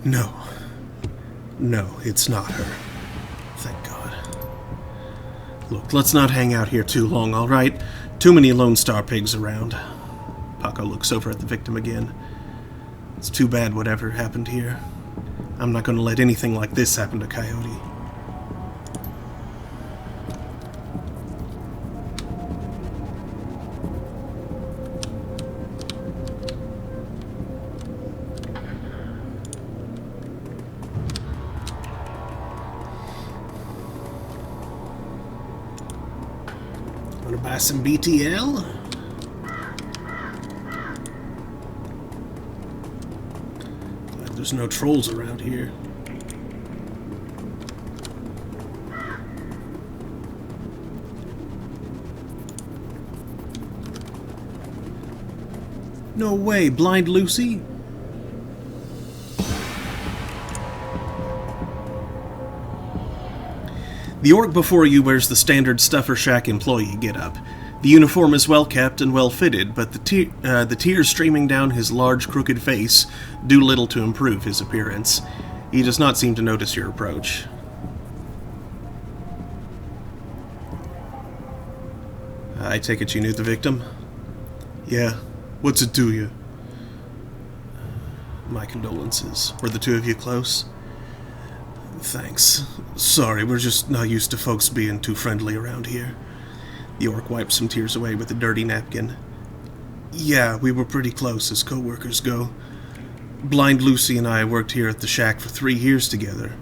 No. No, it's not her. Thank God. Look, let's not hang out here too long, all right? Too many Lone Star pigs around. Paco looks over at the victim again. It's too bad whatever happened here. I'm not going to let anything like this happen to Coyote. Want to buy some BTL? Glad there's no trolls around here. No way, Blind Lucy? The orc before you wears the standard Stuffer Shack employee getup. The uniform is well kept and well fitted, but the tears streaming down his large, crooked face do little to improve his appearance. He does not seem to notice your approach. I take it you knew the victim? Yeah. What's it to you? My condolences. Were the two of you close? Thanks. Sorry, we're just not used to folks being too friendly around here. The orc wipes some tears away with a dirty napkin. Yeah, we were pretty close as co-workers go. Blind Lucy and I worked here at the shack for 3 years together.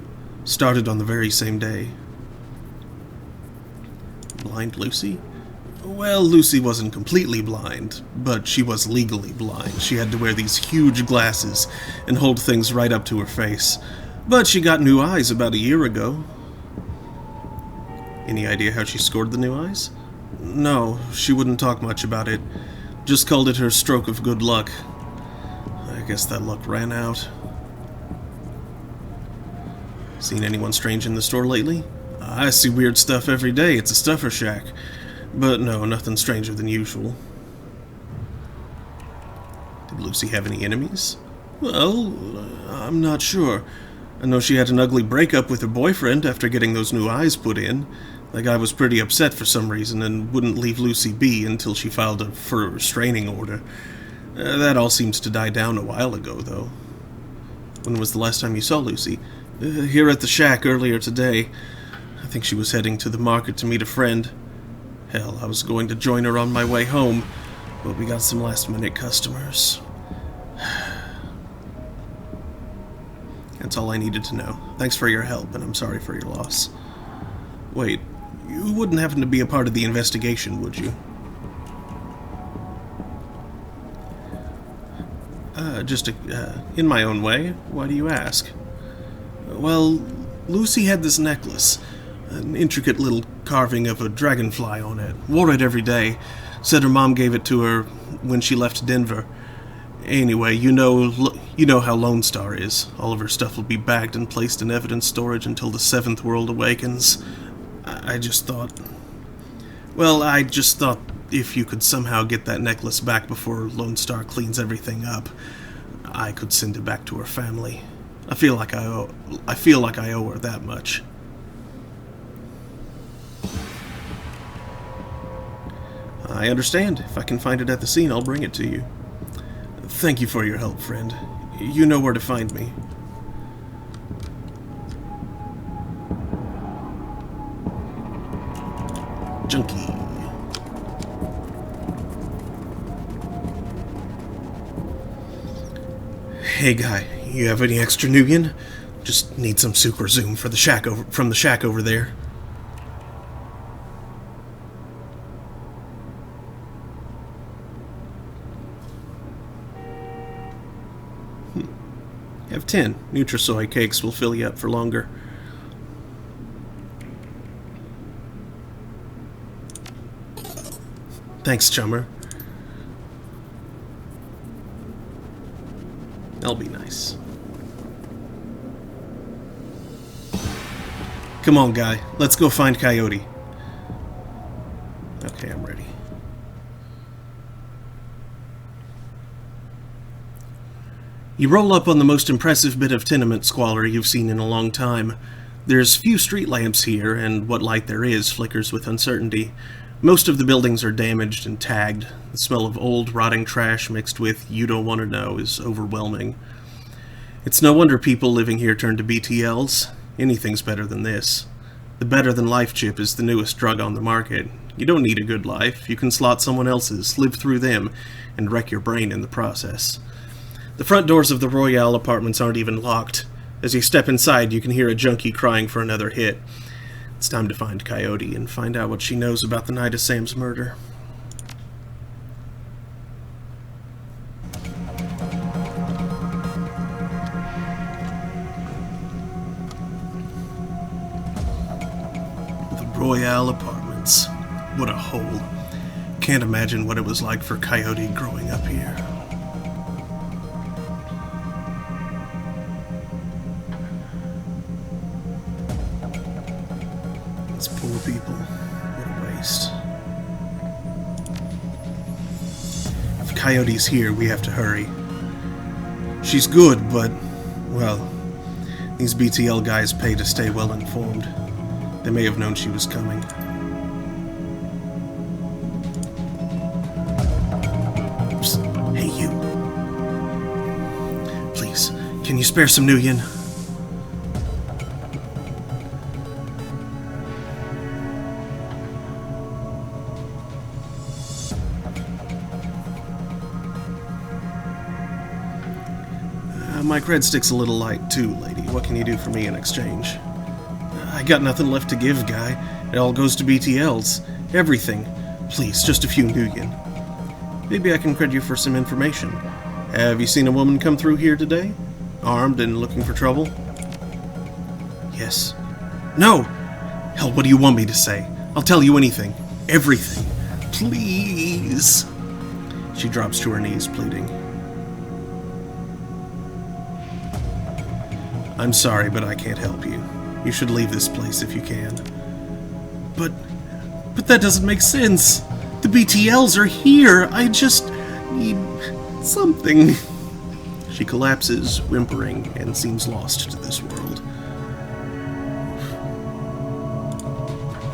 Started on the very same day. Blind Lucy? Well, Lucy wasn't completely blind, but she was legally blind. She had to wear these huge glasses and hold things right up to her face. But she got new eyes about a year ago. Any idea how she scored the new eyes? No, she wouldn't talk much about it. Just called it her stroke of good luck. I guess that luck ran out. Seen anyone strange in the store lately? I see weird stuff every day. It's a Stuffer Shack. But no, nothing stranger than usual. Did Lucy have any enemies? Well, I'm not sure. I know she had an ugly breakup with her boyfriend after getting those new eyes put in. The guy was pretty upset for some reason and wouldn't leave Lucy be until she filed for a restraining order. That all seems to die down a while ago, though. When was the last time you saw Lucy? Here at the shack earlier today. I think she was heading to the market to meet a friend. Hell, I was going to join her on my way home, but we got some last-minute customers. That's all I needed to know. Thanks for your help, and I'm sorry for your loss. Wait, you wouldn't happen to be a part of the investigation, would you? In my own way. Why do you ask? Well, Lucy had this necklace. An intricate little carving of a dragonfly on it. Wore it every day. Said her mom gave it to her when she left Denver. Anyway, you know how Lone Star is. All of her stuff will be bagged and placed in evidence storage until the 7th world awakens. I just thought if you could somehow get that necklace back before Lone Star cleans everything up, I could send it back to her family. I feel like I owe her that much. I understand. If I can find it at the scene, I'll bring it to you. Thank you for your help, friend. You know where to find me. Junkie. Hey guy, you have any extra Nubian? Just need some super zoom for the shack from the shack over there. Have 10. Nutrisoy cakes will fill you up for longer. Thanks, chummer. That'll be nice. Come on, guy. Let's go find Coyote. Okay, I'm ready. You roll up on the most impressive bit of tenement squalor you've seen in a long time. There's few street lamps here, and what light there is flickers with uncertainty. Most of the buildings are damaged and tagged. The smell of old, rotting trash mixed with you don't want to know is overwhelming. It's no wonder people living here turn to BTLs. Anything's better than this. The better-than-life chip is the newest drug on the market. You don't need a good life. You can slot someone else's, live through them, and wreck your brain in the process. The front doors of the Royale apartments aren't even locked. As you step inside, you can hear a junkie crying for another hit. It's time to find Coyote and find out what she knows about the night of Sam's murder. The Royale apartments. What a hole. Can't imagine what it was like for Coyote growing up here. These poor people. What a waste. If Coyote's here, we have to hurry. She's good, but, well, these BTL guys pay to stay well informed. They may have known she was coming. Psst. Hey, you. Please, can you spare some Nuyen? My cred stick's a little light too, lady. What can you do for me in exchange? I got nothing left to give, guy. It all goes to BTLs. Everything. Please, just a few Nuyen. Maybe I can cred you for some information. Have you seen a woman come through here today? Armed and looking for trouble? Yes. No! Hell, what do you want me to say? I'll tell you anything. Everything. Please! She drops to her knees, pleading. I'm sorry, but I can't help you. You should leave this place if you can. But that doesn't make sense. The BTLs are here. I just need something. She collapses, whimpering, and seems lost to this world.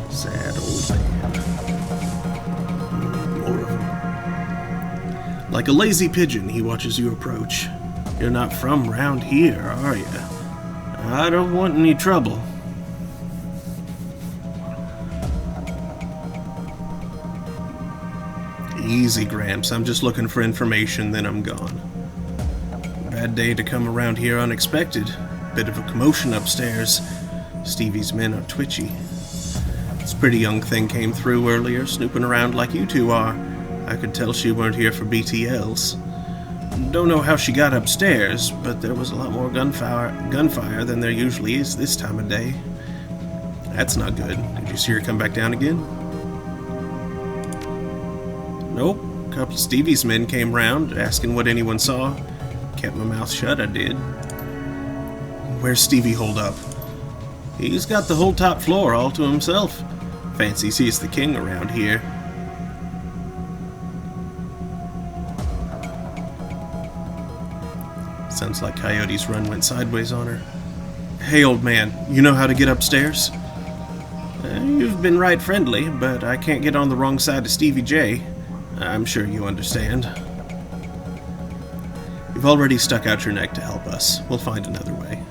Sad old man. More of them. Like a lazy pigeon, he watches you approach. You're not from round here, are you? I don't want any trouble. Easy, Gramps. I'm just looking for information, then I'm gone. Bad day to come around here unexpected. Bit of a commotion upstairs. Stevie's men are twitchy. This pretty young thing came through earlier, snooping around like you two are. I could tell she weren't here for BTLs. Don't know how she got upstairs, but there was a lot more gunfire than there usually is this time of day. That's not good. Did you see her come back down again? Nope. A couple of Stevie's men came round, asking what anyone saw. Kept my mouth shut, I did. Where's Stevie holed up? He's got the whole top floor all to himself. Fancies he's the king around here. Sounds like Coyote's run went sideways on her. Hey, old man, you know how to get upstairs? You've been right friendly, but I can't get on the wrong side of Stevie J. I'm sure you understand. You've already stuck out your neck to help us. We'll find another way.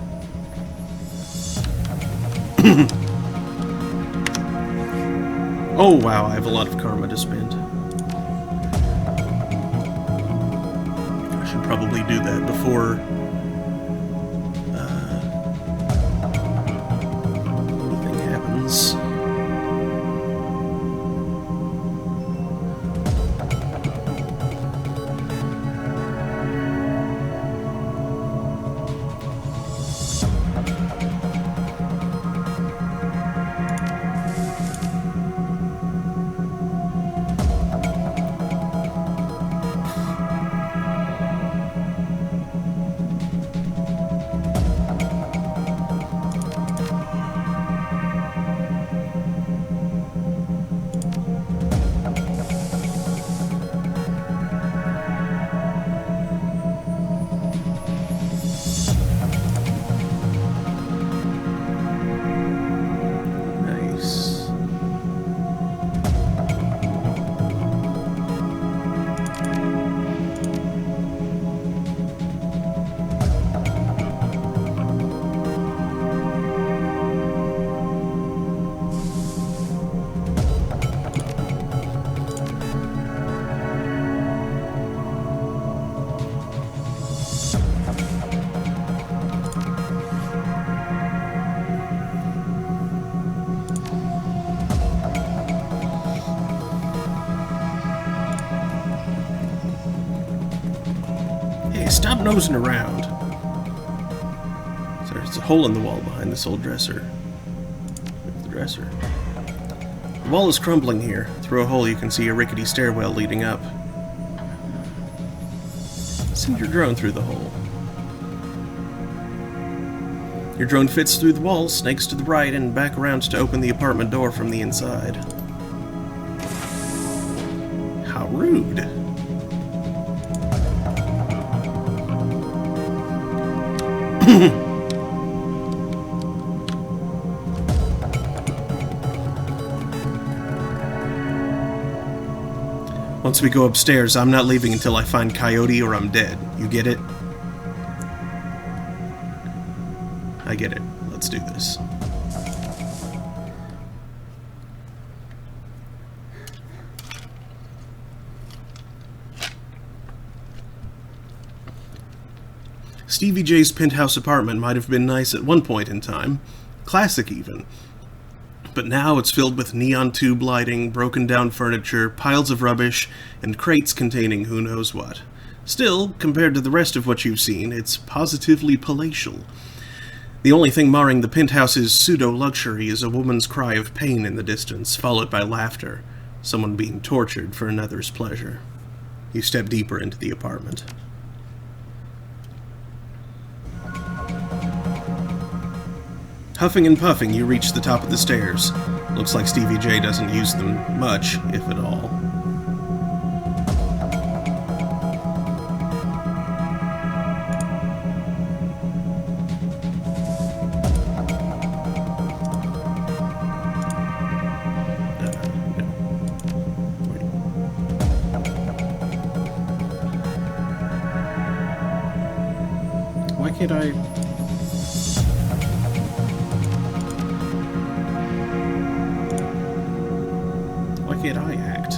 Oh, wow, I have a lot of karma to spend. probably do that before anything happens. Nice. Hey, stop nosing around. There's a hole in the wall behind this old dresser. There's the dresser. The wall is crumbling here. Through a hole you can see a rickety stairwell leading up. Send your drone through the hole. Your drone fits through the wall, snakes to the right, and back around to open the apartment door from the inside. How rude. Once we go upstairs, I'm not leaving until I find Coyote or I'm dead. You get it? I get it. Let's do this. Stevie J's penthouse apartment might have been nice at one point in time. Classic, even. But now it's filled with neon tube lighting, broken down furniture, piles of rubbish, and crates containing who knows what. Still, compared to the rest of what you've seen, it's positively palatial. The only thing marring the penthouse's pseudo-luxury is a woman's cry of pain in the distance, followed by laughter. Someone being tortured for another's pleasure. You step deeper into the apartment. Huffing and puffing, you reach the top of the stairs. Looks like Stevie J doesn't use them much, if at all. Why can't I... Why can't I act?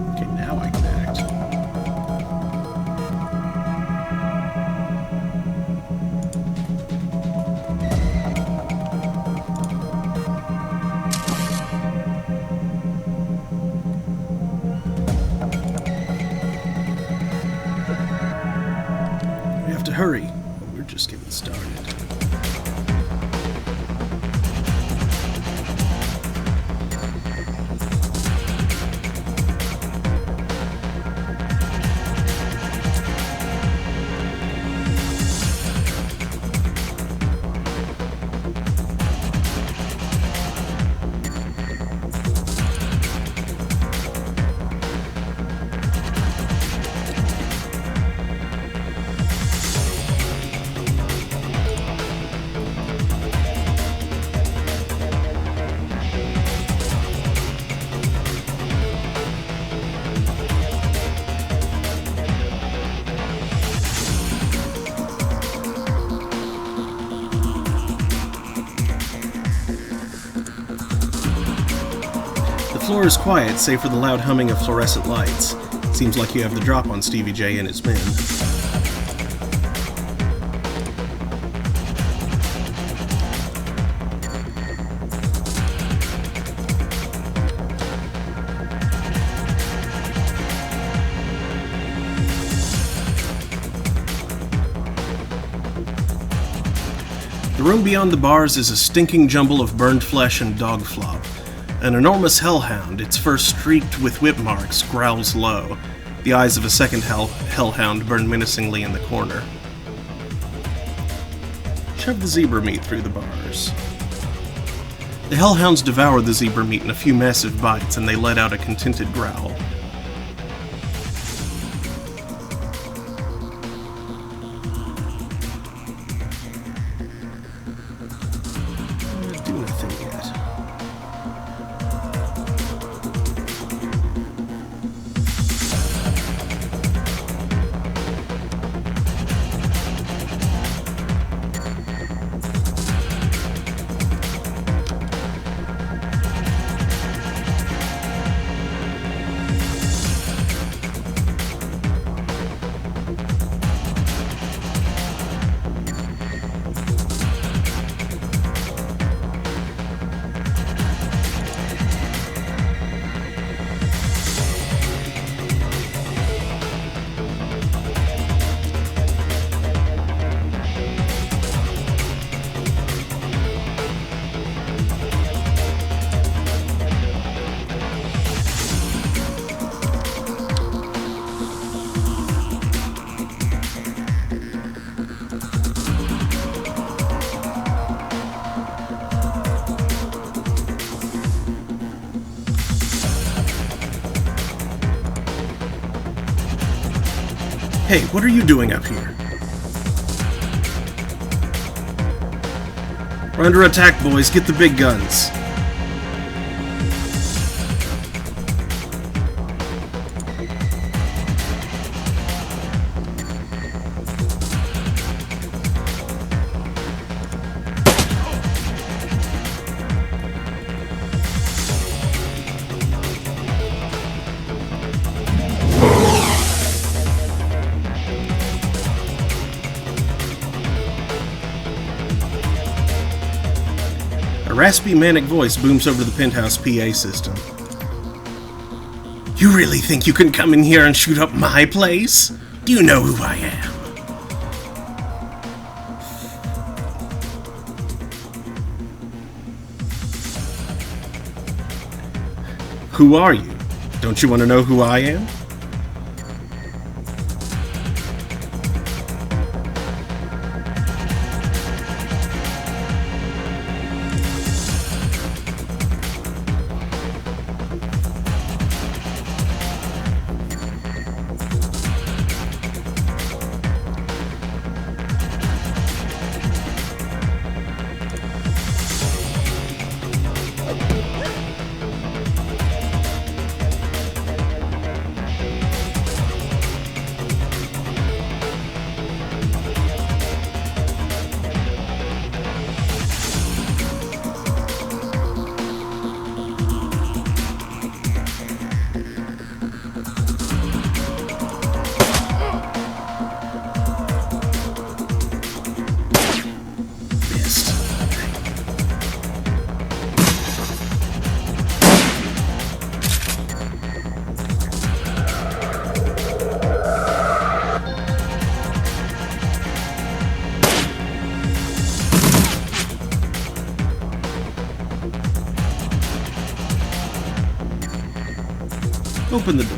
Okay, now I can act. floor is quiet, save for the loud humming of fluorescent lights. Seems like you have the drop on Stevie J and his men. The room beyond the bars is a stinking jumble of burned flesh and dog flop. An enormous hellhound, its fur streaked with whip marks, growls low. The eyes of a second hellhound burn menacingly in the corner. Shove the zebra meat through the bars. The hellhounds devour the zebra meat in a few massive bites, and they let out a contented growl. Do nothing yet. Hey, what are you doing up here? We're under attack, boys. Get the big guns. A raspy, manic voice booms over the penthouse PA system. You really think you can come in here and shoot up my place? Do you know who I am? Who are you? Don't you want to know who I am? Open the door.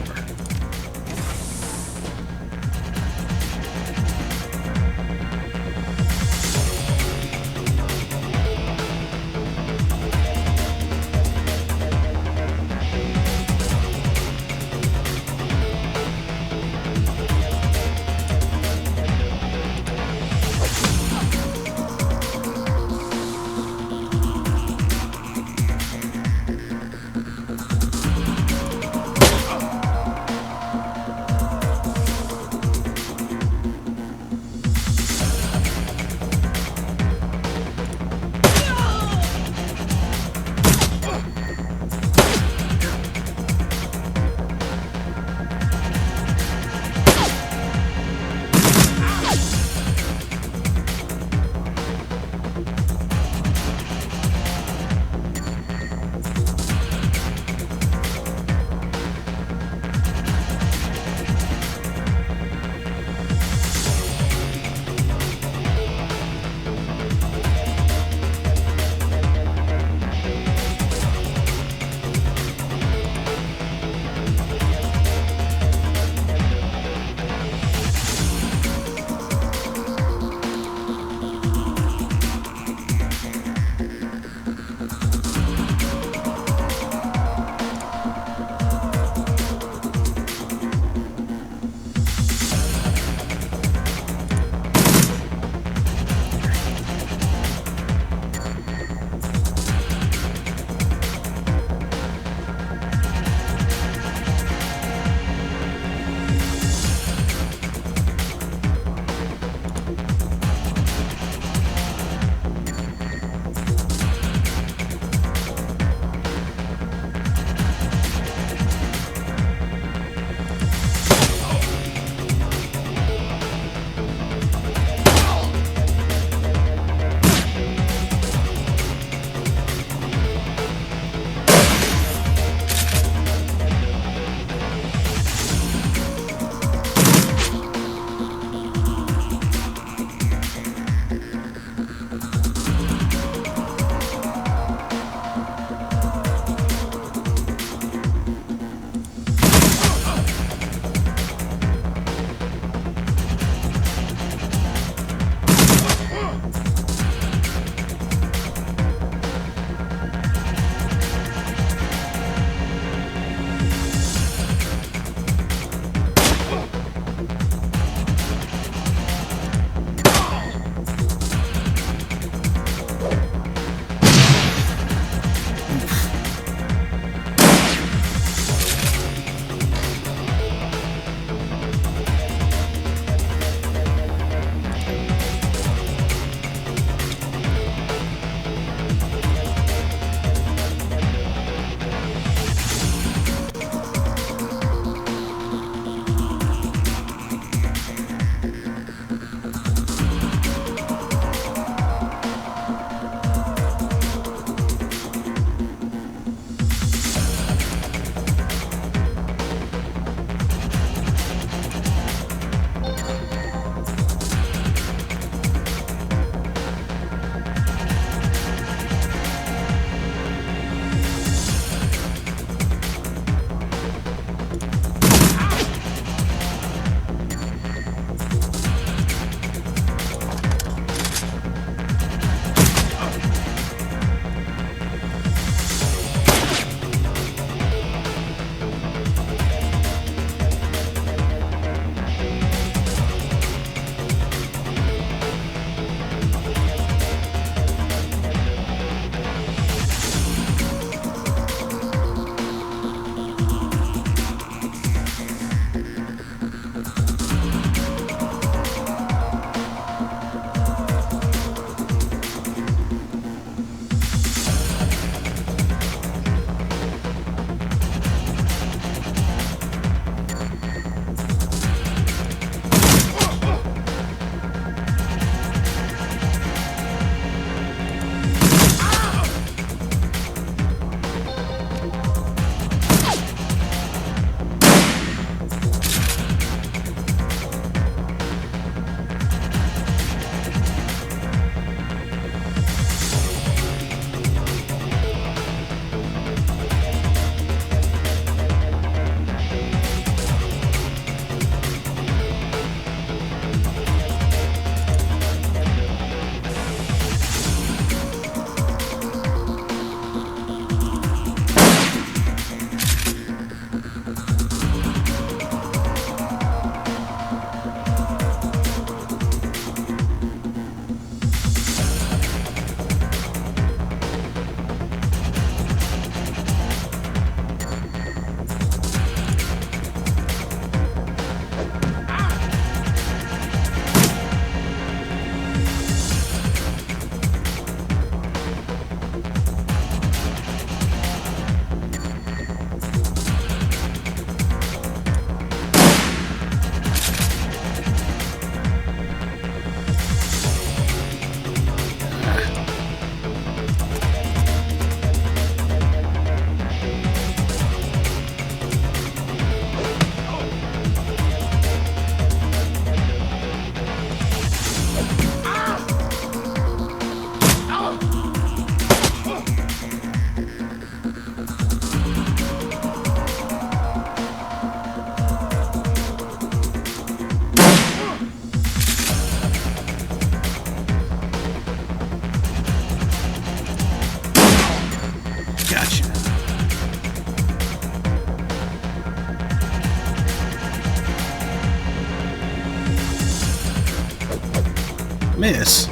Miss?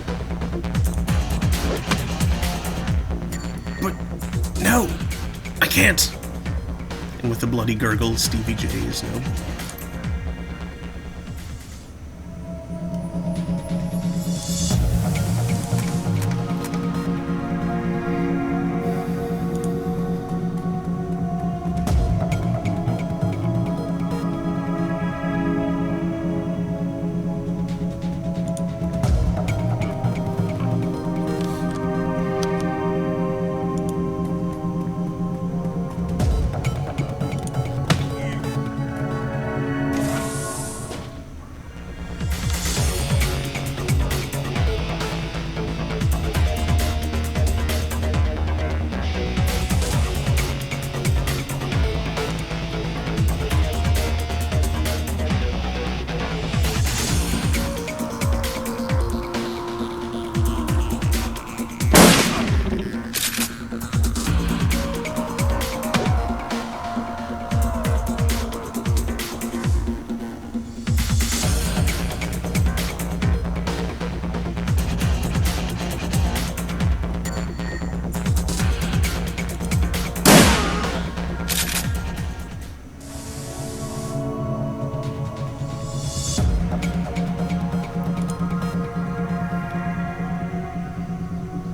But no, I can't. And with a bloody gurgle, Stevie J is no more.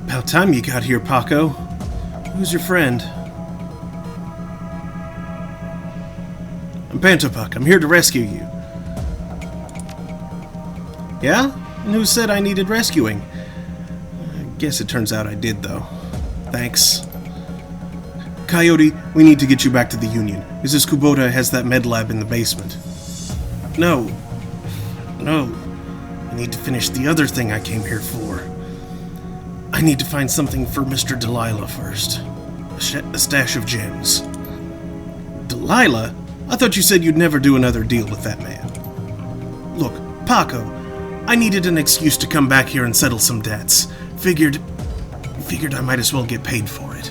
About time you got here, Paco. Who's your friend? I'm Pantopuck. I'm here to rescue you. Yeah? And who said I needed rescuing? I guess it turns out I did, though. Thanks. Coyote, we need to get you back to the Union. Mrs. Kubota has that med lab in the basement. No. I need to finish the other thing I came here for. I need to find something for Mr. Delilah first. A stash of gems. Delilah? I thought you said you'd never do another deal with that man. Look, Paco, I needed an excuse to come back here and settle some debts. Figured I might as well get paid for it.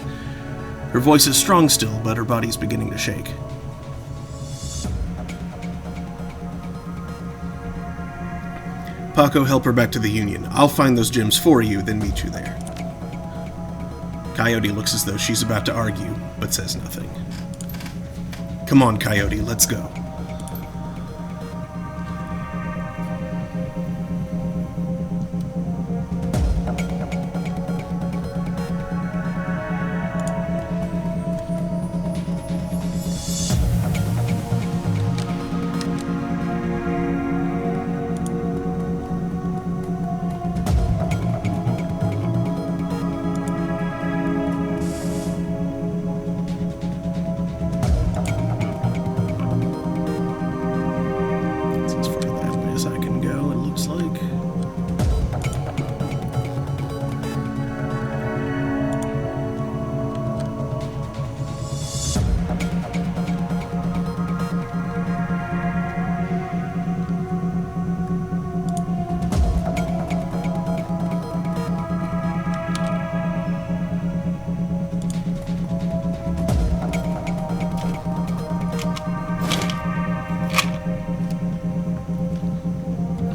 Her voice is strong still, but her body's beginning to shake. Paco, help her back to the Union. I'll find those gems for you, then meet you there. Coyote looks as though she's about to argue, but says nothing. Come on, Coyote, let's go.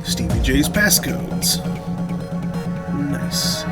Stevie J's passcodes. Nice.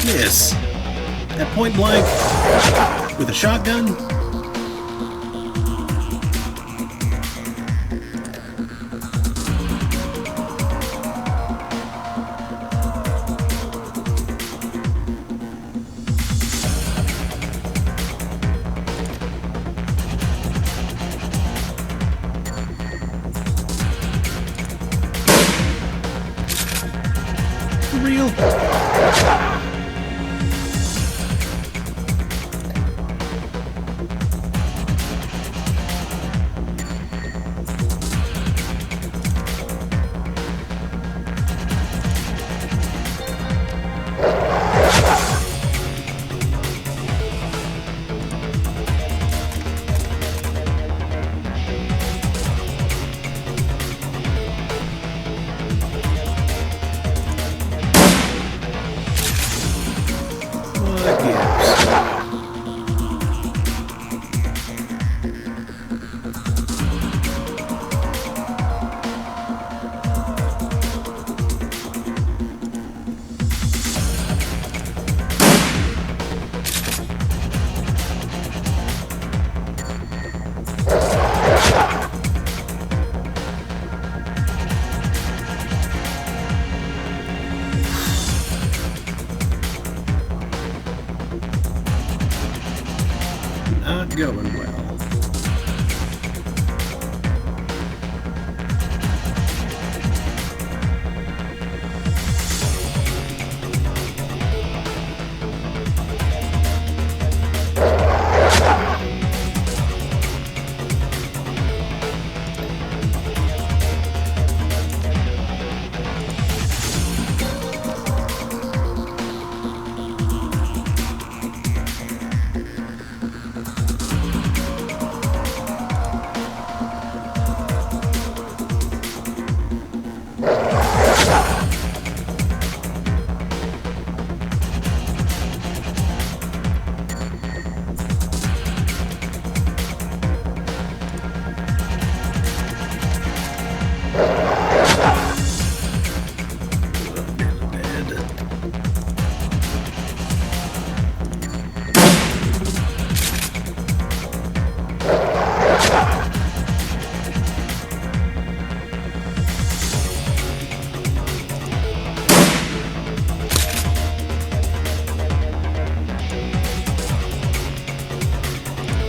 Miss. At point blank. With a shotgun? For real? gives. Not going well.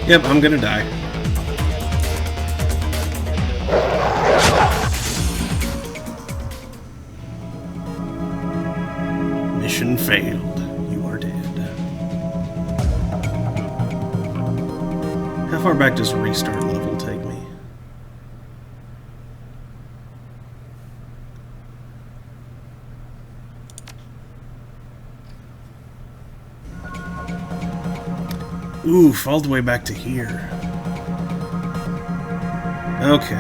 Yep, I'm gonna die. Mission failed. You are dead. How far back does restart level take me? Oof, all the way back to here. Okay.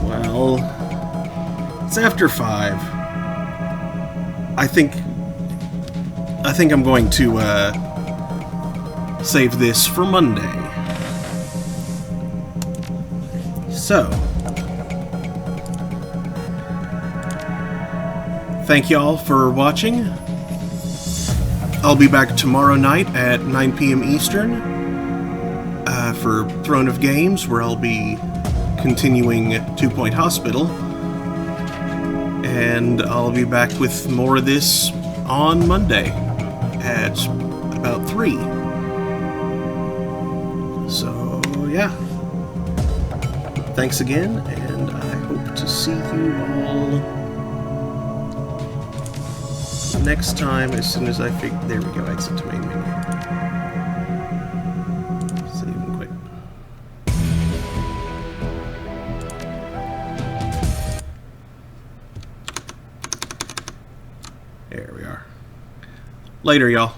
Well, it's after 5. I think I'm going to save this for Monday. So, thank y'all for watching. I'll be back tomorrow night at 9 p.m. Eastern for Throne of Games, where I'll be continuing 2 Point Hospital. And I'll be back with more of this on Monday at about 3. So, yeah. Thanks again, and I hope to see you all next time, as soon as I figure... There we go, exit to main menu. Save and quit. There we are. Later, y'all.